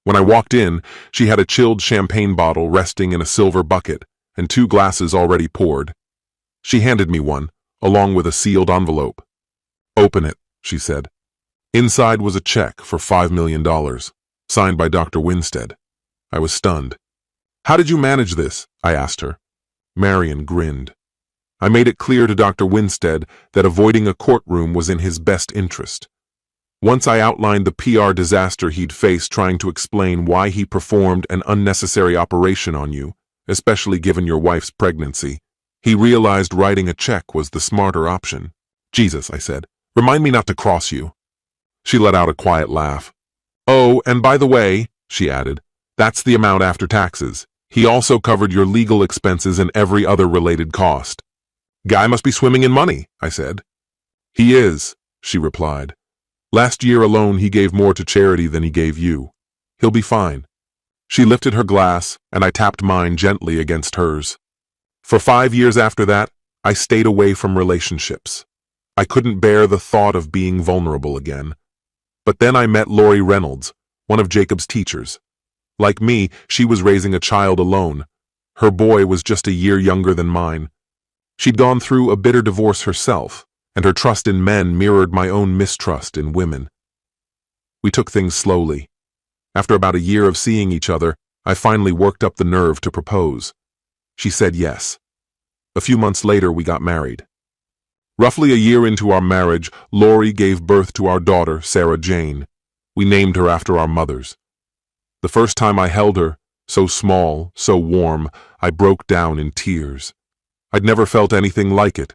When I walked in, she had a chilled champagne bottle resting in a silver bucket and 2 glasses already poured. She handed me one, along with a sealed envelope. Open it, she said. Inside was a check for $5 million, signed by Dr. Winstead. I was stunned. How did you manage this? I asked her. Marion grinned. I made it clear to Dr. Winstead that avoiding a courtroom was in his best interest. Once I outlined the PR disaster he'd faced trying to explain why he performed an unnecessary operation on you, especially given your wife's pregnancy, he realized writing a check was the smarter option. Jesus, I said, remind me not to cross you. She let out a quiet laugh. Oh, and by the way, she added, that's the amount after taxes. He also covered your legal expenses and every other related cost. Guy must be swimming in money, I said. He is, she replied. Last year alone he gave more to charity than he gave you. He'll be fine. She lifted her glass, and I tapped mine gently against hers. For 5 years after that, I stayed away from relationships. I couldn't bear the thought of being vulnerable again. But then I met Lori Reynolds, one of Jacob's teachers. Like me, she was raising a child alone. Her boy was just a year younger than mine. She'd gone through a bitter divorce herself, and her trust in men mirrored my own mistrust in women. We took things slowly. After about a year of seeing each other, I finally worked up the nerve to propose. She said yes. A few months later, we got married. Roughly a year into our marriage, Lori gave birth to our daughter, Sarah Jane. We named her after our mothers. The first time I held her, so small, so warm, I broke down in tears. I'd never felt anything like it.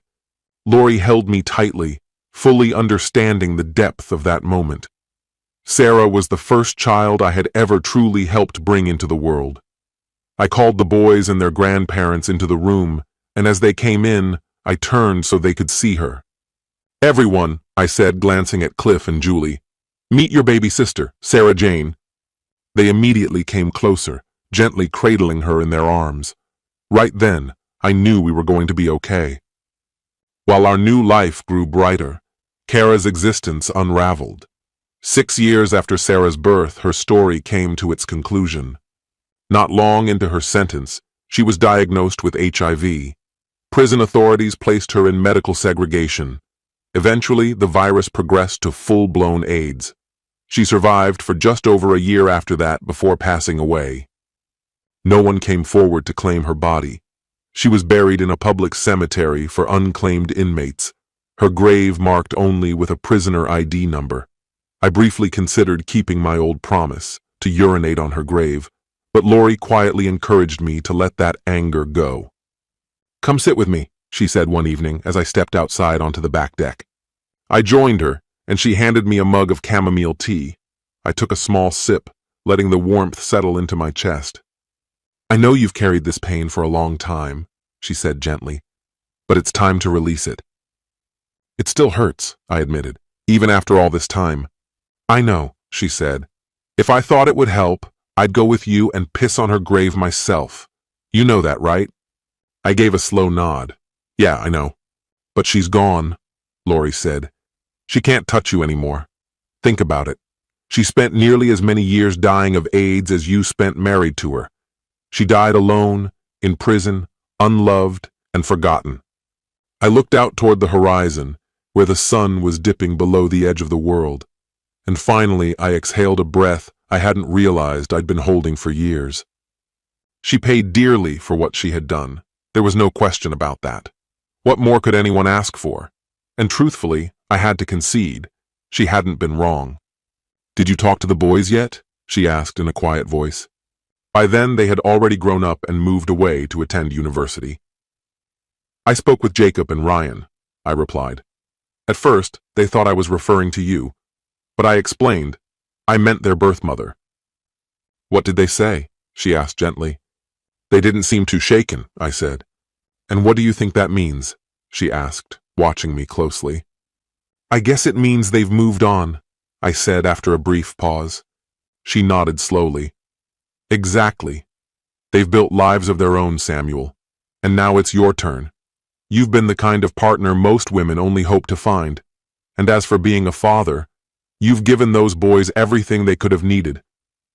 Lori held me tightly, fully understanding the depth of that moment. Sarah was the first child I had ever truly helped bring into the world. I called the boys and their grandparents into the room, and as they came in, I turned so they could see her. Everyone, I said, glancing at Cliff and Julie. Meet your baby sister, Sarah Jane. They immediately came closer, gently cradling her in their arms. Right then, I knew we were going to be okay. While our new life grew brighter, Kara's existence unraveled. 6 years after Sarah's birth, her story came to its conclusion. Not long into her sentence, she was diagnosed with HIV. Prison authorities placed her in medical segregation. Eventually, the virus progressed to full-blown AIDS. She survived for just over a year after that before passing away. No one came forward to claim her body. She was buried in a public cemetery for unclaimed inmates, her grave marked only with a prisoner ID number. I briefly considered keeping my old promise to urinate on her grave, but Lori quietly encouraged me to let that anger go. "Come sit with me," she said one evening as I stepped outside onto the back deck. I joined her, and she handed me a mug of chamomile tea. I took a small sip, letting the warmth settle into my chest. "I know you've carried this pain for a long time," she said gently, "but it's time to release it." "It still hurts," I admitted, "even after all this time." "I know," she said. "If I thought it would help, I'd go with you and piss on her grave myself. You know that, right?" I gave a slow nod. "Yeah, I know." "But she's gone," Lori said. "She can't touch you anymore. Think about it. She spent nearly as many years dying of AIDS as you spent married to her. She died alone, in prison, unloved, and forgotten." I looked out toward the horizon, where the sun was dipping below the edge of the world, and finally I exhaled a breath I hadn't realized I'd been holding for years. She paid dearly for what she had done. There was no question about that. What more could anyone ask for? And truthfully, I had to concede. She hadn't been wrong. "Did you talk to the boys yet?" she asked in a quiet voice. By then, they had already grown up and moved away to attend university. "I spoke with Jacob and Ryan," I replied. "At first, they thought I was referring to you, but I explained. I meant their birth mother." "What did they say?" she asked gently. "They didn't seem too shaken," I said. "And what do you think that means?" she asked, watching me closely. "I guess it means they've moved on," I said after a brief pause. She nodded slowly. "Exactly. They've built lives of their own, Samuel. And now it's your turn. You've been the kind of partner most women only hope to find. And as for being a father, you've given those boys everything they could have needed.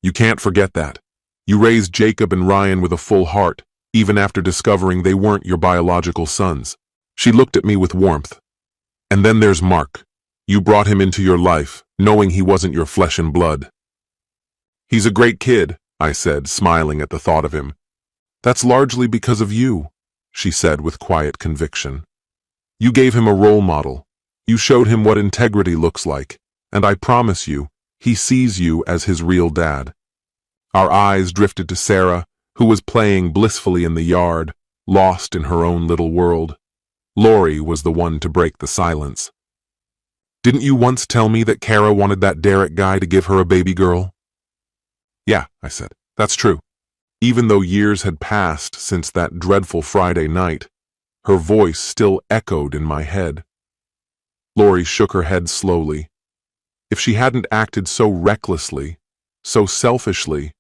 You can't forget that. You raised Jacob and Ryan with a full heart, even after discovering they weren't your biological sons." She looked at me with warmth. "And then there's Mark. You brought him into your life, knowing he wasn't your flesh and blood." "He's a great kid," I said, smiling at the thought of him. "That's largely because of you," she said with quiet conviction. "You gave him a role model. You showed him what integrity looks like, and I promise you, he sees you as his real dad." Our eyes drifted to Sarah, who was playing blissfully in the yard, lost in her own little world. Lori was the one to break the silence. "Didn't you once tell me that Kara wanted that Derek guy to give her a baby girl?" "Yeah," I said, "that's true." Even though years had passed since that dreadful Friday night, her voice still echoed in my head. Lori shook her head slowly. If she hadn't acted so recklessly, so selfishly,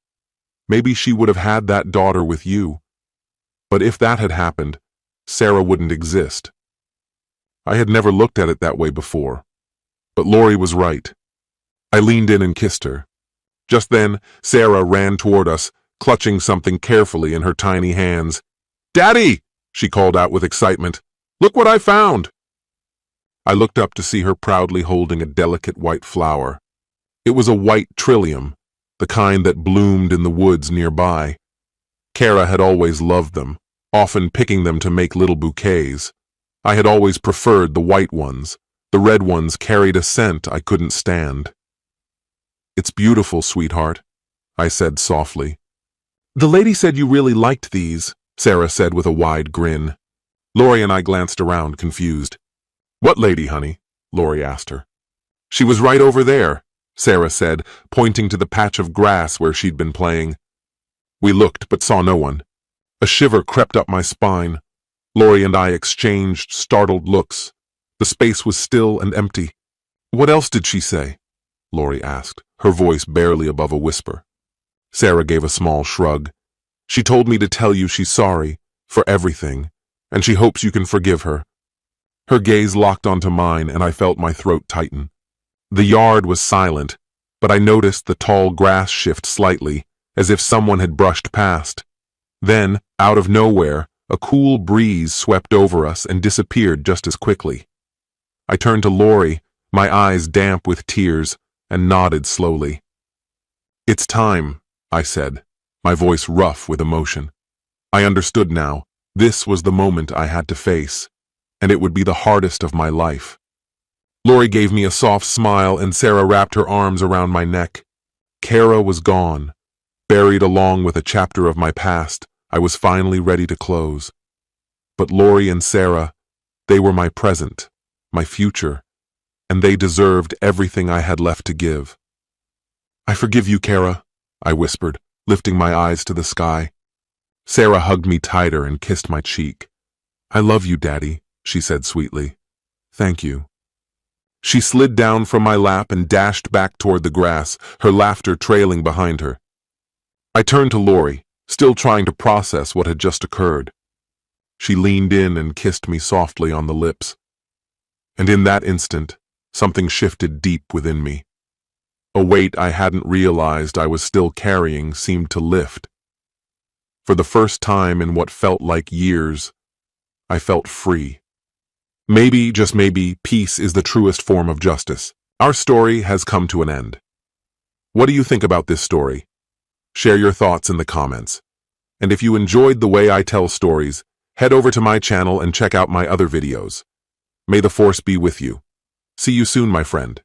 maybe she would have had that daughter with you. But if that had happened, Sarah wouldn't exist. I had never looked at it that way before. But Lori was right. I leaned in and kissed her. Just then, Sarah ran toward us, clutching something carefully in her tiny hands. "Daddy!" she called out with excitement. "Look what I found!" I looked up to see her proudly holding a delicate white flower. It was a white trillium, the kind that bloomed in the woods nearby. Kara had always loved them, often picking them to make little bouquets. I had always preferred the white ones. The red ones carried a scent I couldn't stand. "It's beautiful, sweetheart," I said softly. "The lady said you really liked these," Sarah said with a wide grin. Lori and I glanced around, confused. "What lady, honey?" Lori asked her. "She was right over there," Sarah said, pointing to the patch of grass where she'd been playing. We looked, but saw no one. A shiver crept up my spine. Lori and I exchanged startled looks. The space was still and empty. "What else did she say?" Lori asked, her voice barely above a whisper. Sarah gave a small shrug. "She told me to tell you she's sorry for everything, and she hopes you can forgive her." Her gaze locked onto mine, and I felt my throat tighten. The yard was silent, but I noticed the tall grass shift slightly, as if someone had brushed past. Then, out of nowhere, a cool breeze swept over us and disappeared just as quickly. I turned to Lori, my eyes damp with tears, and nodded slowly. "It's time," I said, my voice rough with emotion. I understood now. This was the moment I had to face, and it would be the hardest of my life. Lori gave me a soft smile, and Sarah wrapped her arms around my neck. Kara was gone. Buried along with a chapter of my past, I was finally ready to close. But Lori and Sarah, they were my present, my future, and they deserved everything I had left to give. "I forgive you, Kara," I whispered, lifting my eyes to the sky. Sarah hugged me tighter and kissed my cheek. "I love you, Daddy," she said sweetly. "Thank you." She slid down from my lap and dashed back toward the grass, her laughter trailing behind her. I turned to Lori, still trying to process what had just occurred. She leaned in and kissed me softly on the lips. And in that instant, something shifted deep within me. A weight I hadn't realized I was still carrying seemed to lift. For the first time in what felt like years, I felt free. Maybe, just maybe, peace is the truest form of justice. Our story has come to an end. What do you think about this story? Share your thoughts in the comments. And if you enjoyed the way I tell stories, head over to my channel and check out my other videos. May the force be with you. See you soon, my friend.